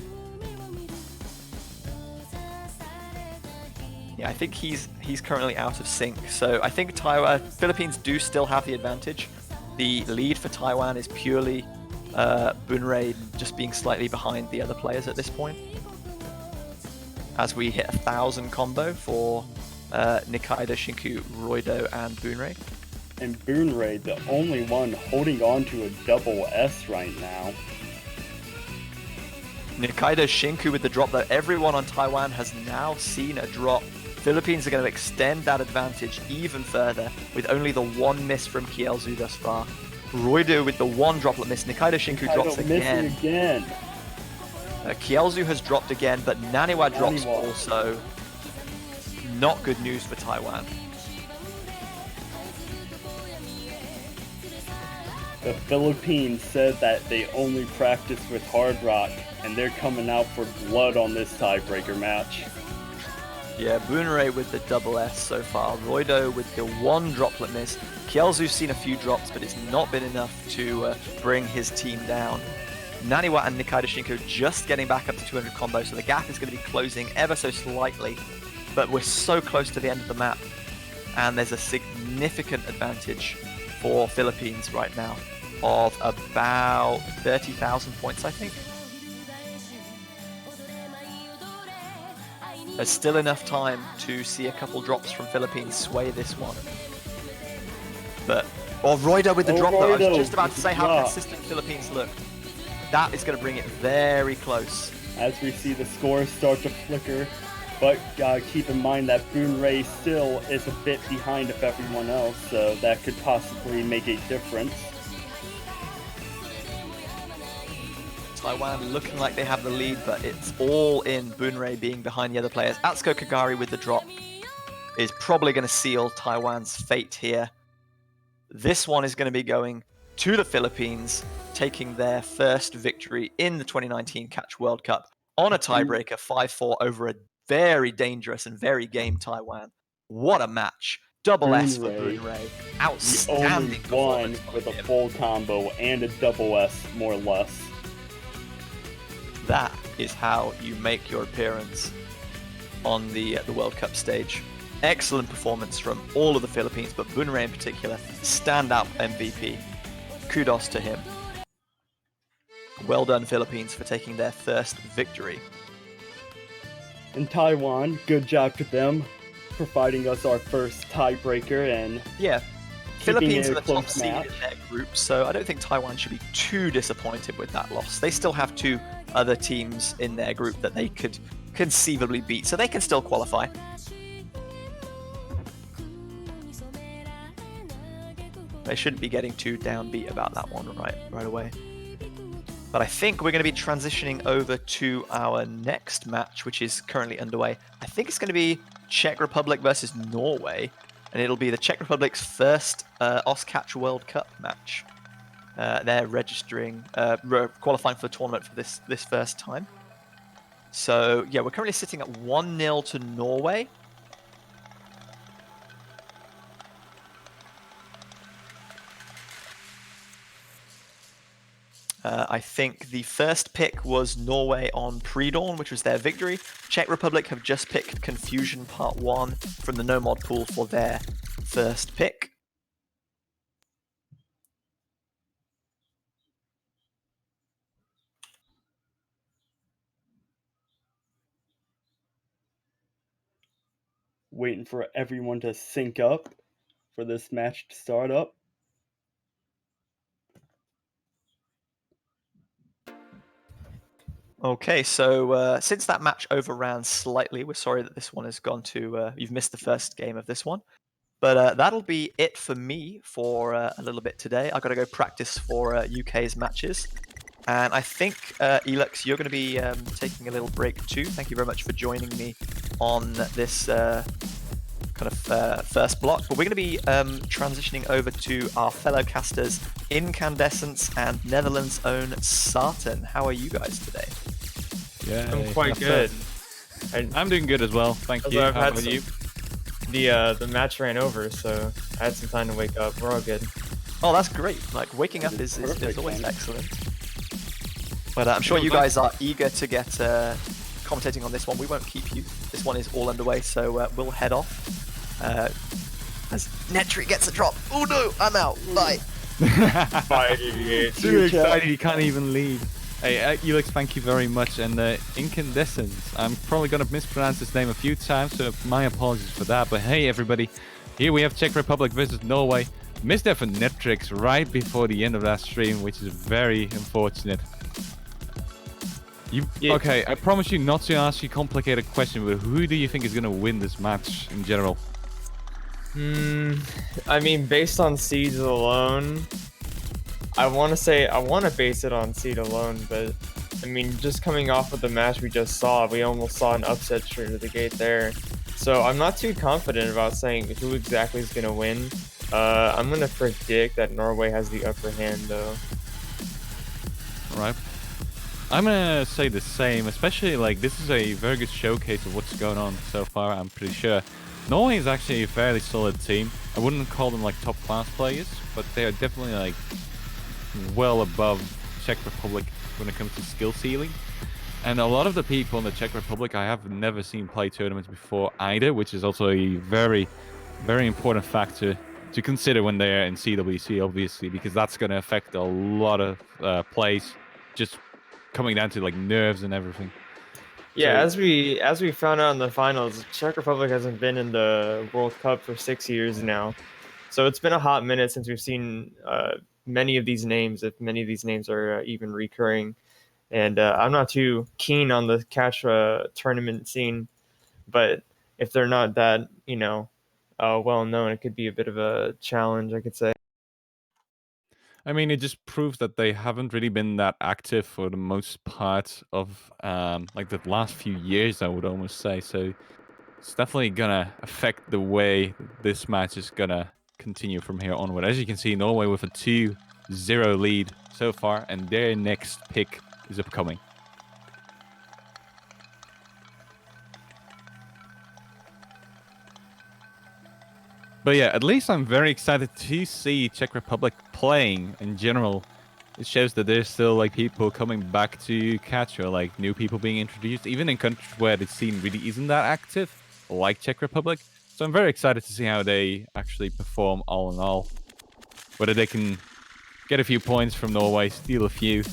Yeah, I think he's currently out of sync. So I think Philippines do still have the advantage. The lead for Taiwan is purely Bunrei just being slightly behind the other players at this point. As we hit 1,000 combo for Nikaido, Shinku, Roido, and Bunrei. And Bunrei, the only one holding on to a double S right now. Nikaido, Shinku with the drop, though. Everyone on Taiwan has now seen a drop. Philippines are going to extend that advantage even further with only the one miss from Kielzu thus far. Roido with the one droplet miss. Nikaido, Shinku drops again. Kielzu has dropped again, but Naniwa drops also. Not good news for Taiwan. The Philippines said that they only practice with Hard Rock, and they're coming out for blood on this tiebreaker match. Yeah, Bunrei with the double S so far. Roido with the one droplet miss. Kielzu's seen a few drops, but it's not been enough to bring his team down. Naniwa and Nikaido Shinku just getting back up to 200 combo, so the gap is going to be closing ever so slightly. But we're so close to the end of the map, and there's a significant advantage for Philippines right now of about 30,000 points, I think. There's still enough time to see a couple drops from Philippines sway this one. But, Roido with the drop though. I was just about to say how consistent Philippines look. That is going to bring it very close. As we see the scores start to flicker, but keep in mind that Bunrei still is a bit behind of everyone else, so that could possibly make a difference. Taiwan looking like they have the lead, but it's all in Bunrei being behind the other players. Atsuko Kagari with the drop is probably going to seal Taiwan's fate here. This one is going to be going to the Philippines, taking their first victory in the 2019 Catch World Cup on a tiebreaker 5-4 over a very dangerous and very game Taiwan. What a match. Double S for Bunrei. Outstanding. The only one with a full combo and a double S, more or less. That is how you make your appearance on the World Cup stage. Excellent performance from all of the Philippines, but Bunrei in particular, standout MVP. Kudos to him. Well done, Philippines, for taking their first victory. In Taiwan, good job to them, providing us our first tiebreaker and Philippines are the top seed in their group, so I don't think Taiwan should be too disappointed with that loss. They still have two other teams in their group that they could conceivably beat, so they can still qualify. They shouldn't be getting too downbeat about that one right away. But I think we're going to be transitioning over to our next match, which is currently underway. I think it's going to be Czech Republic versus Norway, and it'll be the Czech Republic's first Oscatch World Cup match. They're registering, qualifying for the tournament for this first time. So yeah, we're currently sitting at 1-0 to Norway. I think the first pick was Norway on Pre-Dawn, which was their victory. Czech Republic have just picked Confusion Part 1 from the No Mod pool for their first pick. Waiting for everyone to sync up for this match to start up. Okay, so since that match overran slightly, we're sorry that this one has gone to, you've missed the first game of this one. But that'll be it for me for a little bit today. I've got to go practice for UK's matches. And I think, Elix, you're going to be taking a little break too. Thank you very much for joining me on this kind of first block. But we're going to be transitioning over to our fellow casters, Incandescence and Netherlands' own Sartan. How are you guys today? Yeah, I'm quite good. I'm doing good as well. Thank you. I've How had about you? The match ran over, so I had some time to wake up. We're all good. Oh, that's great. Like, waking up is Perfect, always man. excellent. But I'm sure you guys are eager to get commentating on this one. We won't keep you. This one is all underway, so we'll head off. As Netri gets a drop. Oh no, I'm out. Bye. Bye, DVH. Too excited, he can't even leave. Hey, Elix, thank you very much. And Incandescence, I'm probably going to mispronounce his name a few times, so my apologies for that. But hey, everybody, here we have Czech Republic versus Norway. Missed that for Netrix right before the end of that stream, which is very unfortunate. Okay, I promise you not to ask you a complicated question, but who do you think is going to win this match in general? I mean, based on seeds alone, I want to base it on seed alone, but I mean, just coming off of the match we just saw, we almost saw an upset straight to the gate there. So I'm not too confident about saying who exactly is going to win. I'm going to predict that Norway has the upper hand, though. Right. I'm going to say the same, especially like this is a very good showcase of what's going on so far, I'm pretty sure. Norway is actually a fairly solid team. I wouldn't call them like top class players, but they are definitely like well above Czech Republic when it comes to skill ceiling. And a lot of the people in the Czech Republic I have never seen play tournaments before either, which is also a very, very important factor to consider when they're in CWC, obviously, because that's going to affect a lot of plays, just coming down to like nerves and everything. Yeah, So- as we found out in the finals, Czech Republic hasn't been in the World Cup for 6 years now, so it's been a hot minute since we've seen many of these names, if many of these names are even recurring. And I'm not too keen on the catch tournament scene, but if they're not that, well known, it could be a bit of a challenge, I could say. I mean, it just proves that they haven't really been that active for the most part of like the last few years, I would almost say. So it's definitely gonna affect the way this match is gonna continue from here onward. As you can see, Norway with a 2-0 lead so far, and their next pick is upcoming. But yeah, at least I'm very excited to see Czech Republic playing in general. It shows that there's still like people coming back to catch, or like new people being introduced, even in countries where the scene really isn't that active, like Czech Republic. So I'm very excited to see how they actually perform all in all. Whether they can get a few points from Norway, steal a few.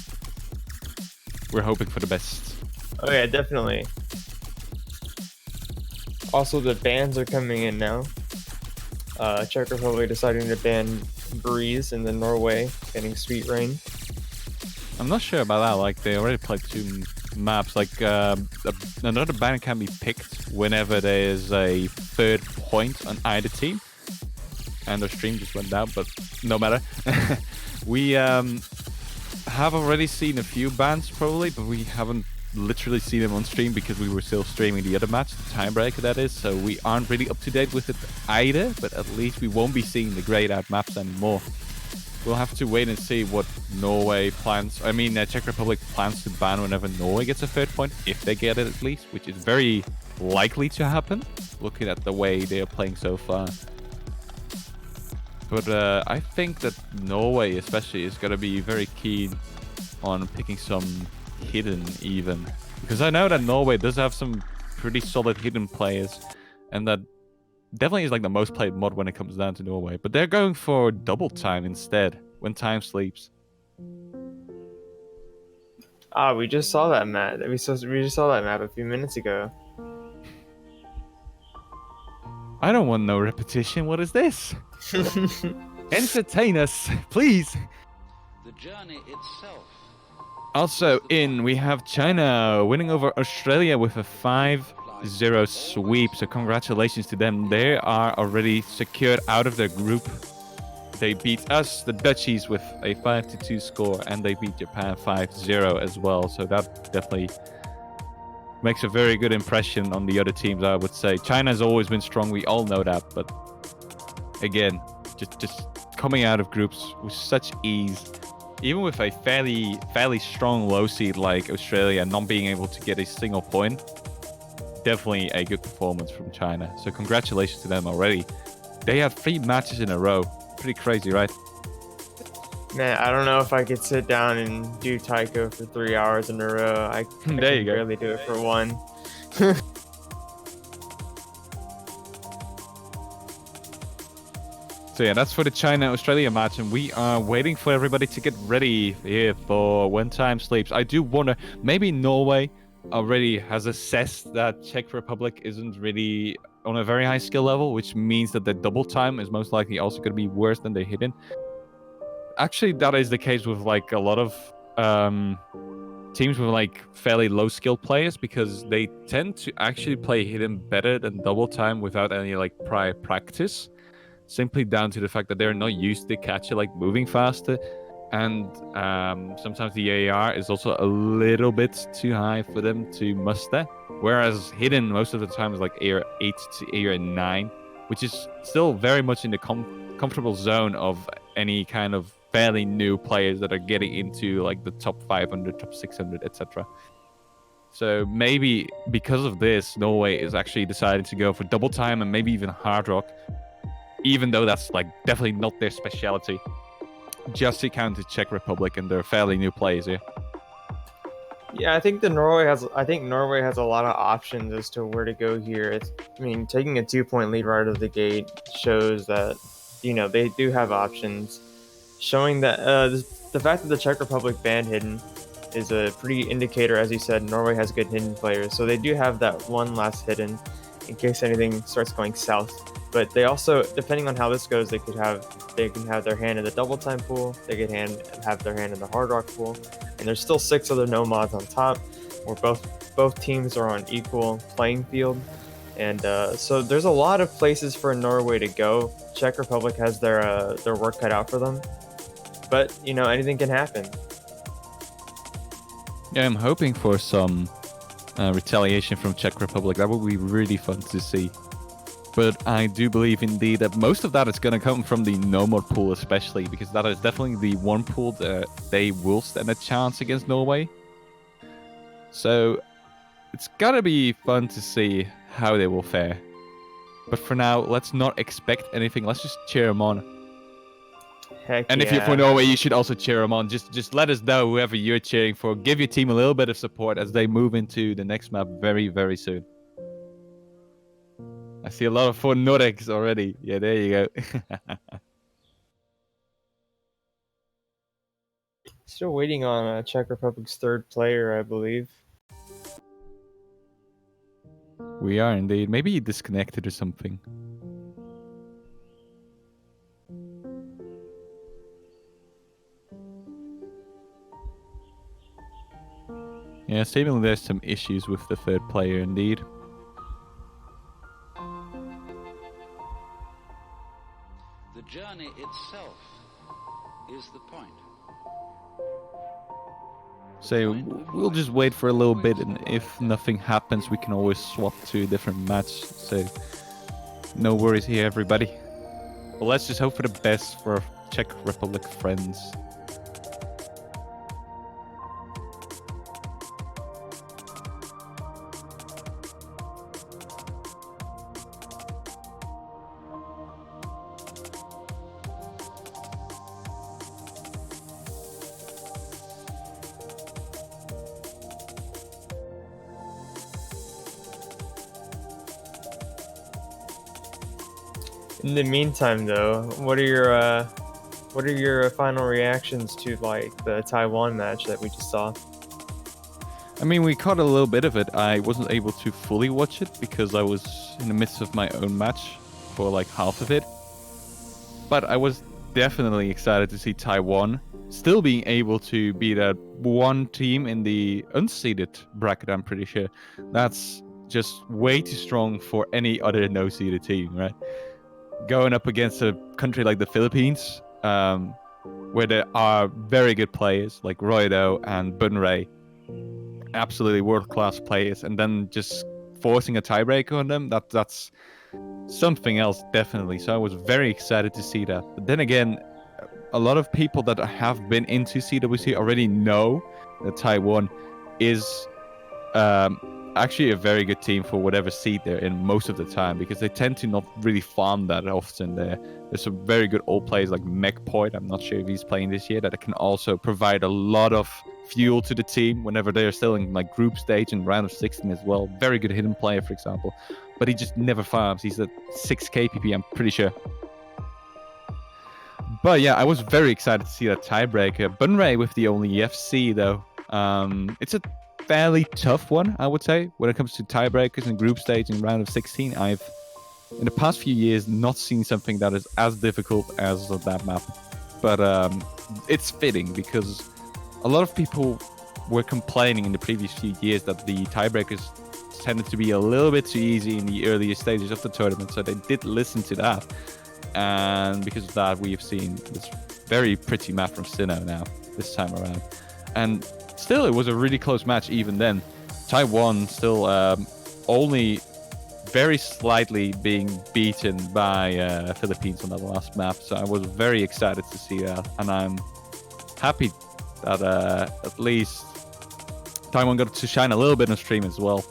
We're hoping for the best. Oh yeah, definitely. Also, the bans are coming in now. Czech Republic deciding to ban Breeze, and then Norway getting Sweet Rain. I'm not sure about that. Like, they already played 2 maps. Like, another ban can be picked whenever there is a 3rd point on either team. And our stream just went down, but no matter. We have already seen a few bans, probably, but we haven't literally seen them on stream because we were still streaming the other match, the tiebreaker that is, so we aren't really up to date with it either, but at least we won't be seeing the grayed out maps anymore. We'll have to wait and see what Norway plans. I mean, Czech Republic plans to ban whenever Norway gets a 3rd point, if they get it at least, which is very likely to happen, looking at the way they are playing so far. But I think that Norway especially is going to be very keen on picking some hidden even, because I know that Norway does have some pretty solid hidden players, and that definitely is like the most played mod when it comes down to Norway, but they're going for double time instead when time sleeps. We just saw that map. We just saw that map a few minutes ago. I don't want no repetition. What is this? Entertain us, please. The journey itself. Also in, we have China winning over Australia with a 5 5-0 sweep. So congratulations to them. They are already secured out of their group. They beat us, the Dutchies, with a 5-2 score, and they beat Japan 5-0 as well. So that definitely makes a very good impression on the other teams, I would say. China's always been strong, we all know that, but again, just coming out of groups with such ease, even with a fairly strong low seed like Australia not being able to get a single point, definitely a good performance from China. So congratulations to them already. They have 3 matches in a row. Pretty crazy, right? Man, I don't know if I could sit down and do Taiko for 3 hours in a row. I There you can go. barely do it for 1. So yeah, that's for the China-Australia match, and we are waiting for everybody to get ready here for when time sleeps. I do wonder, maybe Norway already has assessed that Czech Republic isn't really on a very high skill level, which means that the double time is most likely also going to be worse than the hidden. Actually, that is the case with like a lot of teams with like fairly low skill players, because they tend to actually play hidden better than double time without any like prior practice, simply down to the fact that they're not used to catch it like moving faster, and sometimes the AR is also a little bit too high for them to muster, whereas hidden most of the time is like AR 8 to AR 9, which is still very much in the comfortable zone of any kind of fairly new players that are getting into like the top 500, top 600, etc. So maybe because of this, Norway is actually deciding to go for double time and maybe even hard rock, even though that's like definitely not their specialty, just to counter Czech Republic and their fairly new players here. Yeah, I think Norway has a lot of options as to where to go here. Taking a 2-point lead right out of the gate shows that, they do have options. Showing that the fact that the Czech Republic banned hidden is a pretty indicator, as you said, Norway has good hidden players. So they do have that one last hidden in case anything starts going south. But they also, depending on how this goes, they can have their hand in the double time pool, they can have their hand in the hard rock pool, and there's still 6 other no mods on top, where both teams are on equal playing field, and so there's a lot of places for Norway to go. Czech Republic has their work cut out for them, but anything can happen. Yeah, I'm hoping for some retaliation from Czech Republic. That would be really fun to see. But I do believe indeed that most of that is going to come from the no mod pool, especially because that is definitely the one pool that they will stand a chance against Norway. So it's got to be fun to see how they will fare. But for now, let's not expect anything. Let's just cheer them on. Heck And if you're for Norway, you should also cheer them on. Just let us know whoever you're cheering for. Give your team a little bit of support as they move into the next map very, very soon. I see a lot of for Nordics already. Yeah, there you go. Still waiting on Czech Republic's 3rd player, I believe. We are indeed. Maybe he disconnected or something. Yeah, seemingly there's some issues with the 3rd player indeed. The journey itself is the point. So we'll just wait for a little bit, and if nothing happens, we can always swap to a different match. So no worries here, everybody. Well, let's just hope for the best for our Czech Republic friends. In the meantime, though, what are your final reactions to like the Taiwan match that we just saw? I mean, we caught a little bit of it. I wasn't able to fully watch it because I was in the midst of my own match for like half of it. But I was definitely excited to see Taiwan still being able to be that one team in the unseeded bracket, I'm pretty sure. That's just way too strong for any other no-seeded team, right? Going up against a country like the Philippines, where there are very good players like Roydo and Bunray, absolutely world-class players, and then just forcing a tiebreaker on them, that's something else, definitely. So I was very excited to see that. But then again, a lot of people that have been into CWC already know that Taiwan is actually a very good team for whatever seed they're in most of the time, because they tend to not really farm that often. There's some very good old players like McPoint. I'm not sure if he's playing this year, that can also provide a lot of fuel to the team whenever they're still in like group stage and round of 16 as well. Very good hidden player, for example, but he just never farms. He's at 6 KPP, I'm pretty sure. But yeah, I was very excited to see that tiebreaker. Bunray with the only EFC though. It's a fairly tough one, I would say, when it comes to tiebreakers in group stage and round of 16. I've, in the past few years, not seen something that is as difficult as that map. But it's fitting, because a lot of people were complaining in the previous few years that the tiebreakers tended to be a little bit too easy in the earlier stages of the tournament, so they did listen to that. And because of that, we've seen this very pretty map from Sinnoh now, this time around. And still, it was a really close match even then. Taiwan still only very slightly being beaten by Philippines on that last map. So I was very excited to see that. And I'm happy that at least Taiwan got to shine a little bit on stream as well.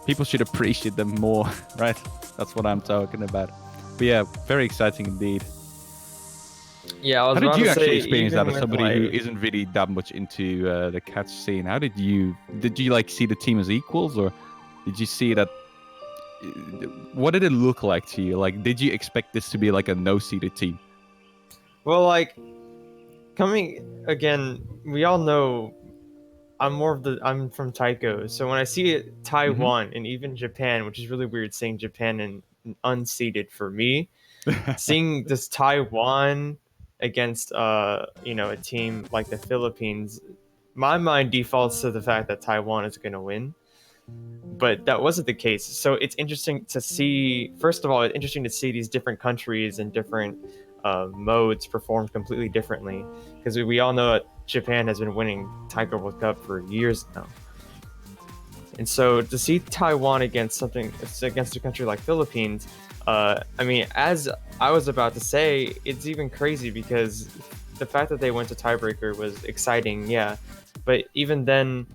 People should appreciate them more, right? That's what I'm talking about. But yeah, very exciting indeed. Yeah, I was How about did you to actually say, experience that even as with, somebody who like- isn't really that much into the catch scene? How did you like see the team as equals, or did you see that? What did it look like to you? Like, did you expect this to be like a no-seeded team? Well, like, coming again, we all know I'm from Taiko, so when I see it, Taiwan and even Japan, which is really weird saying Japan and unseeded for me, seeing this Taiwan against a team like the Philippines, my mind defaults to the fact that Taiwan is going to win. But that wasn't the case. So it's interesting to see, first of all, it's interesting to see these different countries and different modes perform completely differently, because we all know that Japan has been winning Taiko World Cup for years now. And so to see Taiwan against a country like Philippines, I mean, as I was about to say, it's even crazy because the fact that they went to tiebreaker was exciting, yeah. But even then,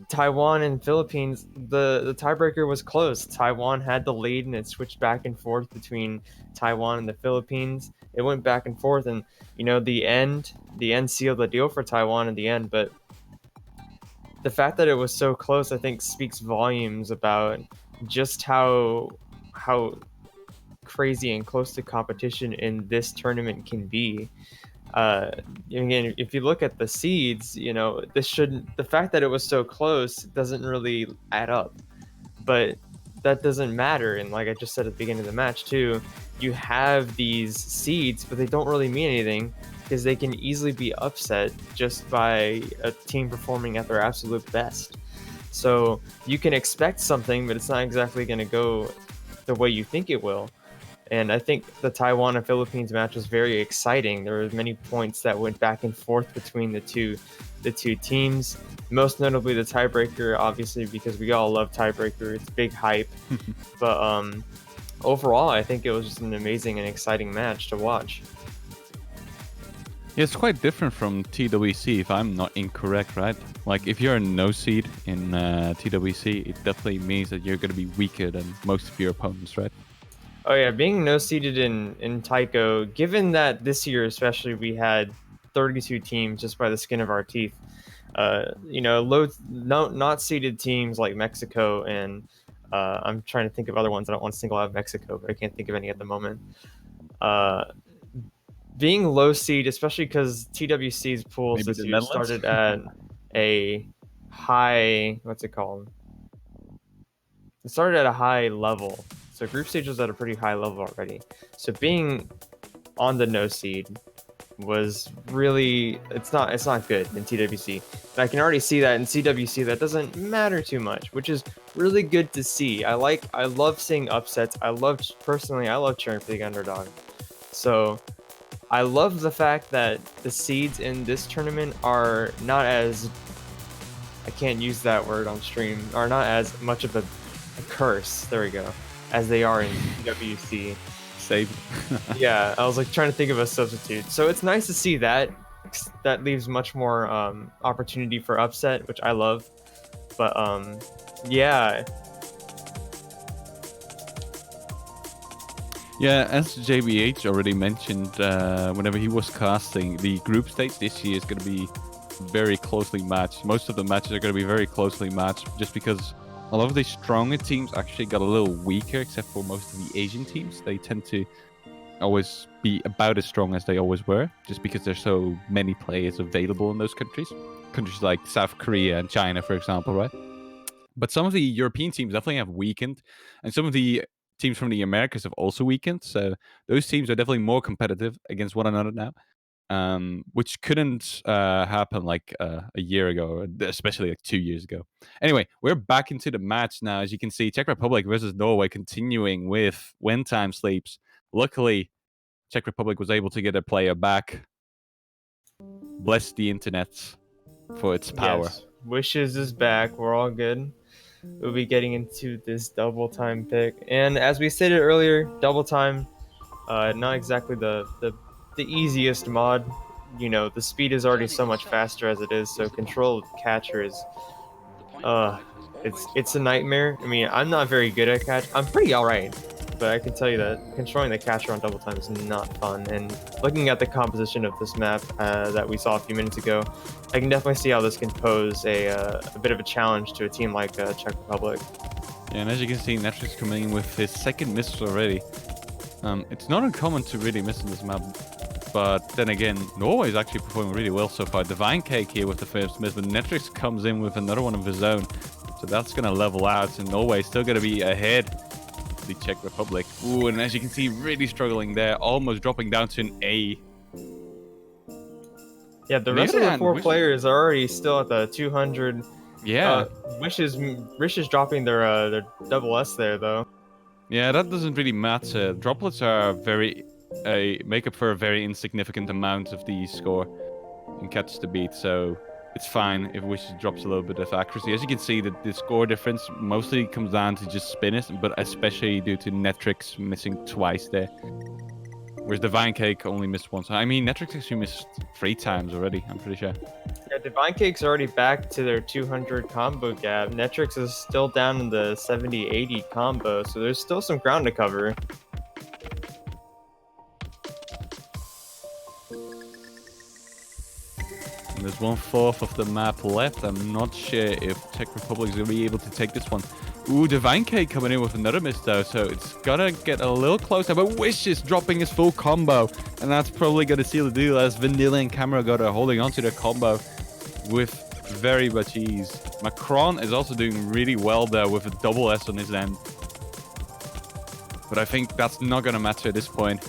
Taiwan and Philippines, the tiebreaker was close. Taiwan had the lead, and it switched back and forth between Taiwan and the Philippines. It went back and forth, and the end sealed the deal for Taiwan in the end. But the fact that it was so close, I think, speaks volumes about just how crazy and close the competition in this tournament can be. Again, if you look at the seeds, the fact that it was so close doesn't really add up, but that doesn't matter. And like I just said at the beginning of the match too, you have these seeds, but they don't really mean anything because they can easily be upset just by a team performing at their absolute best. So you can expect something, but it's not exactly going to go the way you think it will. And I think the Taiwan and Philippines match was very exciting. There were many points that went back and forth between the two teams. Most notably the tiebreaker, obviously, because we all love tiebreaker. It's big hype. But overall, I think it was just an amazing and exciting match to watch. Yeah, it's quite different from TWC, if I'm not incorrect, right? Like, if you're a no seed in TWC, it definitely means that you're going to be weaker than most of your opponents, right? Oh yeah, being no seeded in Taiko, given that this year especially we had 32 teams just by the skin of our teeth, not seeded teams like Mexico and I'm trying to think of other ones. I don't want to single out Mexico, but I can't think of any at the moment. Being low seed, especially because TWC's pools Maybe this the year Netherlands? started at a high, what's it called? It started at a high level. So group stage was at a pretty high level already. So being on the no seed was really, it's not good in TWC. But I can already see that in CWC that doesn't matter too much, which is really good to see. I love seeing upsets. I love cheering for the underdog. So I love the fact that the seeds in this tournament are not as, I can't use that word on stream, are not as much of a curse, there we go, as they are in WC. Save. Yeah, I was like trying to think of a substitute. So it's nice to see that. That leaves much more opportunity for upset, which I love. But yeah. Yeah, as JBH already mentioned, whenever he was casting, the group stage this year is going to be very closely matched. Most of the matches are going to be very closely matched, just because a lot of the stronger teams actually got a little weaker, except for most of the Asian teams. They tend to always be about as strong as they always were, just because there's so many players available in those countries. Countries like South Korea and China, for example, right? But some of the European teams definitely have weakened, and some of the teams from the Americas have also weakened. So those teams are definitely more competitive against one another now, which couldn't happen like a year ago, or especially like 2 years ago. Anyway, we're back into the match now. As you can see, Czech Republic versus Norway continuing with When Time Sleeps. Luckily, Czech Republic was able to get a player back. Bless the internet for its power. Yes. Wishes is back. We're all good. We'll be getting into this double time pick. And as we stated earlier, double time, not exactly the easiest mod. You know, the speed is already so much faster as it is, so control of the catcher is it's a nightmare. I mean, I'm not very good at catch. I'm pretty alright, but I can tell you that controlling the catcher on double time is not fun. And looking at the composition of this map that we saw a few minutes ago, I can definitely see how this can pose a bit of a challenge to a team like Czech Republic. Yeah, and as you can see, Netrix coming in with his second miss already. It's not uncommon to really miss in this map, but then again, Norway is actually performing really well so far. Divine Cake here with the first miss, but Netrix comes in with another one of his own. So that's going to level out, and Norway is still going to be ahead of the Czech Republic. Ooh, and as you can see, really struggling there, almost dropping down to an A. Yeah, the rest of the four players are already still at the 200. Yeah. Wish is dropping their double S there, though. Yeah, that doesn't really matter. Droplets are make up for a very insignificant amount of the score and catch the beat, so it's fine if Wish drops a little bit of accuracy. As you can see, the score difference mostly comes down to just spinners, but especially due to Netrix missing twice there. Whereas Divine Cake only missed once. I mean, Netrix actually missed 3 times already, I'm pretty sure. Yeah, Divine Cake's already back to their 200 combo gap. Netrix is still down in the 70-80 combo, so there's still some ground to cover. And there's 1/4 of the map left. I'm not sure if Czech Republic is going to be able to take this one. Ooh, Divine Cake coming in with another miss though, so it's gonna get a little closer, but Wish is dropping his full combo, and that's probably gonna seal the deal as Vanilla and Camera are holding onto their combo with very much ease. Macron is also doing really well there with a double S on his end. But I think that's not gonna matter at this point.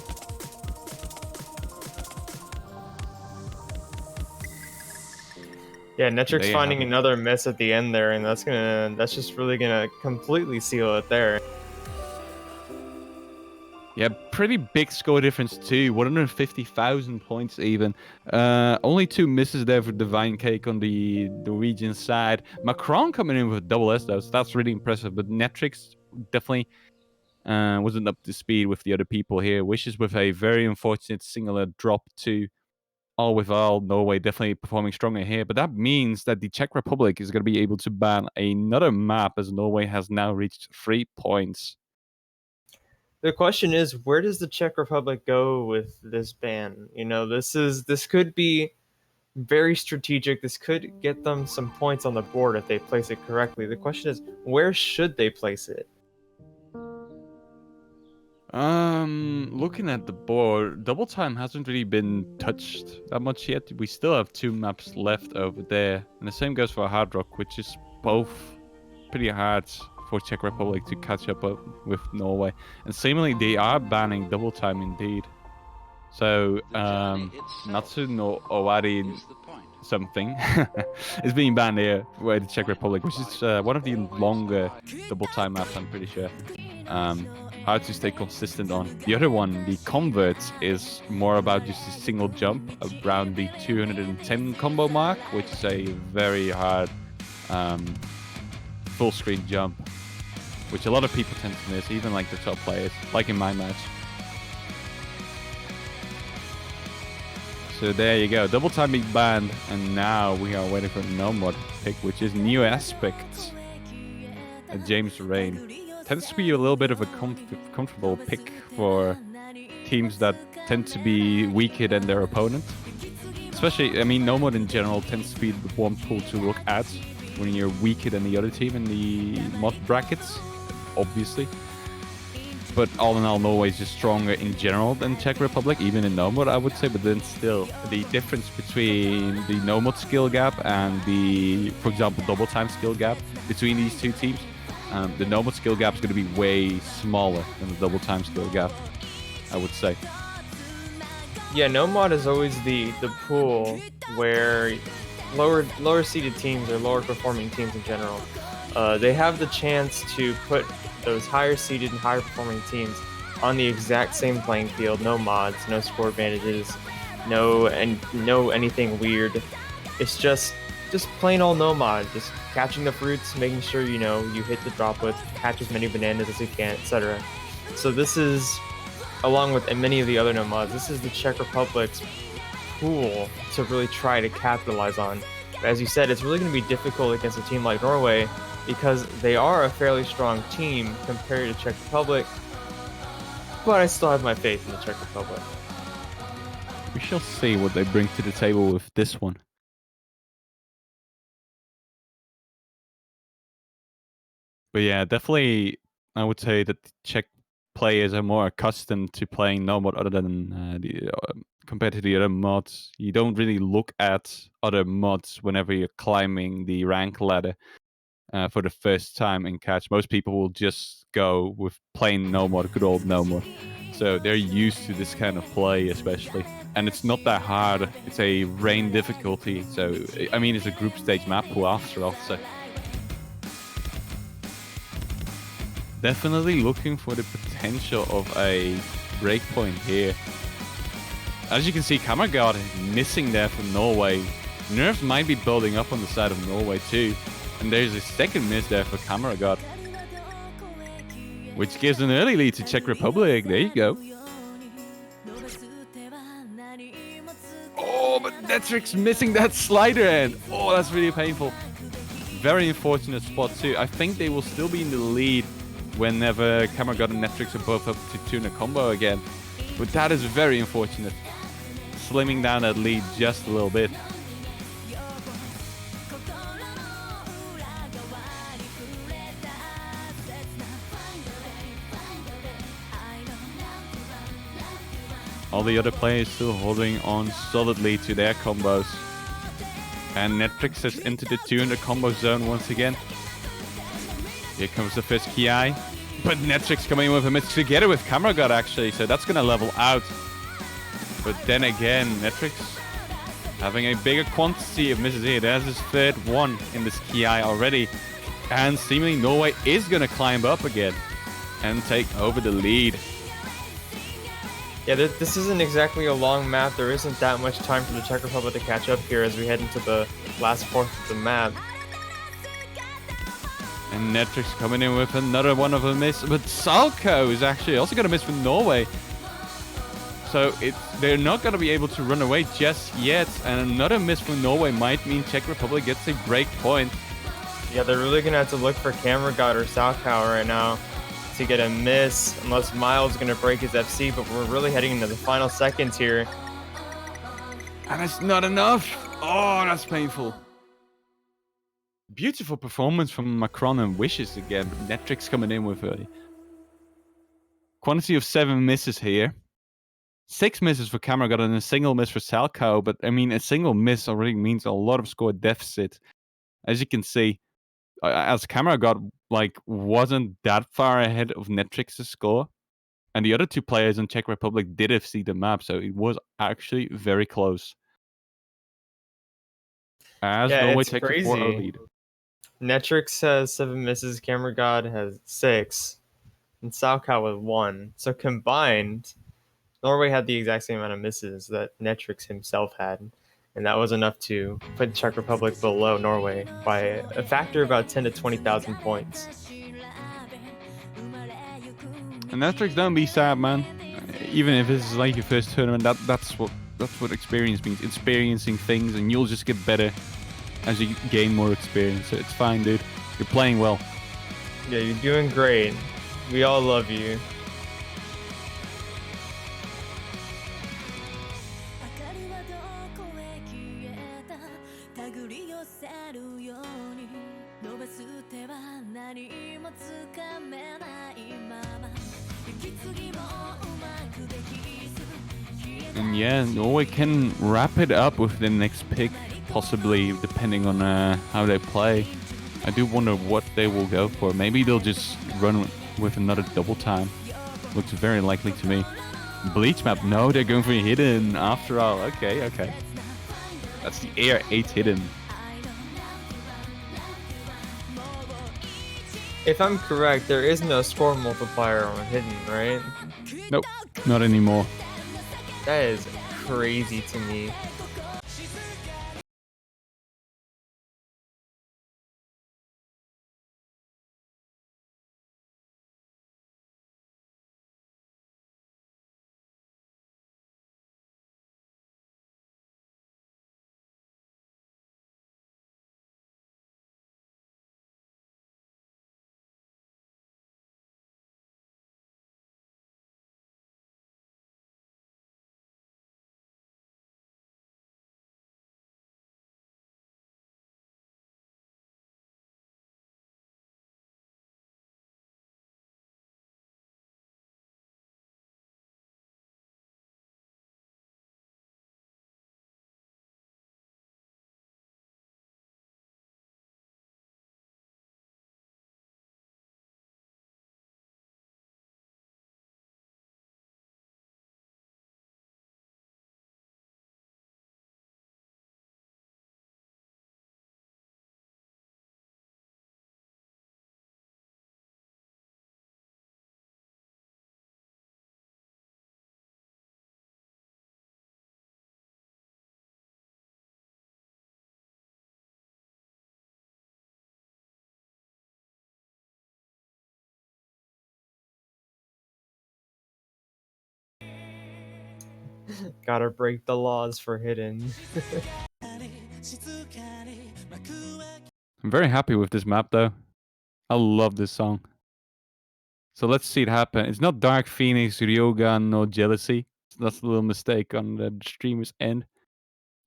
Yeah, Netrix finding another miss at the end there, and that's just really gonna completely seal it there. Yeah, pretty big score difference too. 150,000 points even. Only 2 misses there for Divine Cake on the Norwegian side. Macron coming in with double S though, so that's really impressive. But Netrix definitely wasn't up to speed with the other people here. Wishes with a very unfortunate singular drop too. All with all, Norway definitely performing stronger here. But that means that the Czech Republic is going to be able to ban another map, as Norway has now reached 3 points. The question is, where does the Czech Republic go with this ban? You know, this could be very strategic. This could get them some points on the board if they place it correctly. The question is, where should they place it? Looking at the board, double time hasn't really been touched that much yet. We still have 2 maps left over there, and the same goes for Hard Rock, which is both pretty hard for Czech Republic to catch up with Norway. And seemingly they are banning double time indeed. So Natsu no Owari something is being banned here by the Czech Republic, which is one of the longer double time maps, I'm pretty sure. Hard to stay consistent on. The other one, the Converts, is more about just a single jump around the 210 combo mark, which is a very hard full screen jump, which a lot of people tend to miss, even like the top players, like in my match. So there you go, double time being banned, and now we are waiting for no mod pick, which is New Aspects. James Rain. Tends to be a little bit of a comfortable pick for teams that tend to be weaker than their opponent. Especially, I mean, no mod in general tends to be the one pool to look at when you're weaker than the other team in the mod brackets, obviously. But all in all, Norway is just stronger in general than Czech Republic, even in no mod, I would say. But then still, the difference between the no mod skill gap and the, for example, double time skill gap between these two teams, the no mod skill gap is going to be way smaller than the double time skill gap, I would say. Yeah, no mod is always the pool where lower seeded teams or lower performing teams in general, they have the chance to put those higher seeded and higher performing teams on the exact same playing field. No mods, no score advantages, no anything weird. It's just plain old no mod, just catching the fruits, making sure you hit the droplets, catch as many bananas as you can, etc. So this is, along with many of the other no mods, this is the Czech Republic's pool to really try to capitalize on. But as you said, it's really going to be difficult against a team like Norway because they are a fairly strong team compared to Czech Republic. But I still have my faith in the Czech Republic. We shall see what they bring to the table with this one. But yeah, definitely, I would say that the Czech players are more accustomed to playing no mod other than compared to the other mods. You don't really look at other mods whenever you're climbing the rank ladder for the first time in catch. Most people will just go with plain no mod, good old no mod. So they're used to this kind of play, especially. And it's not that hard. It's a rain difficulty. So, I mean, it's a group stage map pool after all. So definitely looking for the potential of a breakpoint here. As you can see, Kammergard is missing there from Norway. Nerfs might be building up on the side of Norway too. And there's a second miss there for Kammergard, which gives an early lead to Czech Republic. There you go. Oh, but Netrix missing that slider end. Oh, that's really painful. Very unfortunate spot too. I think they will still be in the lead whenever Kammergard and Netrix are both up to 2 in a combo again. But that is very unfortunate. Slimming down that lead just a little bit. All the other players still holding on solidly to their combos. And Netrix has entered the 2 in the combo zone once again. Here comes the first Ki. But Netrix coming in with a miss together with Kammergard actually, so that's gonna level out. But then again, Netrix having a bigger quantity of misses here. There's his third one in this Ki already. And seemingly Norway is gonna climb up again and take over the lead. Yeah, this isn't exactly a long map. There isn't that much time for the Czech Republic to catch up here as we head into the last fourth of the map. And Netrix coming in with another one of a miss, but Salko is actually also going to miss from Norway. So they're not going to be able to run away just yet, and another miss from Norway might mean Czech Republic gets a break point. Yeah, they're really going to have to look for Kammergard or Salko right now to get a miss, unless Miles is going to break his FC, but we're really heading into the final seconds here. And it's not enough. Oh, that's painful. Beautiful performance from Macron and Wishes again, but Netrix coming in with a quantity of 7 misses here. 6 misses for Kammergard and a single miss for Salko, but I mean, a single miss already means a lot of score deficit. As you can see, as Kammergard wasn't that far ahead of Netrix's score, and the other 2 players in Czech Republic did FC the map, so it was actually very close. as Yeah, Norway it's takes a 4-0 crazy. lead. Netrix has 7 misses, Camera God has 6, and Salcow with 1. So combined, Norway had the exact same amount of misses that Netrix himself had, and that was enough to put Czech Republic below Norway by a factor of about 10 to 20,000 points. And Netrix, don't be sad, man. Even if this is like your first tournament, that's what experience means. Experiencing things, and you'll just get better as you gain more experience. So it's fine, dude. You're playing well. Yeah, you're doing great. We all love you. And yeah, Norway can wrap it up with the next pick, possibly, depending on how they play. I do wonder what they will go for. Maybe they'll just run with another double time. Looks very likely to me. Bleach map, no, they're going for hidden after all. Okay. That's the AR8 hidden. If I'm correct, there is no score multiplier on hidden, right? Nope, not anymore. That is crazy to me. Gotta break the laws for hidden. I'm very happy with this map, though. I love this song. So let's see it happen. It's not Dark Phoenix, Ryogan, no Jealousy. That's a little mistake on the streamer's end.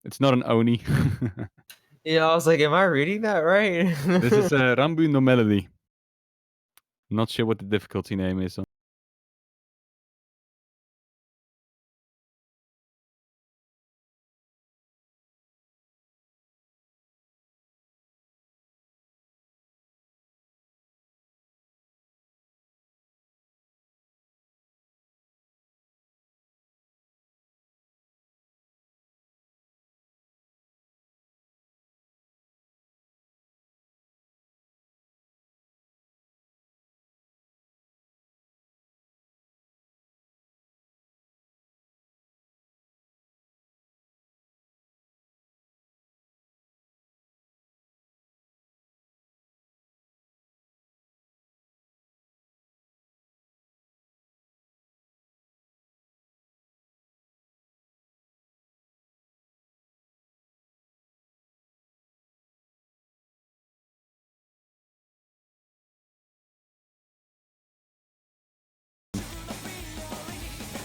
It's not an Oni. Yeah, I was like, am I reading that right? This is Rambu no Melody. Not sure what the difficulty name is.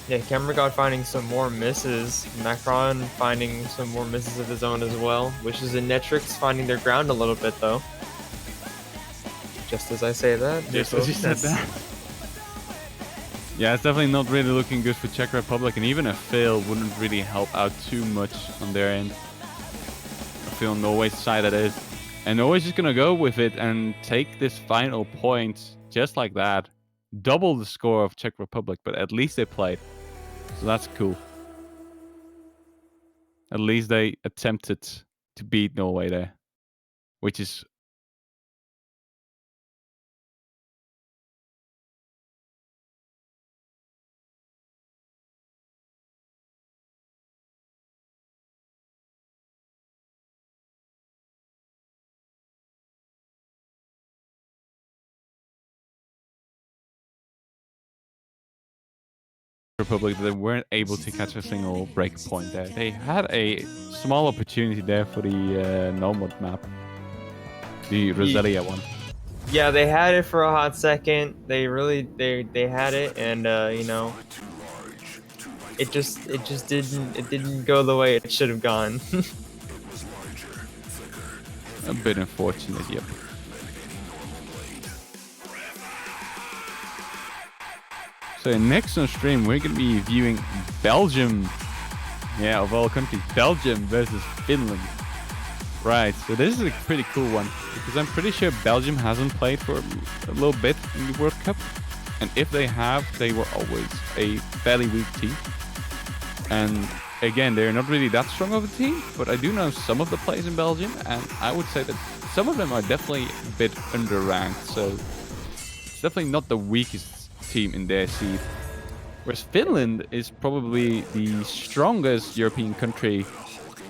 Yeah, Camera God finding some more misses. Macron finding some more misses of his own as well. Wishes and Netrix finding their ground a little bit though. Just as I say that. Just as you said that. Yeah, it's definitely not really looking good for Czech Republic, and even a fail wouldn't really help out too much on their end. I feel on Norway's side that is. And Norway's just gonna go with it and take this final point just like that. Double the score of Czech Republic, but at least they played. So that's cool. At least they attempted to beat Norway there, which is Republic. They weren't able to catch a single break point there. They had a small opportunity there for the Nomad map, the Roselia one. Yeah, they had it for a hot second. They really they had it, and you know, it just didn't go the way it should have gone. A bit unfortunate, yep. So next on stream, we're going to be viewing Belgium. Yeah, of all countries, Belgium versus Finland. Right, so this is a pretty cool one, because I'm pretty sure Belgium hasn't played for a little bit in the World Cup. And if they have, they were always a fairly weak team. And again, they're not really that strong of a team, but I do know some of the players in Belgium, and I would say that some of them are definitely a bit underranked. So it's definitely not the weakest team in their seed. Whereas Finland is probably the strongest European country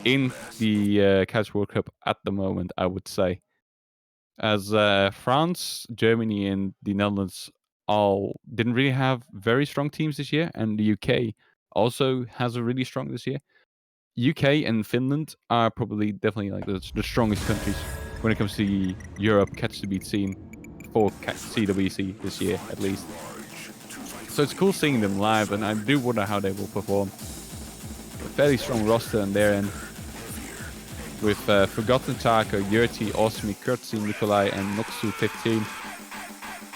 in the Couch World Cup at the moment, I would say. As France, Germany, and the Netherlands all didn't really have very strong teams this year, and the UK also has a really strong this year. UK and Finland are probably definitely like the strongest countries when it comes to the Europe Catch to Beat scene for CWC this year, at least. So it's cool seeing them live, and I do wonder how they will perform. A fairly strong roster on their end, with Forgotten Taco, Yurti, Osmi, Kurtzi, Nikolai, and Noxu 15.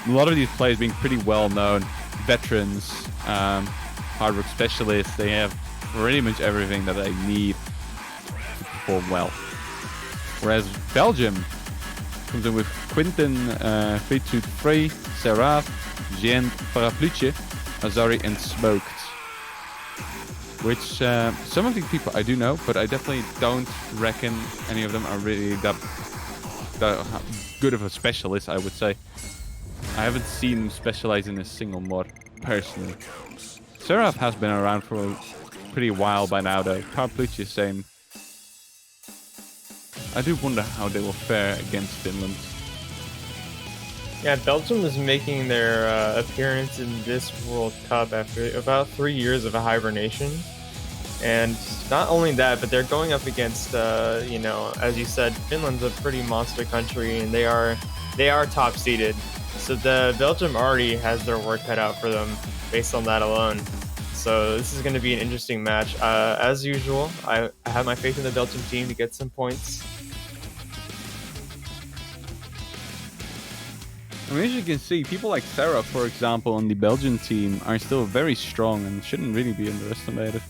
A lot of these players being pretty well known, veterans, hard work specialists. They have pretty much everything that they need to perform well. Whereas Belgium comes in with Quinten, 323, Seraph, Jean, Parapluche, Azari, and Smoked. Which some of these people I do know, but I definitely don't reckon any of them are really that good of a specialist, I would say. I haven't seen them specialize in a single mod, personally. Seraph has been around for a pretty while by now, though. Parapluche, same. I do wonder how they will fare against Finland. Yeah, Belgium is making their appearance in this World Cup after about 3 years of a hibernation. And not only that, but they're going up against, you know, as you said, Finland's a pretty monster country, and they are top seeded. So the Belgium already has their work cut out for them based on that alone. So this is going to be an interesting match. As usual, I have my faith in the Belgium team to get some points. I mean, as you can see, people like Sarah, for example, on the Belgian team are still very strong and shouldn't really be underestimated.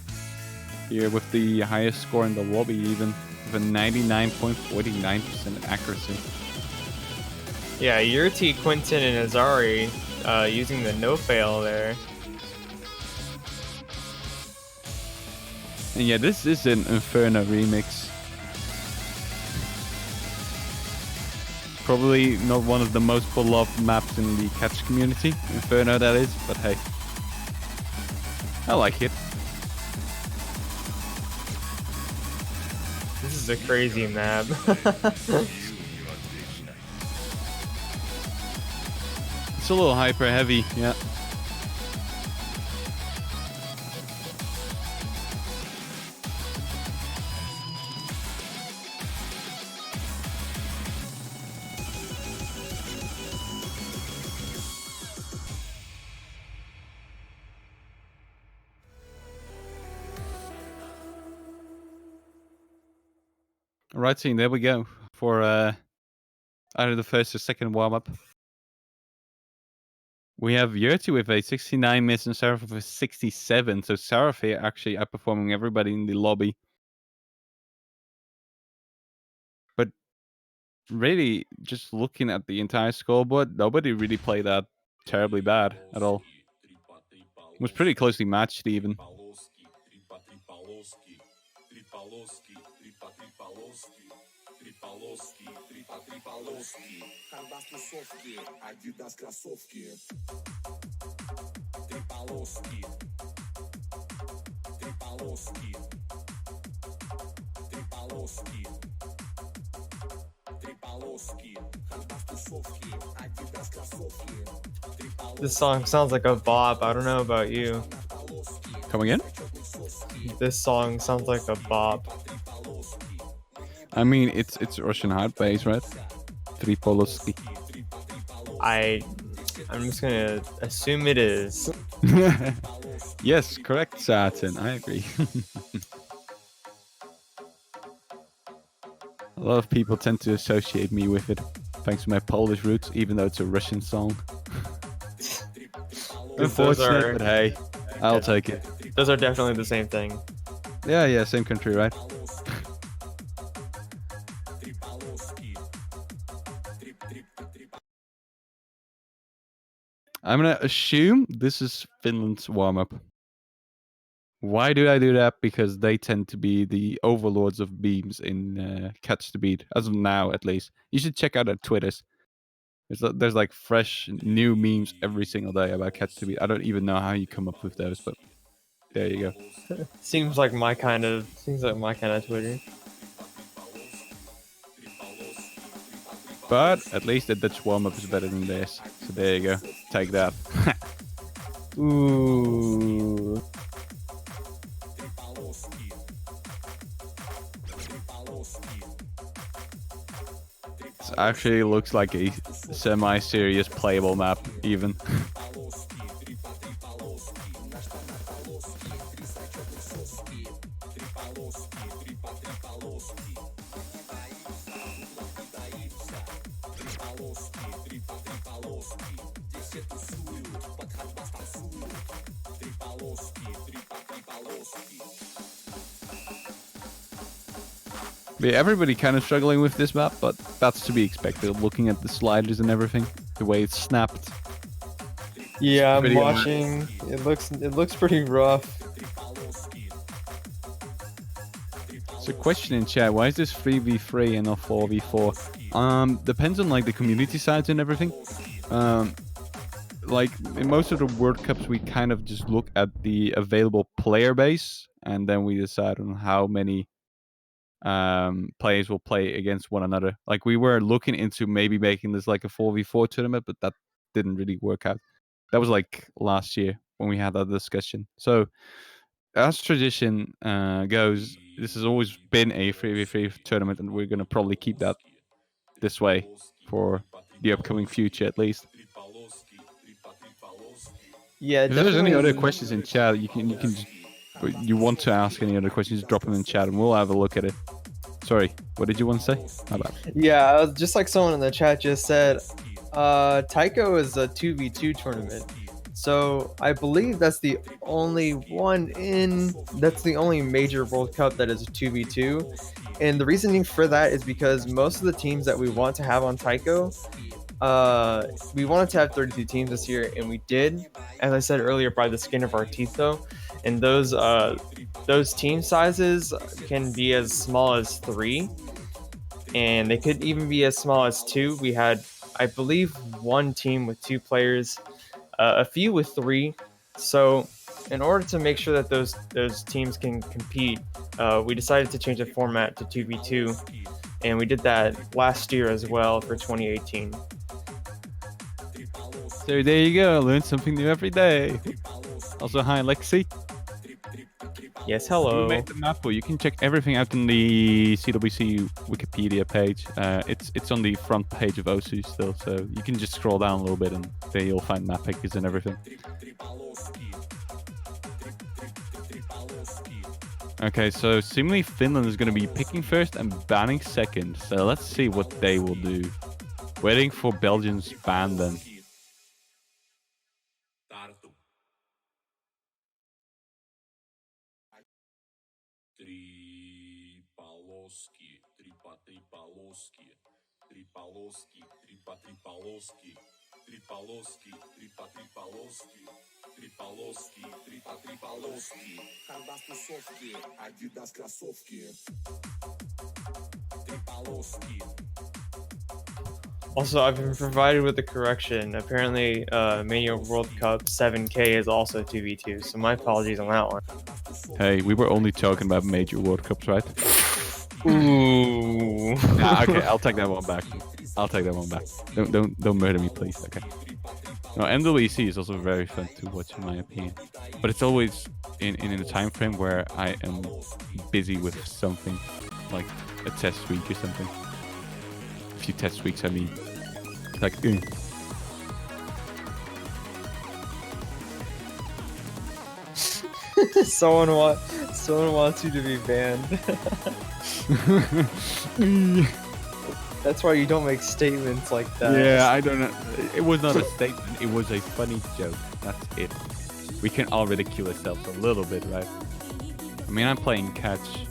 Here with the highest score in the lobby, even with a 99.49% accuracy. Yeah, Yurti, Quinten, and Azari using the no-fail there. And yeah, this is an Inferno remix. Probably not one of the most beloved maps in the catch community, Inferno that is, but hey, I like it. This is a crazy map. It's a little hyper heavy, yeah. Right, team, there we go for either the first or second warm-up. We have Yurti with a 69 miss and Seraph with a 67. So Seraph here actually outperforming everybody in the lobby. But really, just looking at the entire scoreboard, nobody really played that terribly bad at all. It was pretty closely matched even. This song sounds like a bop. I don't know about you. Come again? This song sounds like a bop. I mean, it's Russian hard bass, right? Tripolowski. I'm just gonna assume it is. Yes, correct, Saturn. I agree. A lot of people tend to associate me with it, thanks to my Polish roots, even though it's a Russian song. Unfortunate, but hey, I'll take it. Those are definitely the same thing. Yeah, same country, right? I'm gonna assume this is Finland's warm-up. Why do I do that? Because they tend to be the overlords of beams in Catch the Beat, as of now at least. You should check out their Twitters. There's like fresh new memes every single day about Catch the Beat. I don't even know how you come up with those, but there you go. Seems like my kind of Twitter. But at least the Dutch warm-up is better than this. So there you go. Take that. Ooh. This actually looks like a semi-serious playable map, even. Yeah, everybody kind of struggling with this map, but that's to be expected. Looking at the sliders and everything, the way it's snapped. Yeah, I'm Pretty watching. It looks pretty rough. So, question in chat: why is this 3v3 and not 4v4? Depends on like the community sides and everything. Like in most of the World Cups, we kind of just look at the available player base, and then we decide on how many players will play against one another. Like we were looking into maybe making this like a 4v4 tournament, but that didn't really work out. That was like last year when we had that discussion. So as tradition goes, this has always been a 3v3 tournament, and we're going to probably keep that this way for the upcoming future at least. Yeah, If there's any definitely. other questions in chat, you can just, you want to ask any other questions, drop them in chat and we'll have a look at it. Sorry, what did you want to say? How about? Yeah, just like someone in the chat just said, Taiko is a 2v2 tournament. So I believe that's the only that's the only major World Cup that is a 2v2. And the reasoning for that is because most of the teams that we want to have on Taiko, we wanted to have 32 teams this year, and we did, as I said earlier, by the skin of our teeth though. And those team sizes can be as small as 3, and they could even be as small as 2. We had, I believe, one team with 2 players, a few with 3. So in order to make sure that those teams can compete, we decided to change the format to 2v2, and we did that last year as well for 2018. So there you go, learn something new every day. Also, hi Lexi. Yes, Who hello. made the map? Well, you can check everything out on the CWC Wikipedia page. It's on the front page of OSU still, so you can just scroll down a little bit and there you'll find map pickers and everything. Okay, so seemingly Finland is going to be picking first and banning second. So let's see what they will do. Waiting for Belgium's ban then. Also, I've been provided with a correction. Apparently, Mania World Cup 7K is also 2v2, so my apologies on that one. Hey, we were only talking about major World Cups, right? Ooh. Okay, I'll take that one back. I'll take that one back. Don't murder me, please. Okay. No, MWC is also very fun to watch, in my opinion. But it's always in a time frame where I am busy with something, like a test week or something. A few test weeks, I mean. Like, Someone wants you to be banned. That's why you don't make statements like that. Yeah, I don't know. It was not a statement. It was a funny joke. That's it. We can all ridicule ourselves a little bit, right? I mean, I'm playing catch.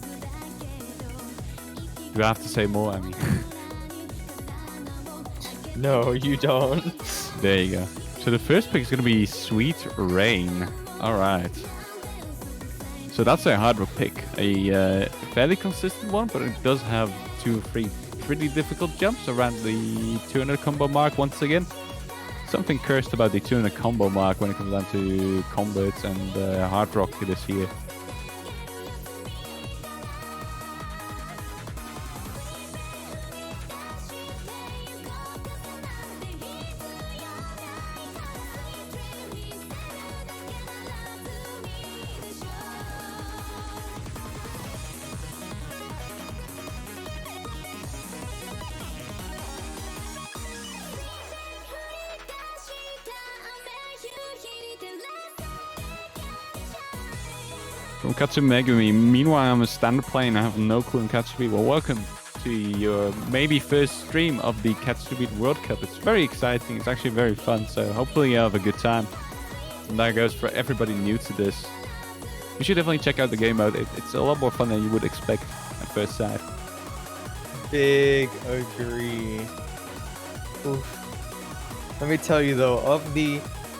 Do I have to say more? I mean... No, you don't. There you go. So the first pick is going to be Sweet Rain. Alright. So that's a hard rock pick. A fairly consistent one, but it does have 2 or 3 pretty difficult jumps around the 200 combo mark once again. Something cursed about the 200 combo mark when it comes down to combats and hard rock this year. From Katsumegumi. Meanwhile, I'm a standard player and I have no clue in Katsumi. Well, welcome to your maybe first stream of the Katsumi World Cup. It's very exciting. It's actually very fun. So hopefully you have a good time. And that goes for everybody new to this. You should definitely check out the game mode. It's a lot more fun than you would expect at first sight. Big agree. Oof. Let me tell you though,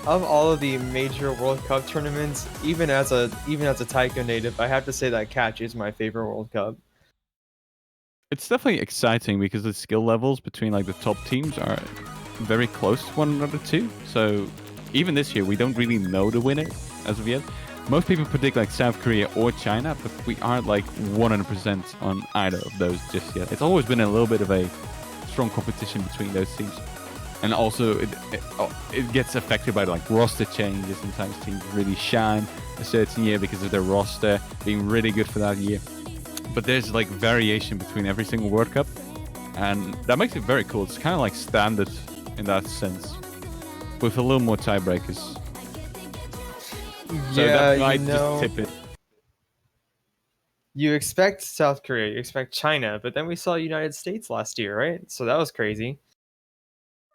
of all of the major World Cup tournaments, even as a Taiko native, I have to say that catch is my favorite World Cup. It's definitely exciting because the skill levels between like the top teams are very close to one another too. So even this year, we don't really know the winner as of yet. Most people predict like South Korea or China, but we aren't like 100% on either of those just yet. It's always been a little bit of a strong competition between those teams. And also, it gets affected by like roster changes. Sometimes teams really shine a certain year because of their roster being really good for that year. But there's like variation between every single World Cup, and that makes it very cool. It's kind of like standard in that sense, with a little more tiebreakers. So Yeah, that might just tip it. You expect South Korea, you expect China, but then we saw United States last year, right? So that was crazy.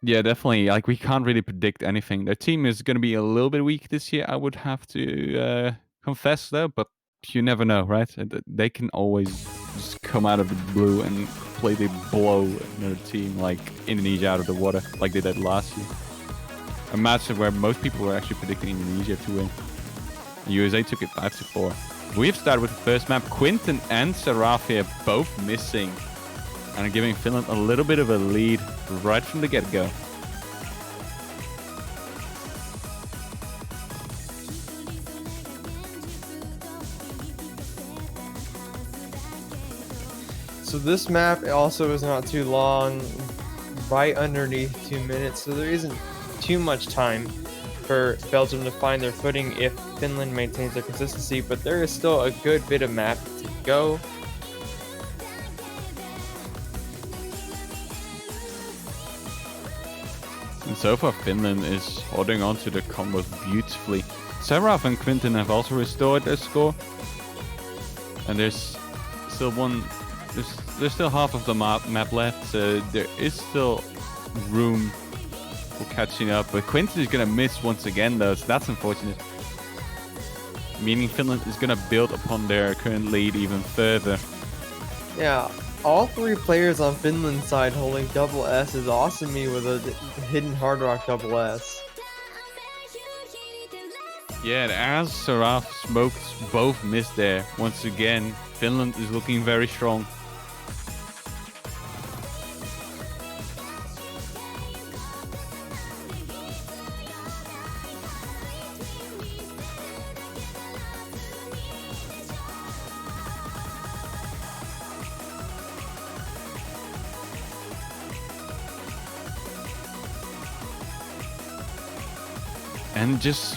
Yeah, definitely. Like, we can't really predict anything. Their team is going to be a little bit weak this year, I would have to confess, though. But you never know, right? They can always just come out of the blue and completely blow another team like Indonesia out of the water, like they did last year. A match where most people were actually predicting Indonesia to win. The USA took it 5-4. We've started with the first map. Quinten and Serafia both missing, and giving Finland a little bit of a lead right from the get-go. So this map also is not too long, right underneath 2 minutes, so there isn't too much time for Belgium to find their footing if Finland maintains their consistency, but there is still a good bit of map to go. And so far, Finland is holding on to the combos beautifully. Seraph and Quinten have also restored their score. And there's still there's still half of the map left, so there is still room for catching up. But Quinten is going to miss once again, though, so that's unfortunate. Meaning Finland is going to build upon their current lead even further. Yeah, all three players on Finland's side holding double S is awesome me with a hidden hard rock double S. Yeah, and as Seraph smokes, both missed there. Once again, Finland is looking very strong. And just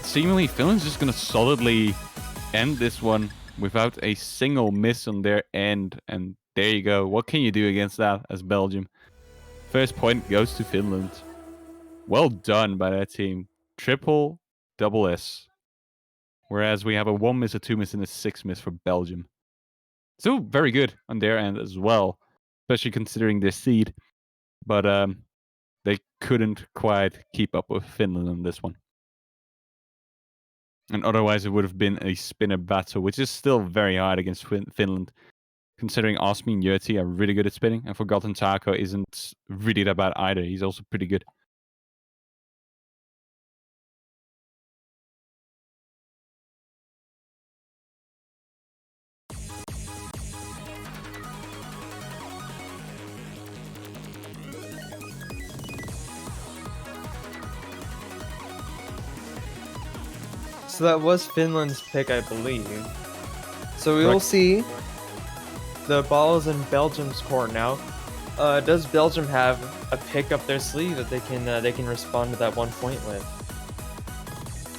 seemingly Finland's just gonna solidly end this one without a single miss on their end. And there you go. What can you do against that as Belgium? First point goes to Finland. Well done by that team. Triple, double S. Whereas we have a 1 miss, a 2 miss, and a 6 miss for Belgium. Still very good on their end as well, especially considering their seed. But they couldn't quite keep up with Finland on this one. And otherwise, it would have been a spinner battle, which is still very hard against Finland, considering Osmi and Yurti are really good at spinning, and Forgotten Taco isn't really that bad either. He's also pretty good. So that was Finland's pick, I believe. So we will Correct. see. The ball is in Belgium's court now. Does Belgium have a pick up their sleeve that they can respond to that 1 point with?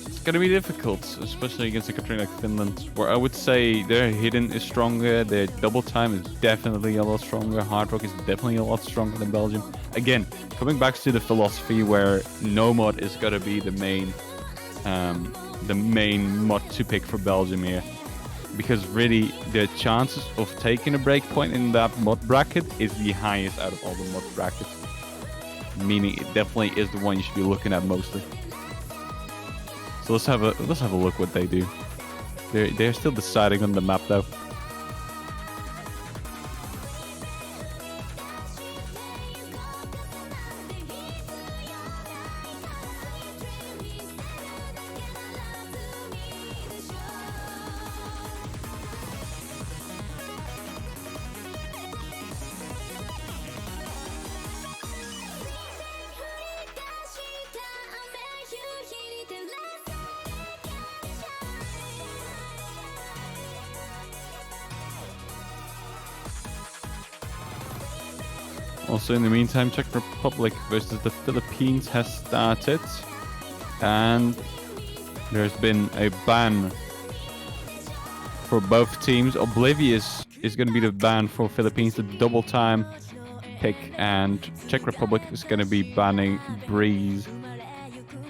It's gonna be difficult, especially against a country like Finland, where I would say their hidden is stronger, their double time is definitely a lot stronger, hard rock is definitely a lot stronger than Belgium. Again, coming back to the philosophy where no mod is gonna be the main mod to pick for Belgium here, because really the chances of taking a break point in that mod bracket is the highest out of all the mod brackets, meaning it definitely is the one you should be looking at mostly. So let's have a look what they do. They're still deciding on the map though. Also, in the meantime, Czech Republic versus the Philippines has started, and there's been a ban for both teams. Oblivious is going to be the ban for Philippines, the double time pick, and Czech Republic is going to be banning Breeze,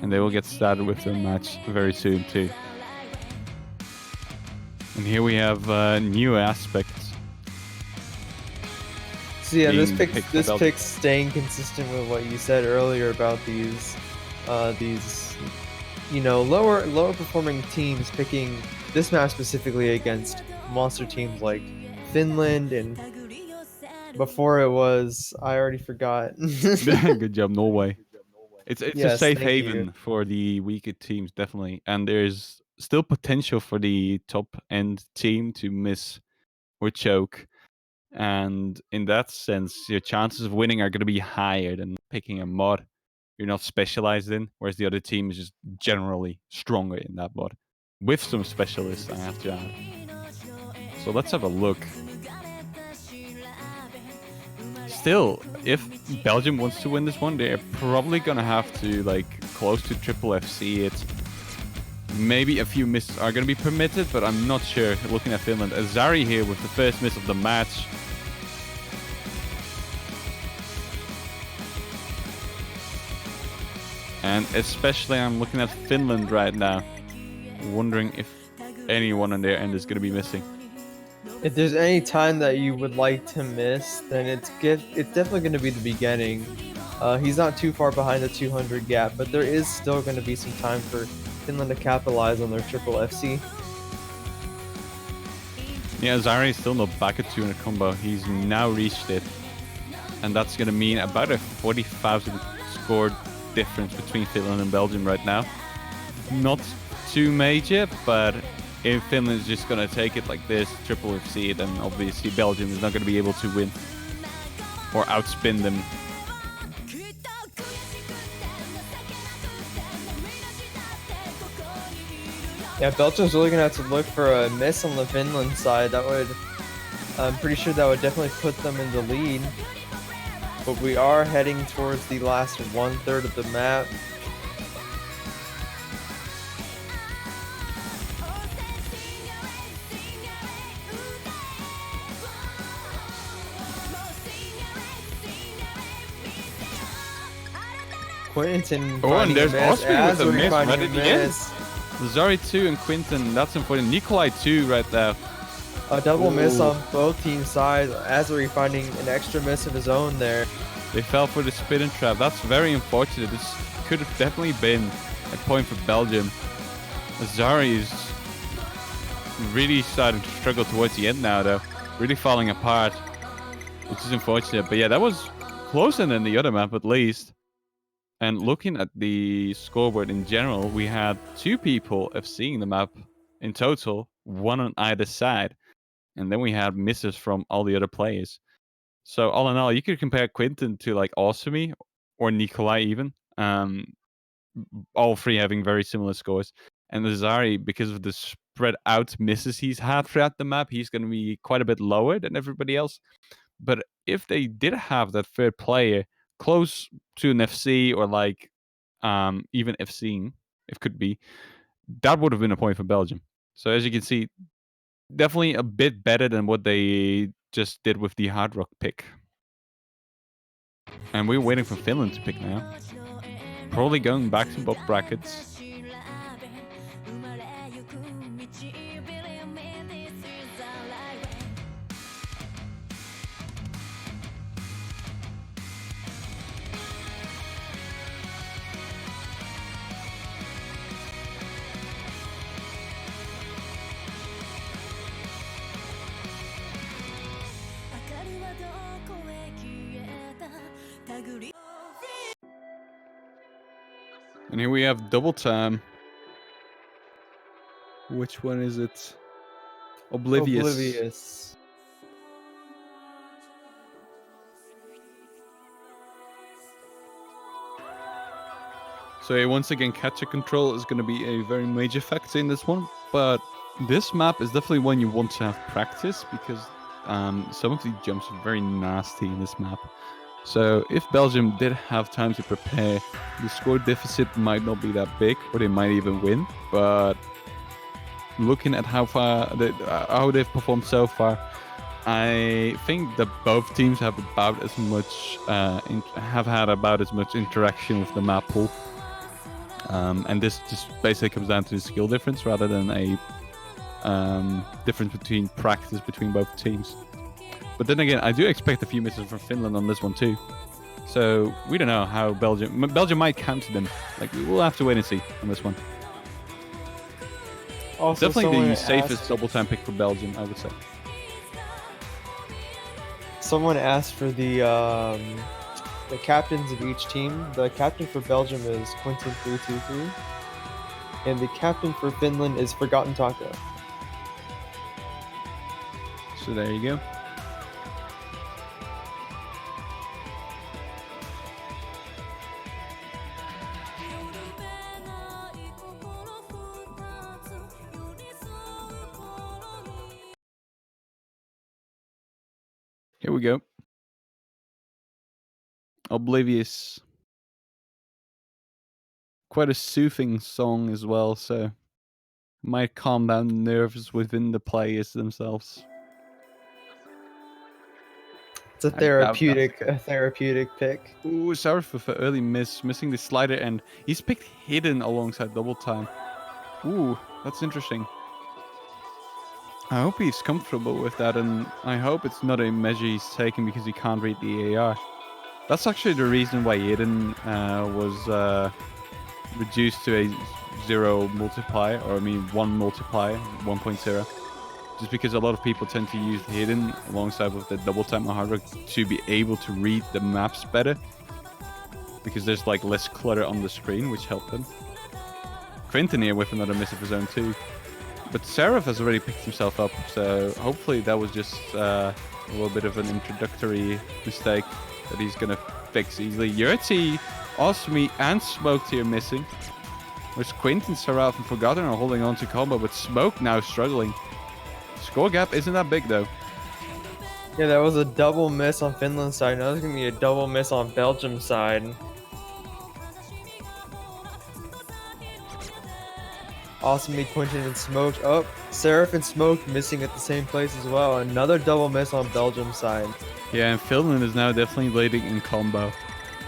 and they will get started with their match very soon too. And here we have new aspects. So yeah, this being picked for Belgium. pick's staying consistent with what you said earlier about these lower performing teams picking this map specifically against monster teams like Finland, and before it was, I already forgot. Good job, Norway. It's Yes, a safe thank haven you. for the weaker teams, definitely, and there's still potential for the top end team to miss or choke. And in that sense, your chances of winning are going to be higher than picking a mod you're not specialized in, whereas the other team is just generally stronger in that mod. With some specialists, I have to add. So let's have a look. Still, if Belgium wants to win this one, they're probably going to have to, close to triple FC it. Maybe a few misses are going to be permitted, but I'm not sure. Looking at Finland, Azari here with the first miss of the match. And especially I'm looking at Finland right now, wondering if anyone on their end is going to be missing. If there's any time that you would like to miss, then it's definitely going to be the beginning. He's not too far behind the 200 gap, but there is still going to be some time for Finland to capitalize on their triple FC. Yeah, Zari is still not back at 200 combo. He's now reached it. And that's going to mean about a 40,000 score difference between Finland and Belgium right now. Not too major, but if Finland is just going to take it like this, triple FC, then obviously Belgium is not going to be able to win or outspin them. Yeah, Belgium's really going to have to look for a miss on the Finland side. I'm pretty sure that would definitely put them in the lead. But we are heading towards the last 1/3 of the map. Quinton. Oh, and there's Osprey with a miss right finding at the end. Zari 2 and Quinton, that's important. Nikolai 2 right there. A double miss on both team sides. Azuri finding an extra miss of his own there. They fell for the spin trap. That's very unfortunate. This could have definitely been a point for Belgium. Zari is really starting to struggle towards the end now, though. Really falling apart, which is unfortunate. But yeah, that was closer than the other map at least. And looking at the scoreboard in general, we had 2 people seeing the map in total, 1 on either side. And then we had misses from all the other players. So all in all, you could compare Quinton to like Awesome or Nikolai even. All 3 having very similar scores. And Zari, because of the spread out misses he's had throughout the map, he's going to be quite a bit lower than everybody else. But if they did have that third player close to an FC or like even FCing, if could be, that would have been a point for Belgium. So as you can see, definitely a bit better than what they just did with the Hard Rock pick. And we're waiting for Finland to pick now. Probably going back to both brackets. And here we have double time. Which one is it? Oblivious. So once again, catcher control is going to be a very major factor in this one. But this map is definitely one you want to have practice because some of the jumps are very nasty in this map. So if Belgium did have time to prepare, the score deficit might not be that big, or they might even win. But looking at how they've performed so far, I think that both teams have about as much had about as much interaction with the map pool, and this just basically comes down to the skill difference rather than a difference between practice between both teams. But then again, I do expect a few misses from Finland on this one too. So we don't know how Belgium might counter them. Like, we'll have to wait and see on this one. Also, definitely the safest double time pick for Belgium, I would say. Someone asked for the captains of each team. The captain for Belgium is Quinton323, and the captain for Finland is Forgotten Taco. So there you go. Here we go. Oblivious. Quite a soothing song as well, so might calm down the nerves within the players themselves. It's a therapeutic pick. Ooh, sorry for early missing the slider, and he's picked Hidden alongside double time. Ooh, that's interesting. I hope he's comfortable with that, and I hope it's not a measure he's taking because he can't read the AR. That's actually the reason why Hidden was reduced to a 0 multiplier, or I mean 1 multiplier, 1.0. Just because a lot of people tend to use Hidden alongside with the double time on Hard Rock to be able to read the maps better. Because there's like less clutter on the screen, which helped them. Quinton here with another miss of his own too. But Seraph has already picked himself up, so hopefully that was just a little bit of an introductory mistake that he's gonna fix easily. Yurti, Osmi, and Smoke here missing. Whereas Quinton, Seraph, and Forgotten are holding on to combo, but Smoke now struggling. Score gap isn't that big though. Yeah, that was a double miss on Finland's side. Now there's gonna be a double miss on Belgium's side. Awesome, Quinton and Smoke up. Seraph and Smoke missing at the same place as well. Another double miss on Belgium's side. Yeah, and Finland is now definitely leading in combo.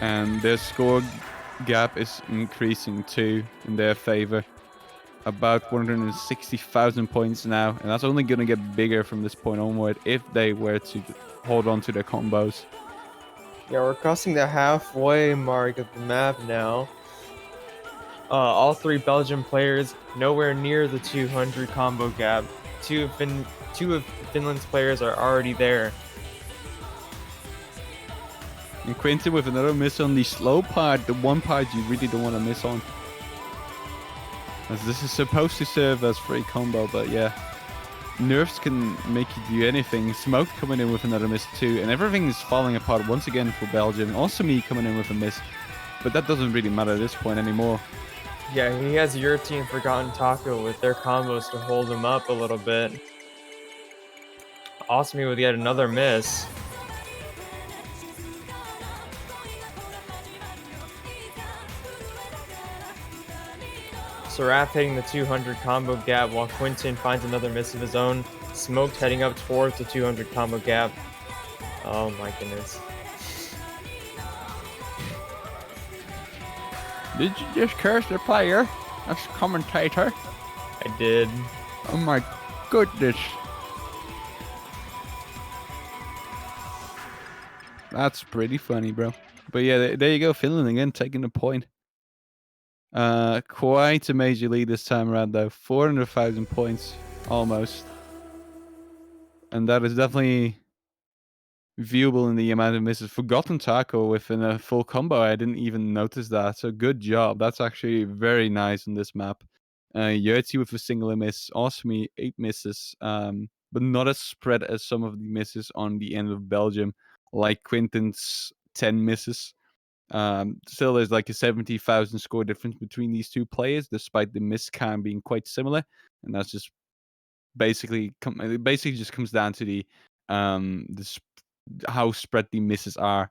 And their score gap is increasing too in their favor. About 160,000 points now, and that's only going to get bigger from this point onward if they were to hold on to their combos. Yeah, we're crossing the halfway mark of the map now. All three Belgian players nowhere near the 200 combo gap. Two of Finland's players are already there. And Quinton with another miss on the slow part, the one part you really don't want to miss on. As this is supposed to serve as free combo, but yeah. Nerfs can make you do anything. Smoke coming in with another miss too, and everything is falling apart once again for Belgium. Also me coming in with a miss, but that doesn't really matter at this point anymore. Yeah, he has your team Forgotten Taco with their combos to hold him up a little bit. Osmi with yet another miss. Seraph hitting the 200 combo gap while Quinton finds another miss of his own. Smoked heading up towards the 200 combo gap. Oh my goodness. Did you just curse the player? That's commentator. I did. Oh my goodness. That's pretty funny, bro. But yeah, there you go. Finland again taking the point. Quite a major lead this time around, though. 400,000 points, almost. And that is definitely viewable in the amount of misses. Forgotten Taco within a full combo. I didn't even notice that. So good job. That's actually very nice on this map. Yurtzi with a single miss. Osmi, 8 misses. But not as spread as some of the misses on the end of Belgium, like Quinton's 10 misses. Still, there's like a 70,000 score difference between these two players, despite the miss count being quite similar. And that's just basically it basically just comes down to the how spread the misses are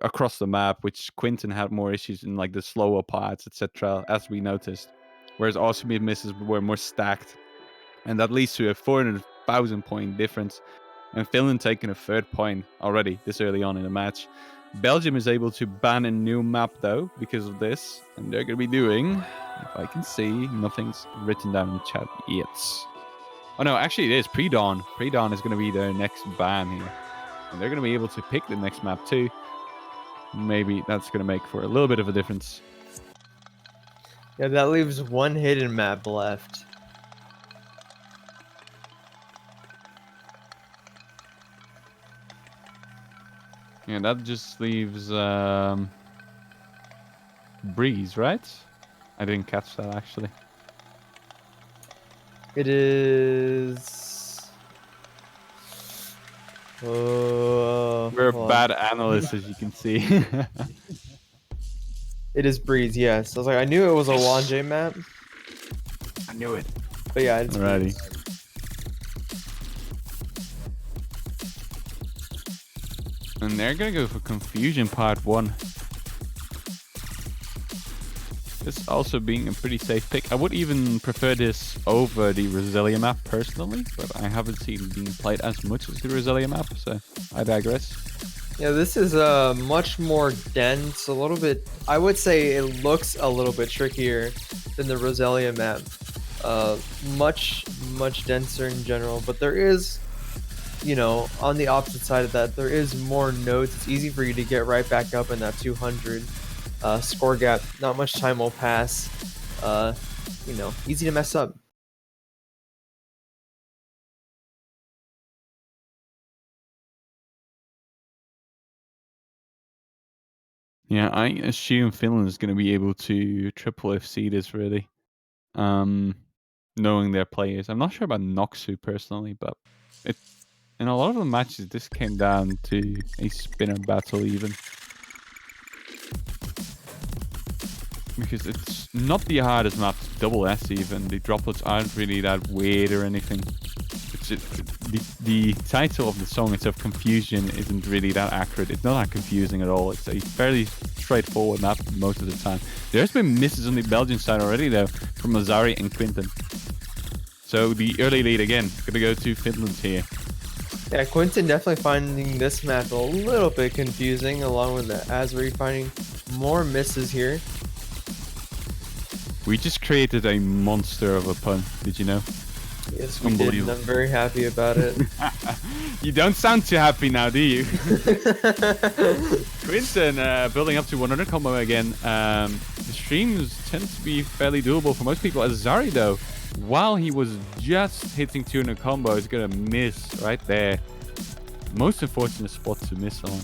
across the map, which Quinton had more issues in like the slower parts, etc., as we noticed. Whereas Osmi misses were more stacked, and that leads to a 400,000 point difference. And Finland taking a third point already this early on in the match. Belgium is able to ban a new map though because of this, and they're going to be doing, if I can see, nothing's written down in the chat yet. Oh no, actually it is Pre-Dawn. Pre-Dawn is going to be their next ban here, and they're going to be able to pick the next map too. Maybe that's going to make for a little bit of a difference. Yeah, that leaves one hidden map left. Yeah, that just leaves Breeze, right? I didn't catch that actually. It is. We're bad analysts, as you can see. It is Breeze, yes. I was like, I knew it was a Wanje map. I knew it. But yeah, it's Alrighty. Breeze. And they're gonna go for Confusion Part 1. This also being a pretty safe pick. I would even prefer this over the Roselia map personally, but I haven't seen it being played as much as the Roselia map, so I digress. Yeah, this is much more dense, a little bit, I would say it looks a little bit trickier than the Roselia map. Much denser in general, but there is, you know, on the opposite side of that, there is more nodes. It's easy for you to get right back up in that 200 score gap. Not much time will pass. You know, easy to mess up. Yeah, I assume Finland is going to be able to triple FC this really, knowing their players. I'm not sure about Noxu personally, but in a lot of the matches, this came down to a spinner battle even. Because it's not the hardest map to double S even. The droplets aren't really that weird or anything. The title of the song itself, Confusion, isn't really that accurate. It's not that confusing at all. It's a fairly straightforward map most of the time. There's been misses on the Belgian side already though, from Lazari and Quinton. So the early lead again, gonna go to Finland here. Yeah, Quinton definitely finding this map a little bit confusing, along with the Azri finding More misses here. We just created a monster of a pun. Did you know? Yes, we did, and I'm very happy about it. You don't sound too happy now, do you? Quinton building up to 100 combo again. The streams tend to be fairly doable for most people. Azari, though, while he was just hitting 200 combo, is going to miss right there. Most unfortunate spot to miss on.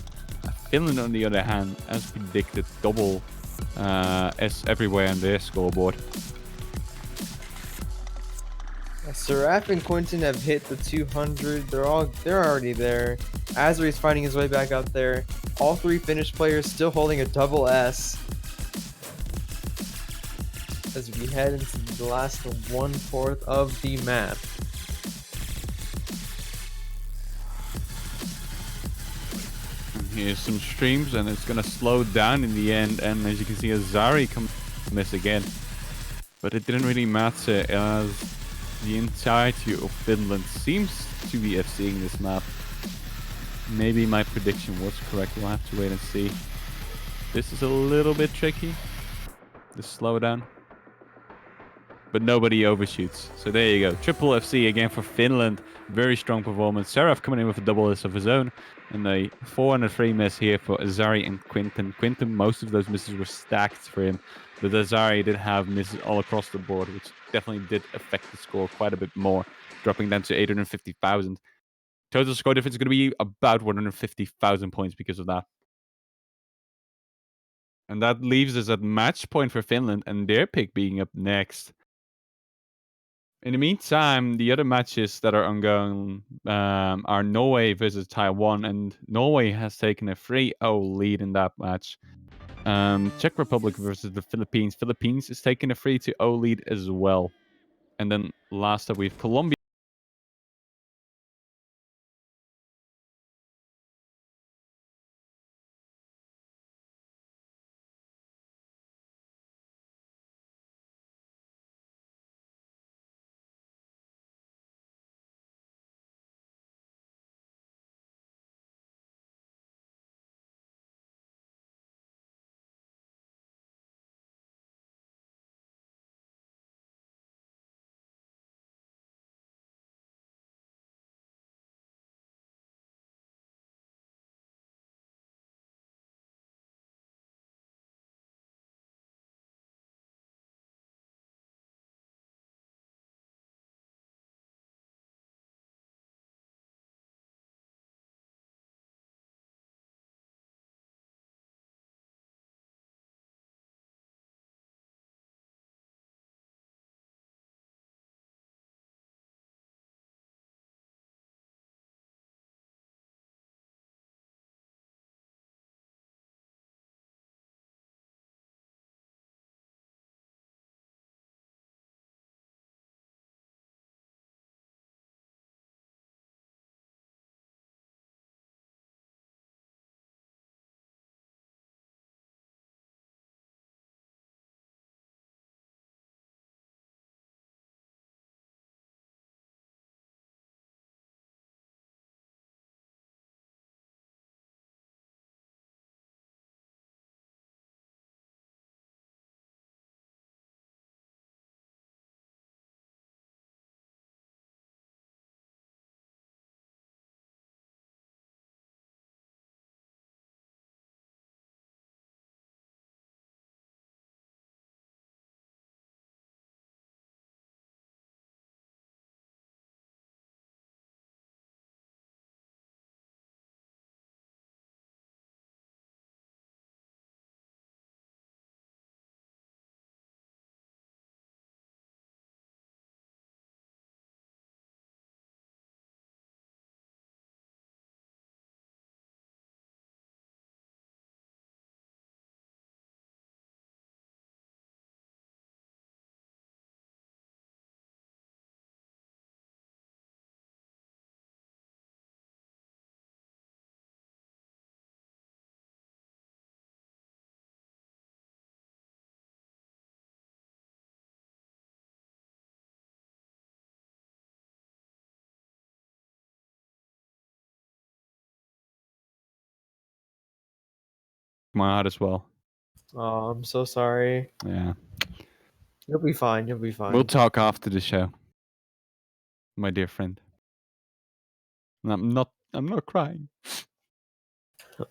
Finland, on the other hand, as predicted, double as everywhere on their scoreboard. Seraph and Quinton have hit the 200. They're already there. Azari's finding his way back out there. All three Finnish players still holding a double S. As we head into the last 1/4 of the map. Here's some streams, and it's gonna slow down in the end. And as you can see, Azari miss again, but it didn't really matter as the entirety of Finland seems to be FCing this map. Maybe my prediction was correct. We'll have to wait and see. This is a little bit tricky, the slowdown, but nobody overshoots. So there you go. Triple FC again for Finland. Very strong performance. Seraph coming in with a double S of his own. And a 403 miss here for Azari and Quinton. Quinton, most of those misses were stacked for him. But Azari did have misses all across the board, which definitely did affect the score quite a bit more, dropping down to 850,000. Total score difference is going to be about 150,000 points because of that. And that leaves us at match point for Finland and their pick being up next. In the meantime, the other matches that are ongoing are Norway versus Taiwan, and Norway has taken a 3-0 lead in that match. Czech Republic versus the Philippines. Philippines is taking a 3-0 lead as well. And then last up, we have Colombia. My heart as well. Oh, I'm so sorry. Yeah. You'll be fine. You'll be fine. We'll talk after the show, my dear friend. And I'm not crying.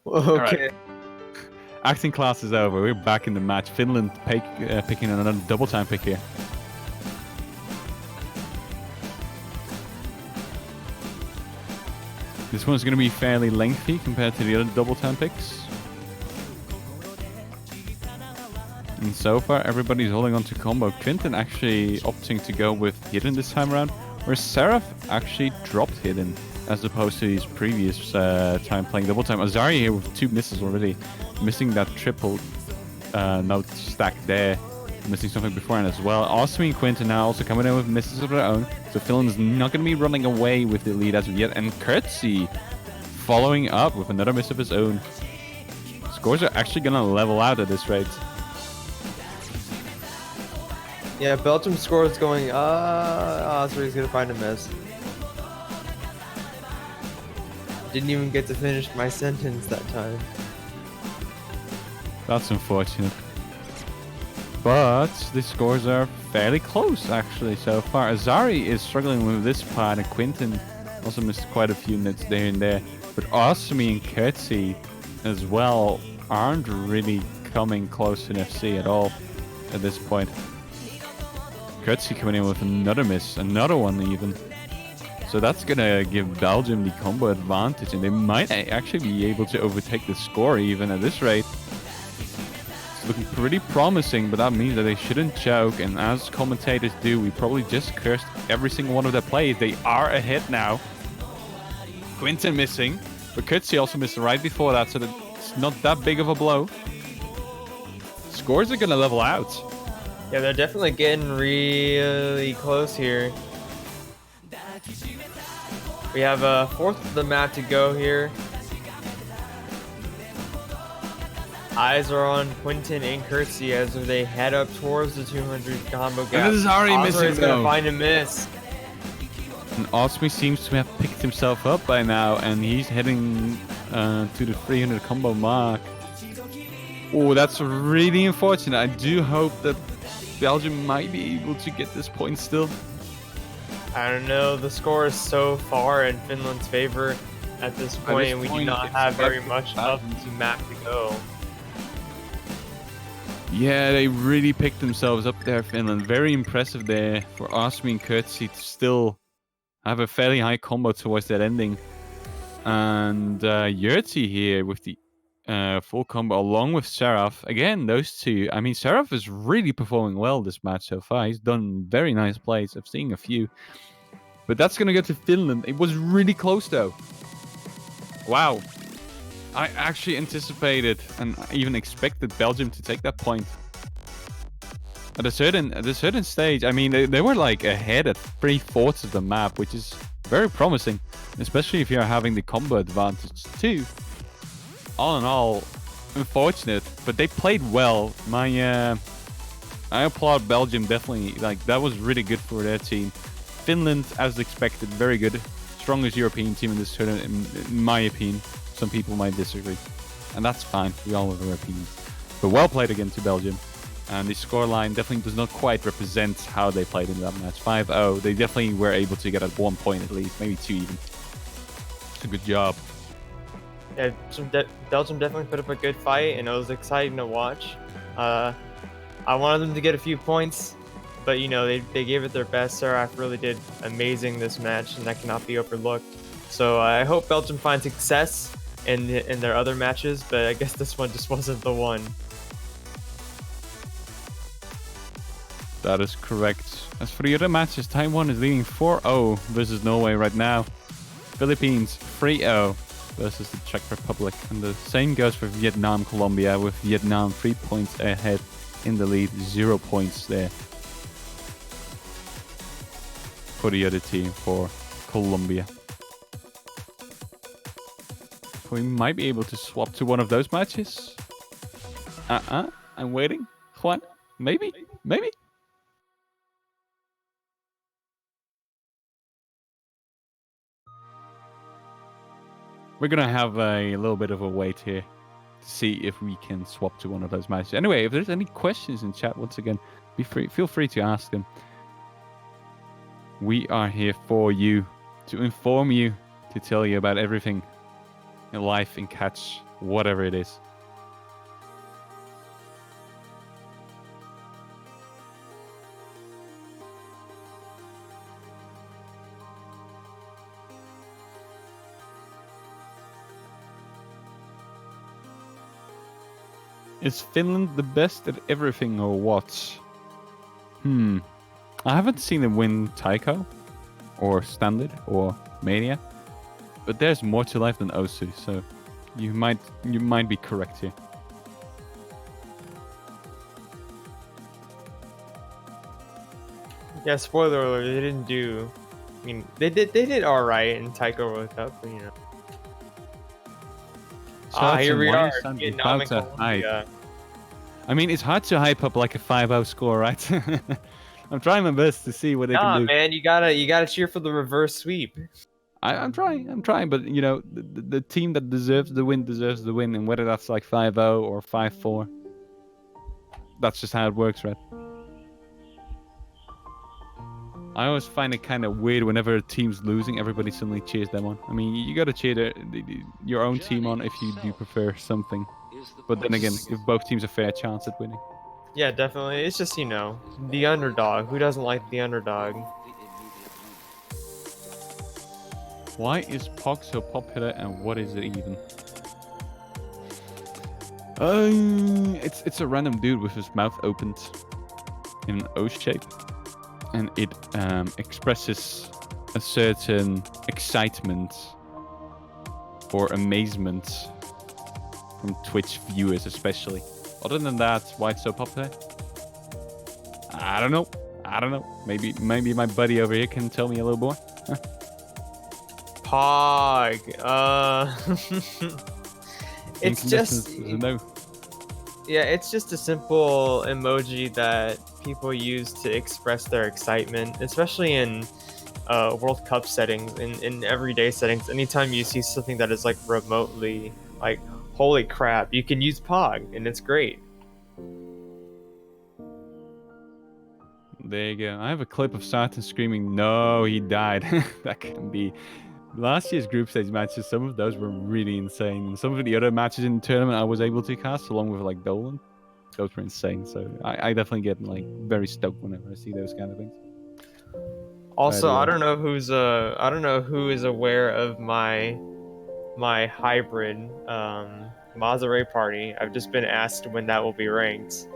Okay. Acting class is over. We're back in the match. Finland picking another double time pick here. This one's going to be fairly lengthy compared to the other double time picks. And so far, everybody's holding on to combo. Quinten actually opting to go with Hidden this time around, where Seraph actually dropped Hidden, as opposed to his previous time playing double time. Azari here with 2 misses already, missing that triple note stack there, missing something beforehand as well. Osmi and Quinten now also coming in with misses of their own, so Finland's not going to be running away with the lead as of yet. And Kurtzy following up with another miss of his own. Scores are actually going to level out at this rate. Yeah, Belgium score is going. Osri's gonna find a miss. Didn't even get to finish my sentence that time. That's unfortunate. But the scores are fairly close, actually, so far. Azari is struggling with this part, and Quinten also missed quite a few nits there and there. But Osmi and Kurtzy as well aren't really coming close to an FC at all at this point. Kurtzy coming in with another miss, another one even. So that's gonna give Belgium the combo advantage, and they might actually be able to overtake the score even at this rate. It's looking pretty promising, but that means that they shouldn't choke, and as commentators do, we probably just cursed every single one of their plays. They are ahead now. Quinten missing, but Kurtzy also missed right before that, so it's not that big of a blow. Scores are gonna level out. Yeah, they're definitely getting really close here. We have a fourth of the map to go here. Eyes are on Quinten and Kurtzy as they head up towards the 200 combo gap. And Azari missing is gonna though. find a miss. And Osmi seems to have picked himself up by now, and he's heading to the 300 combo mark. Oh, that's really unfortunate. I do hope that Belgium might be able to get this point still. I don't know, the score is so far in Finland's favor at this point, and we do not have very much of the map to go. Yeah, they really picked themselves up there, Finland. Very impressive there for Osmi and Kurtzy to still have a fairly high combo towards that ending. And Yurtzi here with the full combo along with Seraph. Again, those two. I mean, Seraph is really performing well this match so far. He's done very nice plays. I've seen a few. But that's going to go to Finland. It was really close, though. Wow. I actually anticipated and even expected Belgium to take that point. At a certain stage, I mean, they were like ahead at 3/4 of the map, which is very promising, especially if you're having the combo advantage too. All in all, unfortunate, but they played well. I applaud Belgium definitely. Like, that was really good for their team. Finland, as expected, very good, strongest European team in this tournament, in my opinion. Some people might disagree, and that's fine. We all have our opinions. But well played again to Belgium. And the scoreline definitely does not quite represent how they played in that match. 5-0. They definitely were able to get at 1 point at least, maybe 2 even. It's a good job. Yeah, Belgium definitely put up a good fight, and it was exciting to watch. I wanted them to get a few points, but you know, they gave it their best. Seraph really did amazing this match, and that cannot be overlooked. So I hope Belgium finds success in their other matches, but I guess this one just wasn't the one. That is correct. As for the other matches, Taiwan is leading 4-0 versus Norway right now. Philippines 3-0 versus the Czech Republic. And the same goes for Vietnam, Colombia, with Vietnam 3 points ahead in the lead, 0 points there for the other team, for Colombia. We might be able to swap to one of those matches. I'm waiting. Juan, maybe? Maybe? We're gonna have a little bit of a wait here to see if we can swap to one of those matches. Anyway, if there's any questions in chat, once again, feel free to ask them. We are here for you, to inform you, to tell you about everything in life, in catch, whatever it is. Is Finland the best at everything or what? I haven't seen them win Taiko, or Standard, or Mania, but there's more to life than Osu, so you might be correct here. Yeah, spoiler alert, they didn't do. I mean, they did all right in Taiko World Cup, but you know. Here we are. Vietnam and Colombia. I mean, it's hard to hype up like a 5-0 score, right? I'm trying my best to see what they can do. Man, you gotta cheer for the reverse sweep. I'm trying, but you know, the team that deserves the win, and whether that's like 5-0 or 5-4, that's just how it works, right? I always find it kind of weird whenever a team's losing, everybody suddenly cheers them on. I mean, you gotta cheer your own team on if you do prefer something. But then again, if both teams have a fair chance at winning. Yeah, definitely. It's just, you know, the underdog. Who doesn't like the underdog? Why is Pog so popular, and what is it even? It's a random dude with his mouth opened in an O shape, and it expresses a certain excitement or amazement from Twitch viewers, especially. Other than that, why it's so popular? I don't know. Maybe my buddy over here can tell me a little more. Huh? Pog. It's just no. Yeah, it's just a simple emoji that people use to express their excitement, especially in World Cup settings, in everyday settings. Anytime you see something that is like remotely like, holy crap, you can use Pog, and it's great. There you go. I have a clip of Satan screaming, "No, he died." That can be. Last year's group stage matches, some of those were really insane. And some of the other matches in the tournament I was able to cast, along with like Dolan, those were insane. So I definitely get like very stoked whenever I see those kind of things. Also, I don't know who is aware of my hybrid Maserati party. I've just been asked when that will be ranked.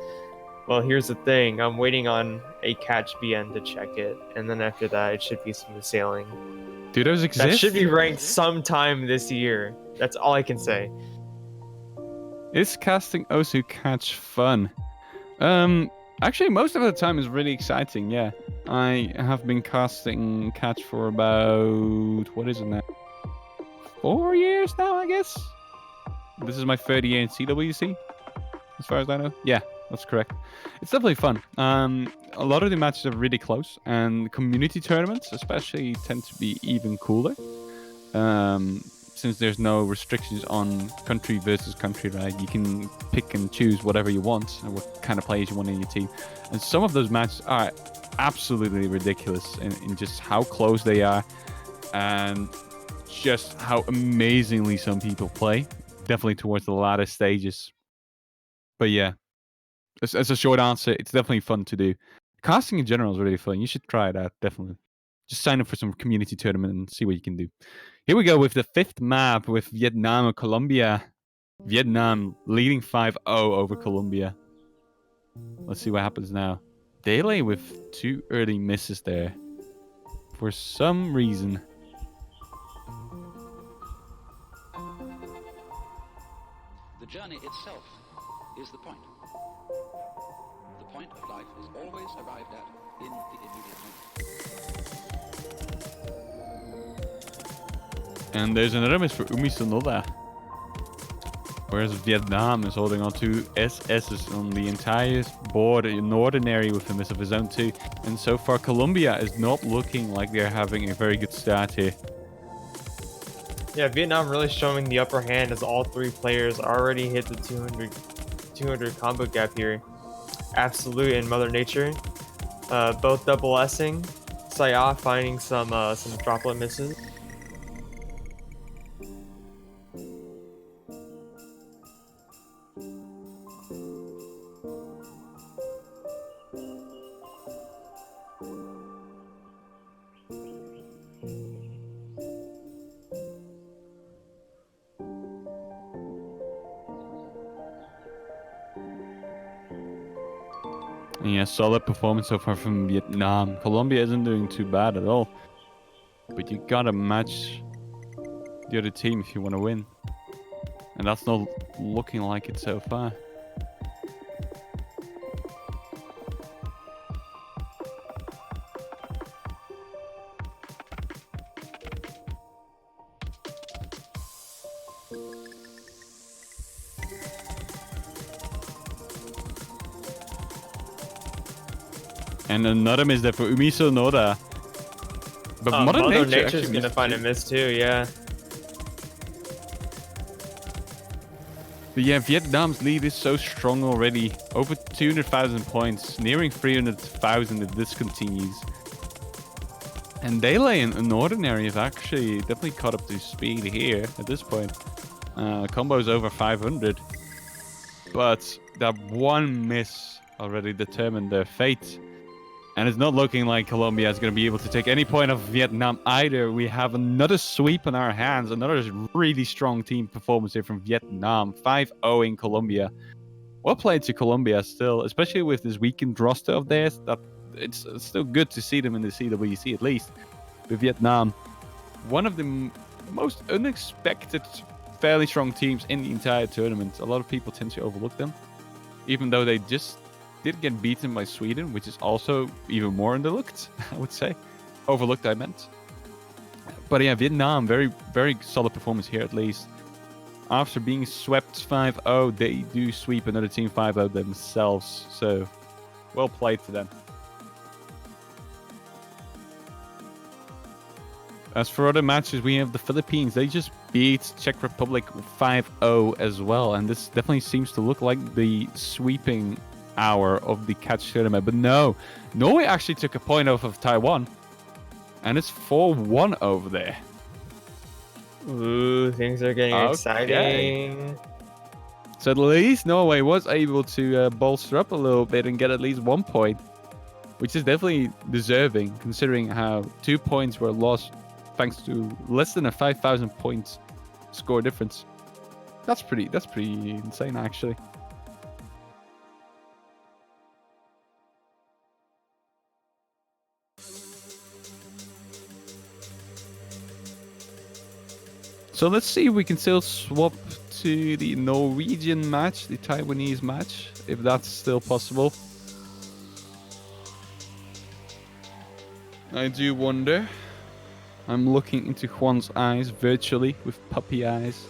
Well, here's the thing. I'm waiting on a catch BN to check it, and then after that, it should be smooth sailing. Do those exist? That should be ranked sometime this year. That's all I can say. Is casting Osu catch fun? Actually, most of the time is really exciting. Yeah, I have been casting catch for about, what is it now? 4 years now, I guess. This is my third year in CWC, as far as I know. Yeah, that's correct. It's definitely fun. A lot of the matches are really close, and community tournaments especially tend to be even cooler. Since there's no restrictions on country versus country, right? You can pick and choose whatever you want and what kind of players you want in your team. And some of those matches are absolutely ridiculous in just how close they are and just how amazingly some people play. Definitely towards the latter stages. But yeah, as a short answer, it's definitely fun to do. Casting in general is really fun. You should try it out, definitely. Just sign up for some community tournament and see what you can do. Here we go with the 5th map with Vietnam and Colombia. Vietnam leading 5-0 over Colombia. Let's see what happens now. Dele with 2 early misses there. For some reason. The journey itself is the point. The point of life is always arrived at in the immediate moment. And there's another miss for Umi Sonoda. Whereas Vietnam is holding on to SS's on the entire board in ordinary with a miss of his own too. And so far Colombia is not looking like they're having a very good start here. Yeah, Vietnam really showing the upper hand as all three players already hit the 200 combo gap here. Absolute and Mother Nature, both double S'ing. Saya finding some droplet misses. Yeah, solid performance so far from Vietnam. Colombia isn't doing too bad at all. But you gotta match the other team if you want to win. And that's not looking like it so far. And another miss there for Umiso Noda. But Mother Nature's gonna find a miss too, yeah. But yeah, Vietnam's lead is so strong already. Over 200,000 points, nearing 300,000 if this continues. And Dele and Ordinary have actually definitely caught up to speed here at this point. Combo's over 500. But that one miss already determined their fate. And it's not looking like Colombia is going to be able to take any point of Vietnam either. We have another sweep in our hands. Another really strong team performance here from Vietnam. 5-0 in Colombia. Well played to Colombia still, especially with this weakened roster of theirs. That it's still good to see them in the CWC at least. With Vietnam, one of the most unexpected, fairly strong teams in the entire tournament. A lot of people tend to overlook them, even though they just did get beaten by Sweden, which is also even more underlooked, I would say. Overlooked, I meant. But yeah, Vietnam, very, very solid performance here at least. After being swept 5-0, they do sweep another team 5-0 themselves. So, well played to them. As for other matches, we have the Philippines. They just beat Czech Republic 5-0 as well. And this definitely seems to look like the sweeping hour of the catch tournament. But no, Norway actually took a point off of Taiwan. And it's 4-1 over there. Ooh, things are getting exciting. So at least Norway was able to bolster up a little bit and get at least 1 point. Which is definitely deserving, considering how 2 points were lost thanks to less than a 5,000 points score difference. That's pretty insane, actually. So let's see if we can still swap to the Norwegian match, the Taiwanese match, if that's still possible. I do wonder. I'm looking into Juan's eyes virtually with puppy eyes.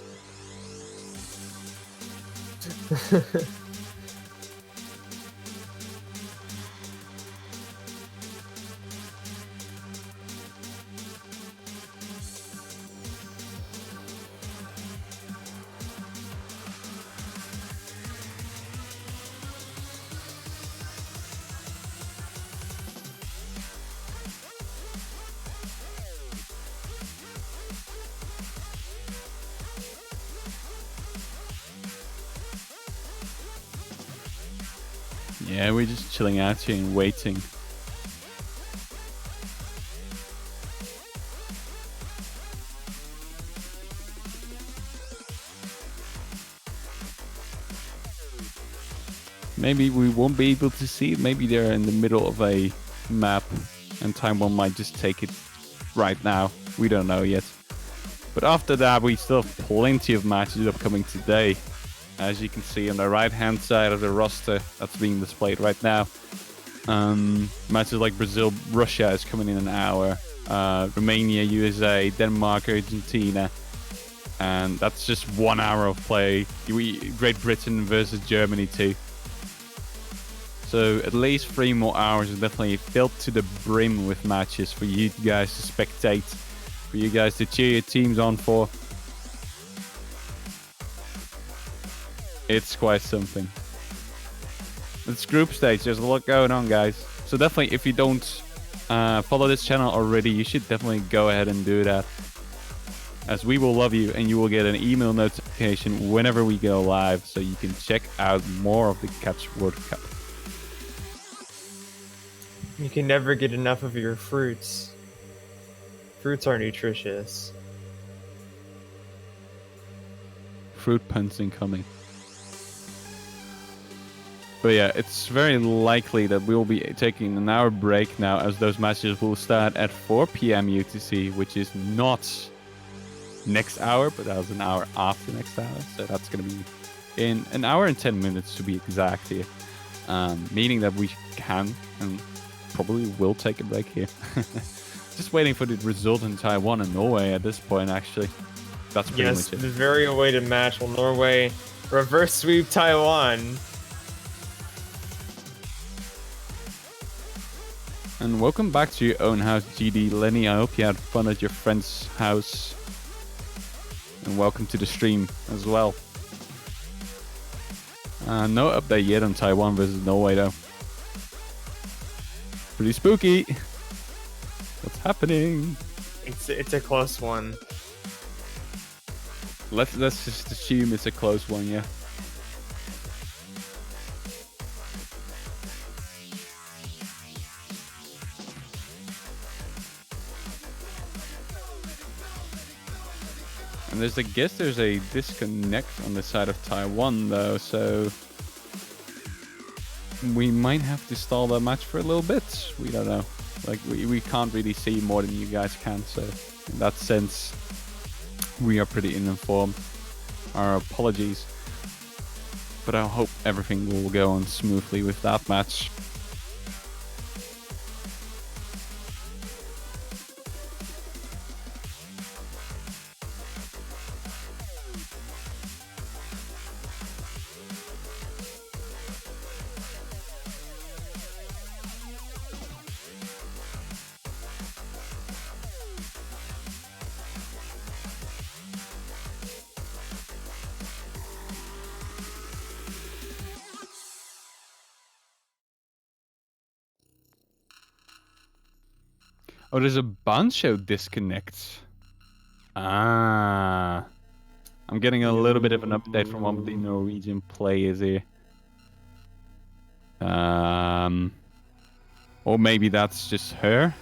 Yeah, we're just chilling out here and waiting. Maybe we won't be able to see it. Maybe they're in the middle of a map and Taiwan might just take it right now. We don't know yet. But after that, we still have plenty of matches upcoming today. As you can see on the right-hand side of the roster that's being displayed right now. Matches like Brazil, Russia is coming in an hour. Romania, USA, Denmark, Argentina. And that's just 1 hour of play. Great Britain versus Germany too. So at least 3 more hours is definitely filled to the brim with matches for you guys to spectate. For you guys to cheer your teams on for. It's quite something. It's group stage. There's a lot going on, guys. So definitely, if you don't follow this channel already, you should definitely go ahead and do that. As we will love you, and you will get an email notification whenever we go live, so you can check out more of the Catch World Cup. You can never get enough of your fruits. Fruits are nutritious. Fruit puns incoming. But yeah, it's very likely that we'll be taking an hour break now, as those matches will start at 4 p.m. UTC, which is not next hour, but that was an hour after next hour. So that's going to be in an hour and 10 minutes to be exact here. Meaning that we can and probably will take a break here. Just waiting for the result in Taiwan and Norway at this point, actually. That's pretty Yes, much it. the very awaited match will Norway reverse sweep Taiwan. And welcome back to your own house, GD Lenny. I hope you had fun at your friend's house. And welcome to the stream as well. No update yet on Taiwan versus Norway though. Pretty spooky. What's happening? It's a close one. Let's just assume it's a close one, yeah. And I guess there's a disconnect on the side of Taiwan though, so we might have to stall that match for a little bit. We don't know. Like we can't really see more than you guys can, so in that sense we are pretty uninformed. Our apologies. But I hope everything will go on smoothly with that match. Oh, there's a Bancho disconnect. Ah. I'm getting a little bit of an update from one of the Norwegian players here. Or maybe that's just her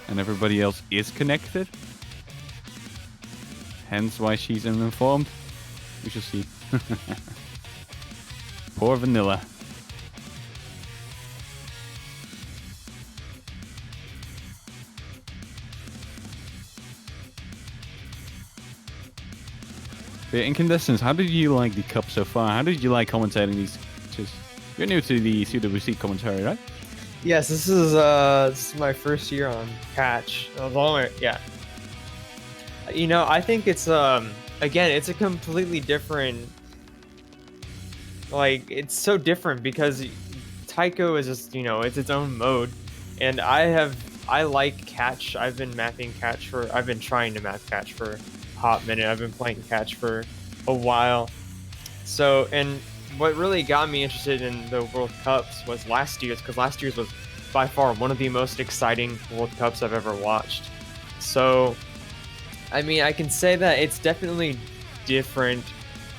and everybody else is connected. Hence why she's uninformed. We shall see. Poor Vanilla. The Incandescence, how did you like the cup so far? How did you like commentating these matches? You're new to the CWC commentary, right? Yes, this is my first year on Catch. Yeah. You know, I think it's again, it's a completely different. Like, it's so different because Taiko is just, you know, it's its own mode, and I like Catch. I've been trying to map Catch for a hot minute. I've been playing Catch for a while. So, and what really got me interested in the World Cups was last year's, because last year's was by far one of the most exciting World Cups I've ever watched. So, I mean, I can say that it's definitely different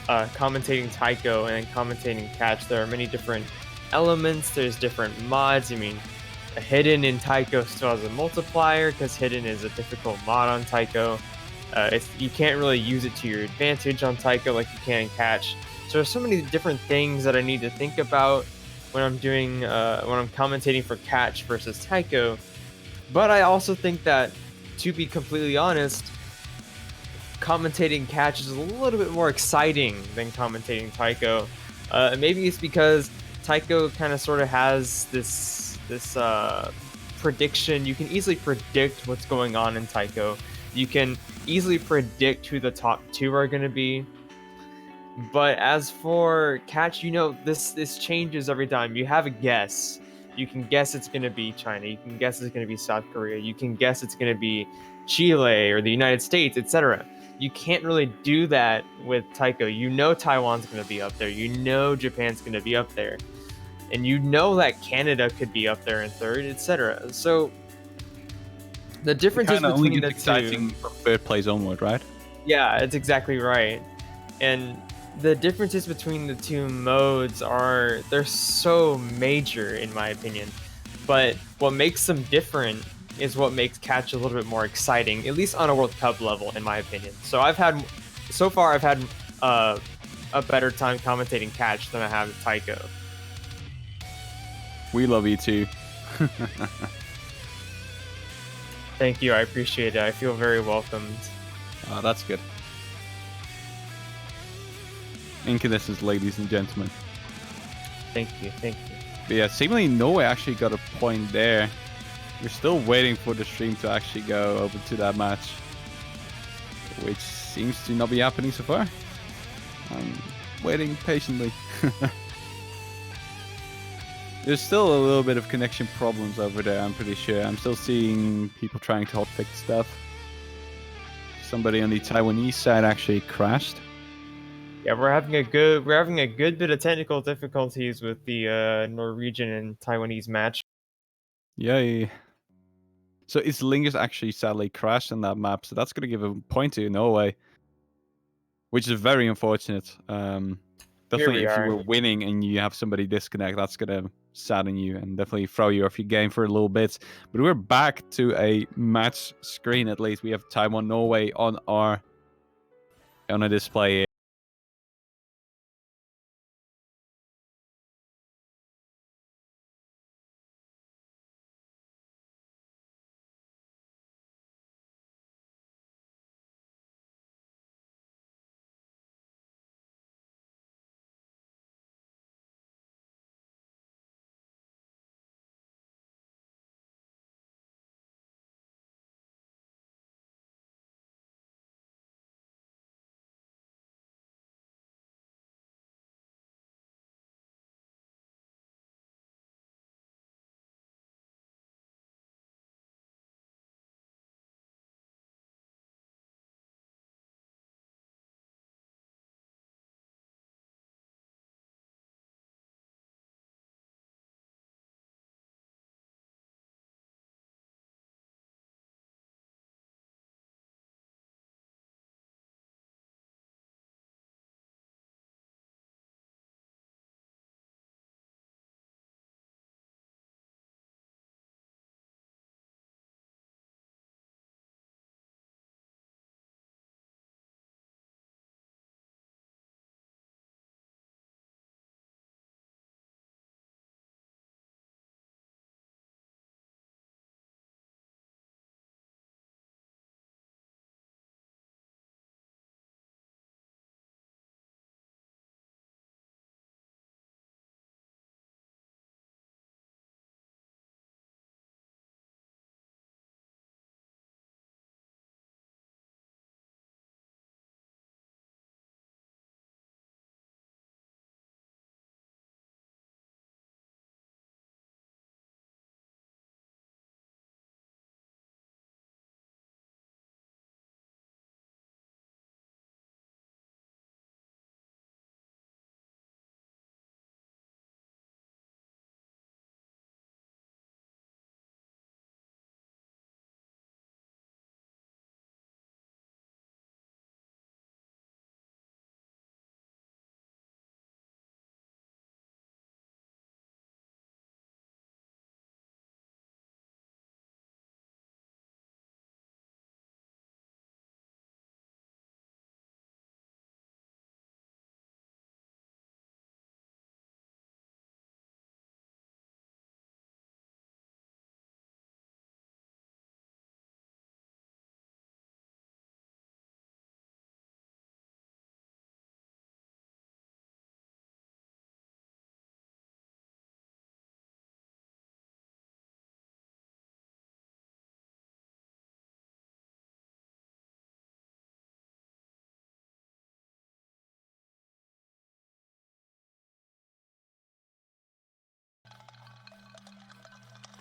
commentating Taiko and commentating Catch. There are many different elements, there's different mods. I mean, Hidden in Taiko still has a multiplier because Hidden is a difficult mod on Taiko. You can't really use it to your advantage on Taiko like you can in Catch. So there's so many different things that I need to think about when I'm doing when I'm commentating for Catch versus Taiko. But I also think that, to be completely honest, commentating Catch is a little bit more exciting than commentating Taiko. Maybe it's because Taiko kind of sort of has this prediction. You can easily predict what's going on in Taiko. You can easily predict who the top two are going to be. But as for Catch, you know, this changes every time. You have a guess. You can guess it's going to be China. You can guess it's going to be South Korea. You can guess it's going to be Chile or the United States, etc. You can't really do that with Taiko. You know Taiwan's going to be up there. You know Japan's going to be up there. And you know that Canada could be up there in third, etc. So the difference is Kind of only between the gets exciting two. from third place onward, right? Yeah, it's exactly right. And the differences between the two modes are they're so major in my opinion. But what makes them different is what makes catch a little bit more exciting, at least on a World Cup level, in my opinion. So so far I've had a better time commentating catch than I have Taiko. We love you too. Thank you, I appreciate it. I feel very welcomed. Oh, that's good. Incandescence, ladies and gentlemen. Thank you, thank you. But yeah, seemingly Norway actually got a point there. We're still waiting for the stream to actually go over to that match, which seems to not be happening so far. I'm waiting patiently. There's still a little bit of connection problems over there, I'm pretty sure. I'm still seeing people trying to hotfix stuff. Somebody on the Taiwanese side actually crashed. Yeah, we're having a good bit of technical difficulties with the Norwegian and Taiwanese match. Yay. So it's Lingus actually sadly crashed on that map, so that's going to give a point to Norway, which is very unfortunate. Definitely if you were winning and you have somebody disconnect, that's going to sadden you and definitely throw you off your game for a little bit. But we're back to a match screen at least. We have Taiwan Norway on a display here.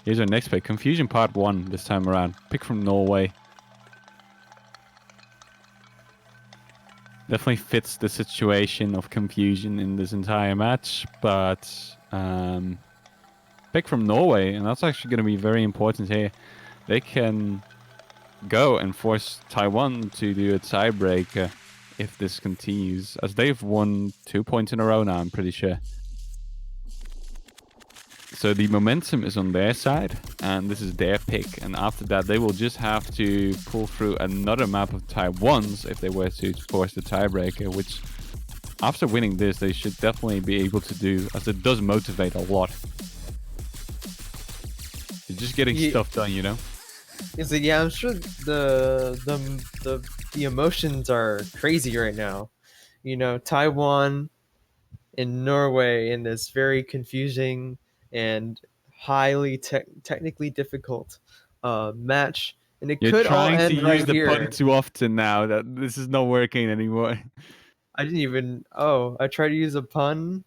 Here's our next pick. Confusion Part 1 this time around. Pick from Norway. Definitely fits the situation of confusion in this entire match, but pick from Norway, and that's actually going to be very important here. They can go and force Taiwan to do a tiebreaker if this continues, as they've won 2 points in a row now, I'm pretty sure. So the momentum is on their side, and this is their pick. And after that, they will just have to pull through another map of Taiwan's if they were to force the tiebreaker, which after winning this, they should definitely be able to do, as it does motivate a lot. You're just getting stuff done, you know? It's like, yeah, I'm sure the emotions are crazy right now. You know, Taiwan and Norway in this very confusing and highly technically difficult match, and it You're could all trying to end right use the here. pun too often now. That this is not working anymore. I didn't even. Oh, I tried to use a pun.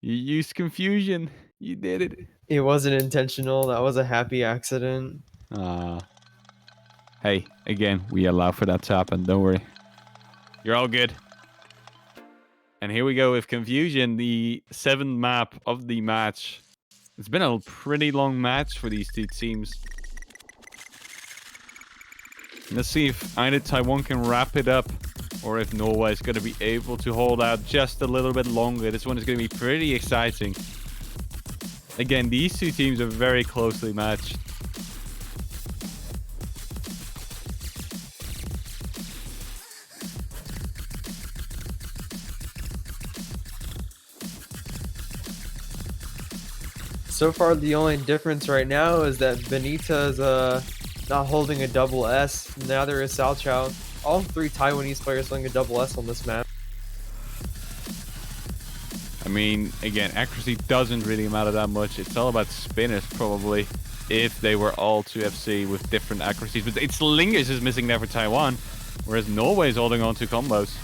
You used confusion. You did it. It wasn't intentional. That was a happy accident. Hey, again, we allow for that to happen. Don't worry. You're all good. And here we go with confusion, the 7th map of the match. It's been a pretty long match for these two teams. Let's see if either Taiwan can wrap it up, or if Norway is going to be able to hold out just a little bit longer. This one is going to be pretty exciting. Again, these two teams are very closely matched. So far, the only difference right now is that Benita is not holding a double S. Neither is Cao Chao. All 3 Taiwanese players holding a double S on this map. I mean, again, accuracy doesn't really matter that much. It's all about spinners, probably, if they were all 2FC with different accuracies. But it's Lingers is missing there for Taiwan, whereas Norway is holding on to combos.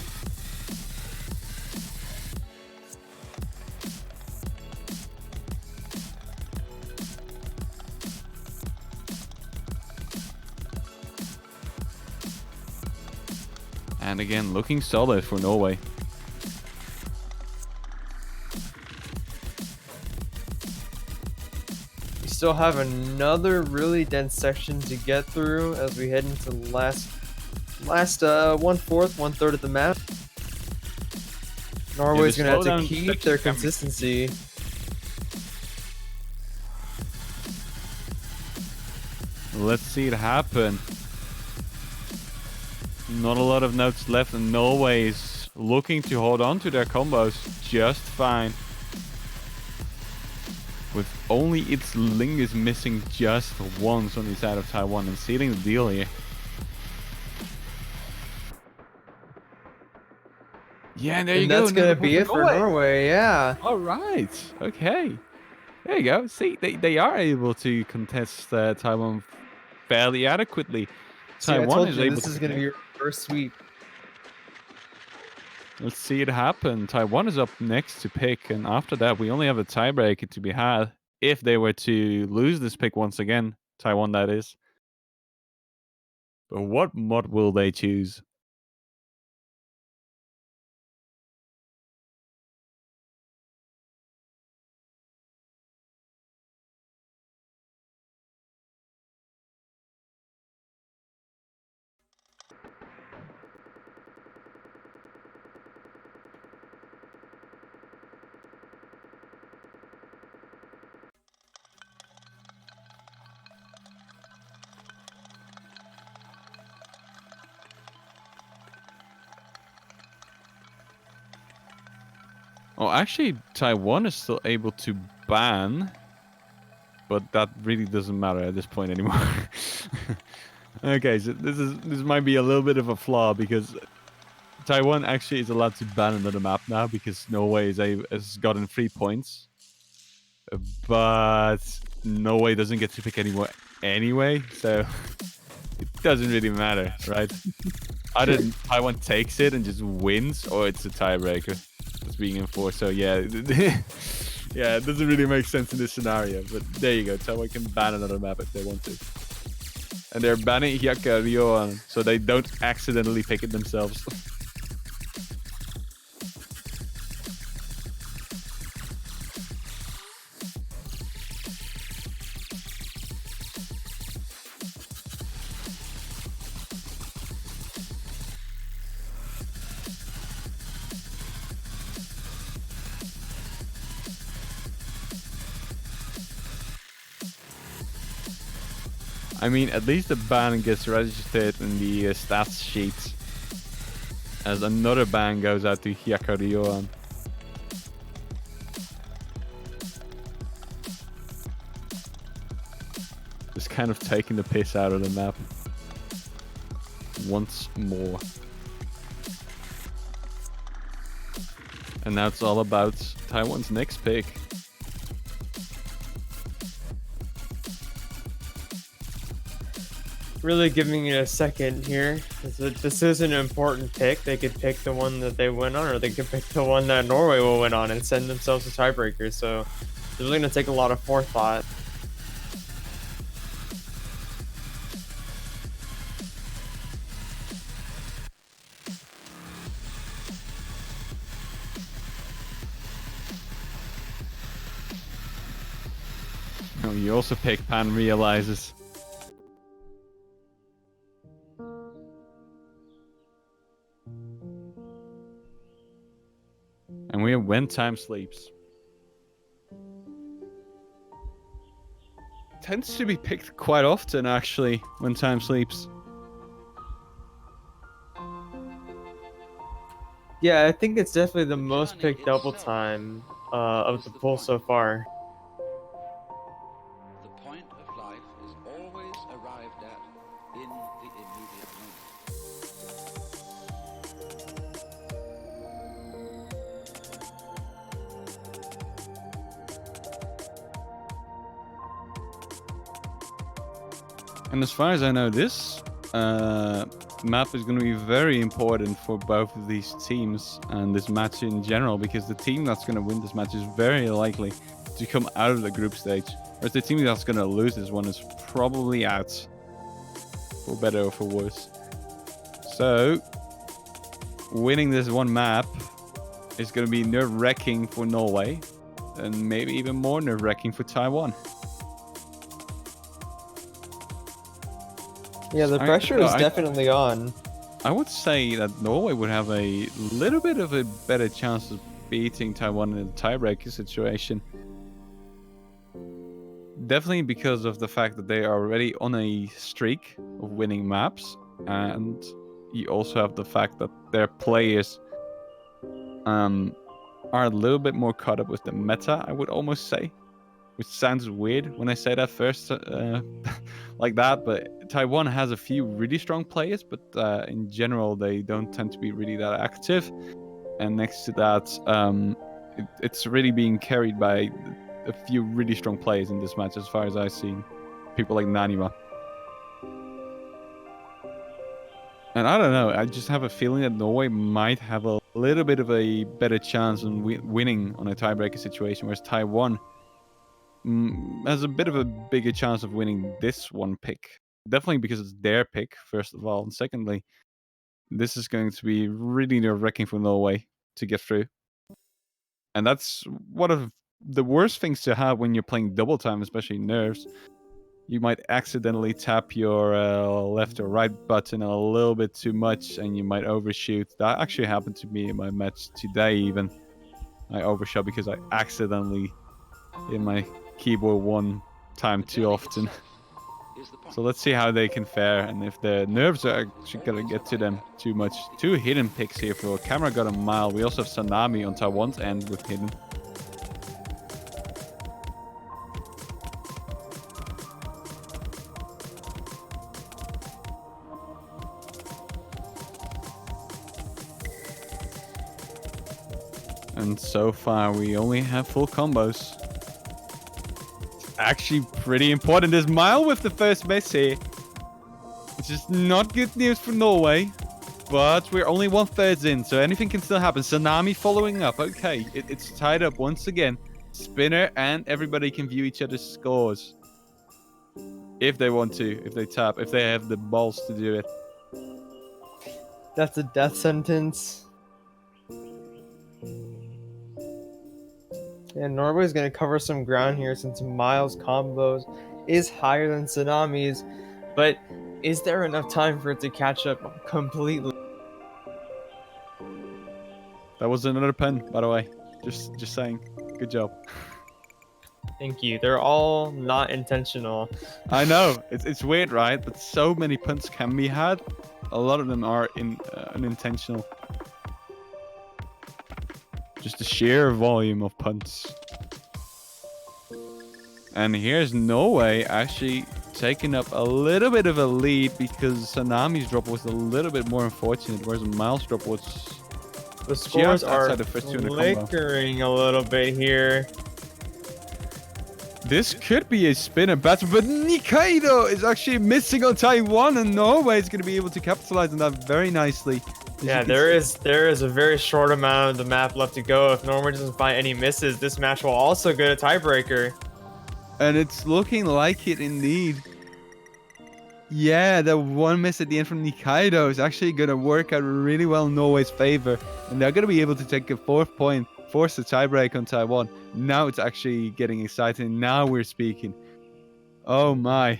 And again, looking solid for Norway. We still have another really dense section to get through as we head into the last 1/3 of the map. Norway's gonna have to keep their consistency. Let's see it happen. Not a lot of notes left, and Norway is looking to hold on to their combos just fine. With only its Lingers missing just once on the side of Taiwan and sealing the deal here. Yeah, and there you go. And that's gonna be it for Norway, yeah. All right. Okay. There you go. See, they are able to contest Taiwan fairly adequately. See, Taiwan is able this is gonna be your first sweep. Let's see it happen. Taiwan is up next to pick, and after that, we only have a tiebreaker to be had if they were to lose this pick once again. Taiwan, that is. But what mod will they choose? Oh, actually, Taiwan is still able to ban, but that really doesn't matter at this point anymore. Okay, so this might be a little bit of a flaw, because Taiwan actually is allowed to ban another map now because Norway has gotten 3 points, but Norway doesn't get to pick anymore anyway, so it doesn't really matter, right? Either Taiwan takes it and just wins, or it's a tiebreaker that's being enforced. So yeah, yeah, it doesn't really make sense in this scenario. But there you go. Taiwan can ban another map if they want to, and they're banning Hyaka Ryoan so they don't accidentally pick it themselves. I mean, at least the ban gets registered in the stats sheet. As another ban goes out to Hyakarioan. Just kind of taking the piss out of the map. Once more. And now it's all about Taiwan's next pick. Really giving it a second here. This is an important pick. They could pick the one that they win on, or they could pick the one that Norway will win on and send themselves a tiebreaker. So it's really going to take a lot of forethought. Oh, you also pick Pan Realizes. And we have When Time Sleeps. Tends to be picked quite often, actually, When Time Sleeps. Yeah, I think it's definitely the most picked double time of the pool so far. The point of life is always arrived at in the immediate moment. And as far as I know, this map is going to be very important for both of these teams and this match in general, because the team that's going to win this match is very likely to come out of the group stage, whereas the team that's going to lose this one is probably out, for better or for worse. So, winning this one map is going to be nerve-wracking for Norway, and maybe even more nerve-wracking for Taiwan. Yeah, the pressure is definitely on. I would say that Norway would have a little bit of a better chance of beating Taiwan in a tiebreaker situation. Definitely because of the fact that they are already on a streak of winning maps, and you also have the fact that their players are a little bit more caught up with the meta, I would almost say. Which sounds weird when I say that first like that, but Taiwan has a few really strong players, but in general they don't tend to be really that active. And next to that, it's really being carried by a few really strong players in this match, as far as I've seen. People like Nanima. And I don't know, I just have a feeling that Norway might have a little bit of a better chance on winning on a tiebreaker situation, whereas Taiwan has a bit of a bigger chance of winning this one pick. Definitely because it's their pick, first of all. And secondly, this is going to be really nerve-wracking for Norway to get through. And that's one of the worst things to have when you're playing double time, especially nerves. You might accidentally tap your left or right button a little bit too much, and you might overshoot. That actually happened to me in my match today even. I overshot because I accidentally hit my keyboard one time too often. So let's see how they can fare, and if the nerves are actually gonna get to them too much. Two hidden picks here for Camera got a mile. We also have Tsunami on Taiwan's end with hidden. And so far we only have full combos. Actually pretty important. There's Mile with the first miss here, which is not good news for Norway, but we're only 1/3 in, so anything can still happen. Tsunami following up. Okay, it's tied up once again. Spinner and everybody can view each other's scores if they want to, if they tap, if they have the balls to do it. That's a death sentence. Yeah, Norway's going to cover some ground here since Miles' combos is higher than Tsunami's, but is there enough time for it to catch up completely? That was another pen, by the way. Just saying. Good job. Thank you. They're all not intentional. I know it's weird, right? But so many punts can be had. A lot of them are unintentional. Just the sheer volume of punts. And here's Norway actually taking up a little bit of a lead because Sanami's drop was a little bit more unfortunate, whereas Miles' drop was The scores are outside the first 2 in the combo. flickering a little bit here. This could be a spinner battle, but Nikaido is actually missing on Taiwan, and Norway is going to be able to capitalize on that very nicely. Yeah, there is a very short amount of the map left to go. If Norway doesn't find any misses, this match will also get a tiebreaker. And it's looking like it indeed. Yeah, the one miss at the end from Nikaido is actually going to work out really well in Norway's favor. And they're going to be able to take a 4th point, force the tiebreak on Taiwan. Now it's actually getting exciting. Now we're speaking. Oh my.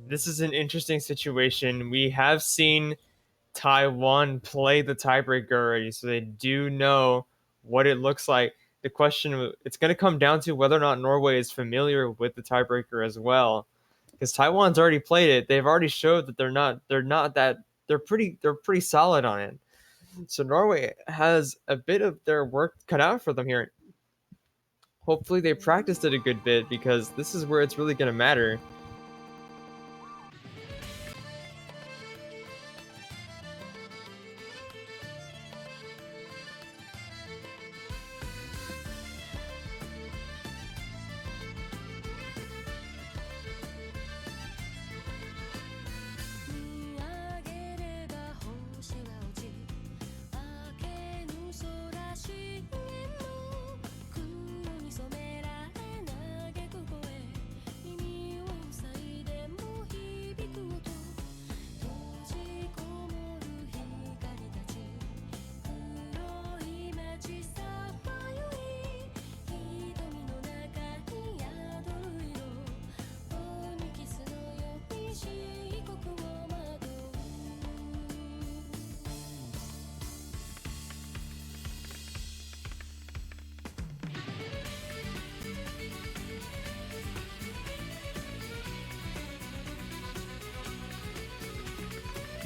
This is an interesting situation. We have seen Taiwan play the tiebreaker already, so they do know what it looks like. The question, it's going to come down to whether or not Norway is familiar with the tiebreaker as well, because Taiwan's already played it. They've already showed that they're pretty solid on it. So Norway has a bit of their work cut out for them here. Hopefully they practiced it a good bit, because this is where it's really going to matter.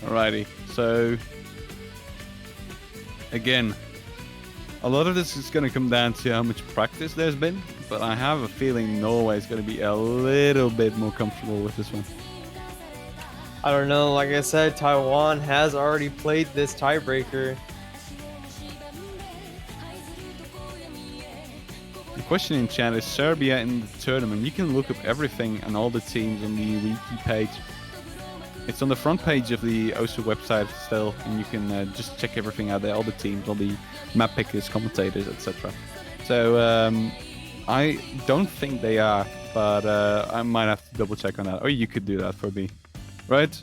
Alrighty, so again, a lot of this is going to come down to how much practice there's been, but I have a feeling Norway is going to be a little bit more comfortable with this one. I don't know, like I said, Taiwan has already played this tiebreaker. The question in chat is Serbia in the tournament. You can look up everything and all the teams on the wiki page. It's on the front page of the OSU website still, and you can just check everything out there, all the teams, all the map pickers, commentators, etc. So I don't think they are, but I might have to double check on that. Or you could do that for me, right?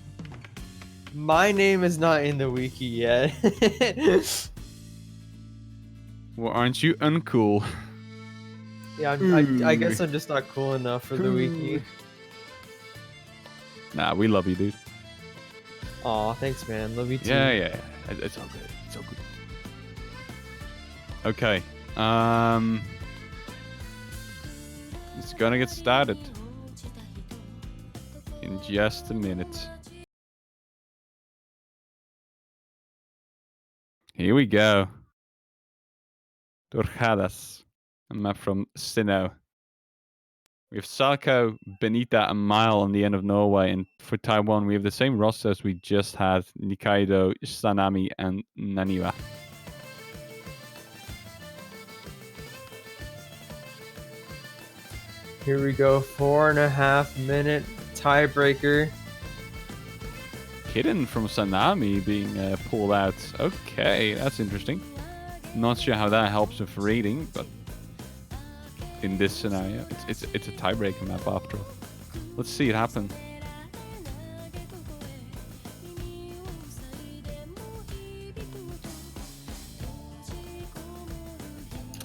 My name is not in the wiki yet. Well, aren't you uncool? Yeah, I guess I'm just not cool enough for the wiki. Nah, we love you, dude. Aw, thanks, man. Love you too. Yeah. It's all good. It's all good. Okay. It's gonna get started in just a minute. Here we go. Torjadas, a map from Sinnoh. We have Sako, Benita, and Mile on the end of Norway. And for Taiwan, we have the same roster as we just had. Nikaido, Sanami, and Naniwa. Here we go. 4.5 minute tiebreaker. Hidden from Sanami being pulled out. Okay, that's interesting. Not sure how that helps with reading, but in this scenario, it's a tiebreaker map after all. Let's see it happen.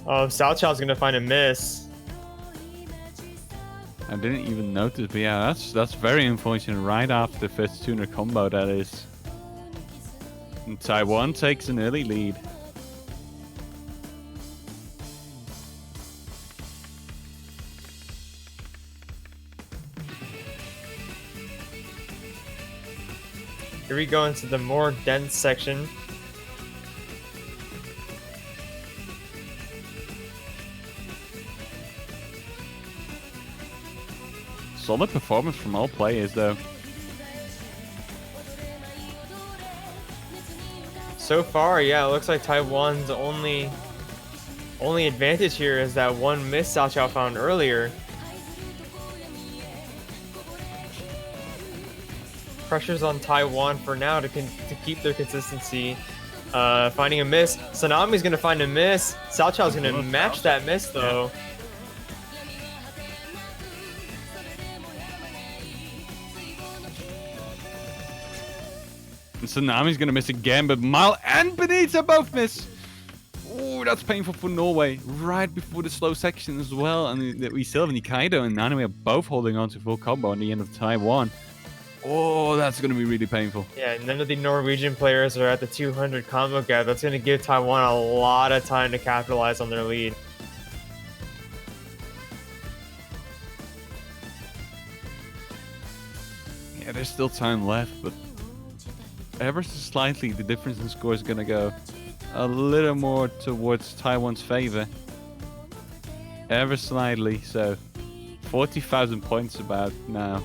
Oh, South Child's gonna find a miss. I didn't even notice, but yeah, that's very unfortunate. Right after the first tuner combo, that is. And Taiwan takes an early lead. Here we go into the more dense section. Solid performance from all players, though. So far, yeah, it looks like Taiwan's only advantage here is that one miss Cao Cao found earlier. Pressure's on Taiwan for now to keep their consistency. Finding a miss. Tsunami's gonna find a miss. Cao Cao's gonna match that miss though. And Tsunami's gonna miss again, but Mile and Benita both miss. Ooh, that's painful for Norway. Right before the slow section as well. And we still have Nikaido and Nanawe are both holding on to full combo on the end of Taiwan. Oh, that's gonna be really painful. Yeah, none of the Norwegian players are at the 200 combo gap. That's gonna give Taiwan a lot of time to capitalize on their lead. Yeah, there's still time left, but ever so slightly, the difference in score is gonna go a little more towards Taiwan's favor. Ever slightly, so 40,000 points about now.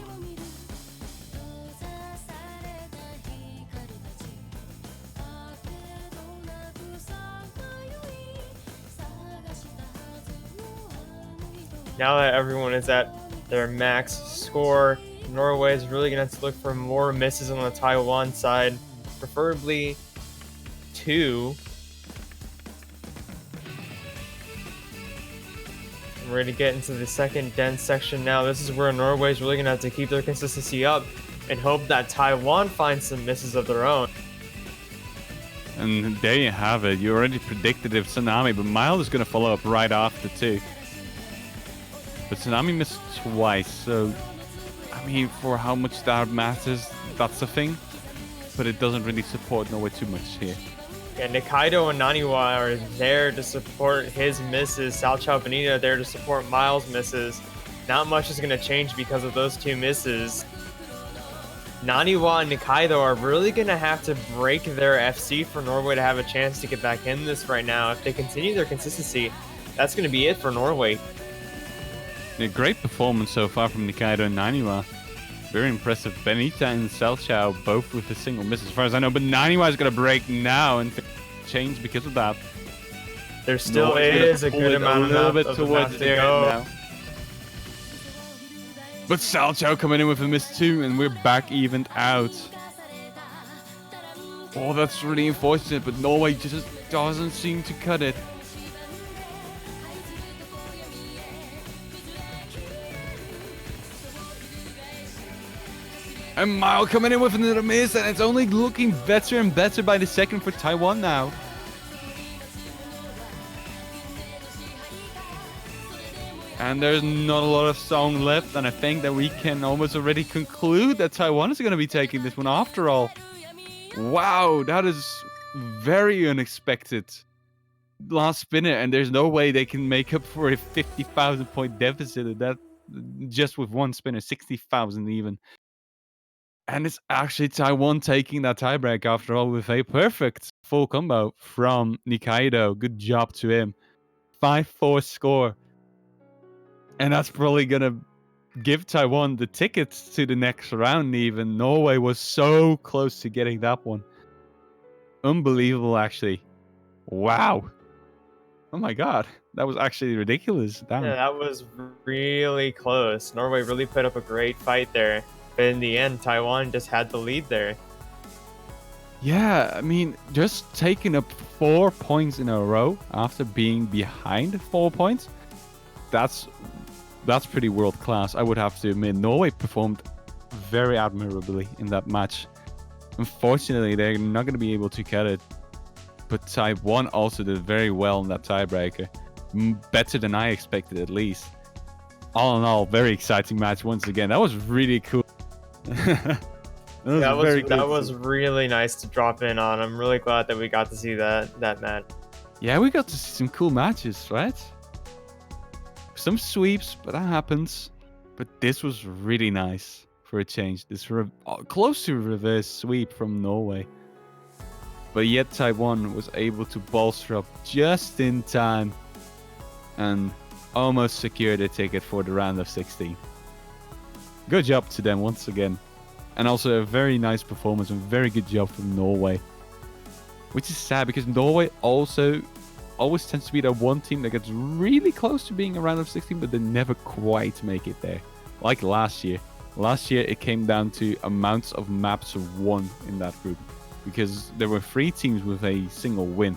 Now that everyone is at their max score, Norway is really going to have to look for more misses on the Taiwan side, preferably 2. We're ready to get into the second dense section now. This is where Norway is really going to have to keep their consistency up and hope that Taiwan finds some misses of their own. And there you have it. You already predicted it, Tsunami, but Mile is going to follow up right after too. But Tsunami missed twice, so I mean, for how much that matters, that's the thing. But it doesn't really support Norway too much here. Yeah, Nikaido and Naniwa are there to support his misses. Cao Cao Benita are there to support Miles' misses. Not much is going to change because of those 2 misses. Naniwa and Nikaido are really going to have to break their FC for Norway to have a chance to get back in this right now. If they continue their consistency, that's going to be it for Norway. A great performance so far from Nikaido and Naniwa. Very impressive. Benita and Cao Cao both with a single miss as far as I know, but Naniwa is going to break now and change because of that. There still is a good amount of little bit the towards map the end now. But Cao Cao coming in with a miss too, and we're back evened out. Oh, that's really unfortunate, but Norway just doesn't seem to cut it. And Mile coming in with another miss, and it's only looking better and better by the second for Taiwan now. And there's not a lot of song left, and I think that we can almost already conclude that Taiwan is going to be taking this one after all. Wow, that is very unexpected. Last spinner, and there's no way they can make up for a 50,000 point deficit. That just with one spinner, 60,000 even. And it's actually Taiwan taking that tiebreak after all with a perfect full combo from Nikaido. Good job to him. 5-4 score. And that's probably going to give Taiwan the tickets to the next round even. Norway was so close to getting that one. Unbelievable, actually. Wow. Oh my god. That was actually ridiculous. Damn. Yeah, that was really close. Norway really put up a great fight there. But in the end, Taiwan just had the lead there. Yeah, I mean, just taking up 4 points in a row after being behind 4 points, that's pretty world class. I would have to admit, Norway performed very admirably in that match. Unfortunately, they're not going to be able to cut it. But Taiwan also did very well in that tiebreaker. Better than I expected, at least. All in all, very exciting match once again. That was really cool. that was really nice to drop in on. I'm really glad that we got to see that match. Yeah, we got to see some cool matches, right? Some sweeps, but that happens. But this was really nice. for a change. This close to reverse sweep from Norway. But yet Taiwan was able to bolster up just in time and almost secured a ticket for the round of 16. Good job to them once again. And also a very nice performance and very good job from Norway. Which is sad because Norway also always tends to be that one team that gets really close to being a round of 16, but they never quite make it there. Like last year. Last year it came down to amounts of maps won in that group. Because there were 3 teams with a single win.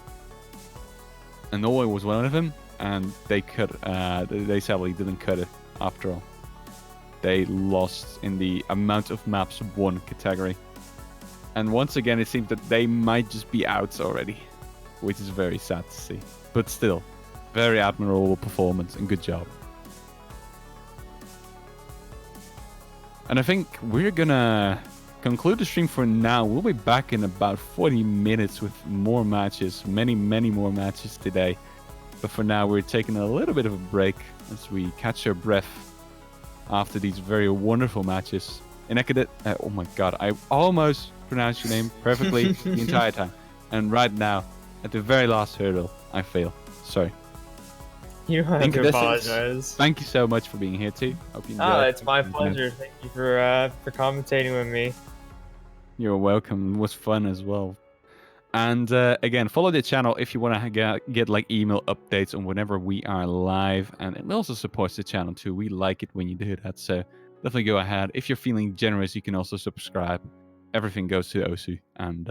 And Norway was one of them, and they sadly didn't cut it after all. They lost in the amount of maps won category. And once again, it seems that they might just be out already, which is very sad to see. But still, very admirable performance and good job. And I think we're gonna conclude the stream for now. We'll be back in about 40 minutes with more matches, many more matches today. But for now, we're taking a little bit of a break as we catch our breath after these very wonderful matches. Oh my god, I almost pronounced your name perfectly the entire time. And right now, at the very last hurdle, I fail. Sorry. You don't have to apologize. Thank you so much for being here too. Hope you enjoyed. It's my pleasure. Thank you for commentating with me. You're welcome. It was fun as well. And again, follow the channel if you want to get like email updates on whenever we are live. And it also supports the channel too. We like it when you do that. So definitely go ahead. If you're feeling generous, you can also subscribe. Everything goes to Osu. And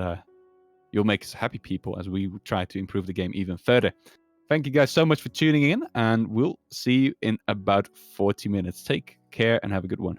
you'll make us happy people as we try to improve the game even further. Thank you guys so much for tuning in. And we'll see you in about 40 minutes. Take care and have a good one.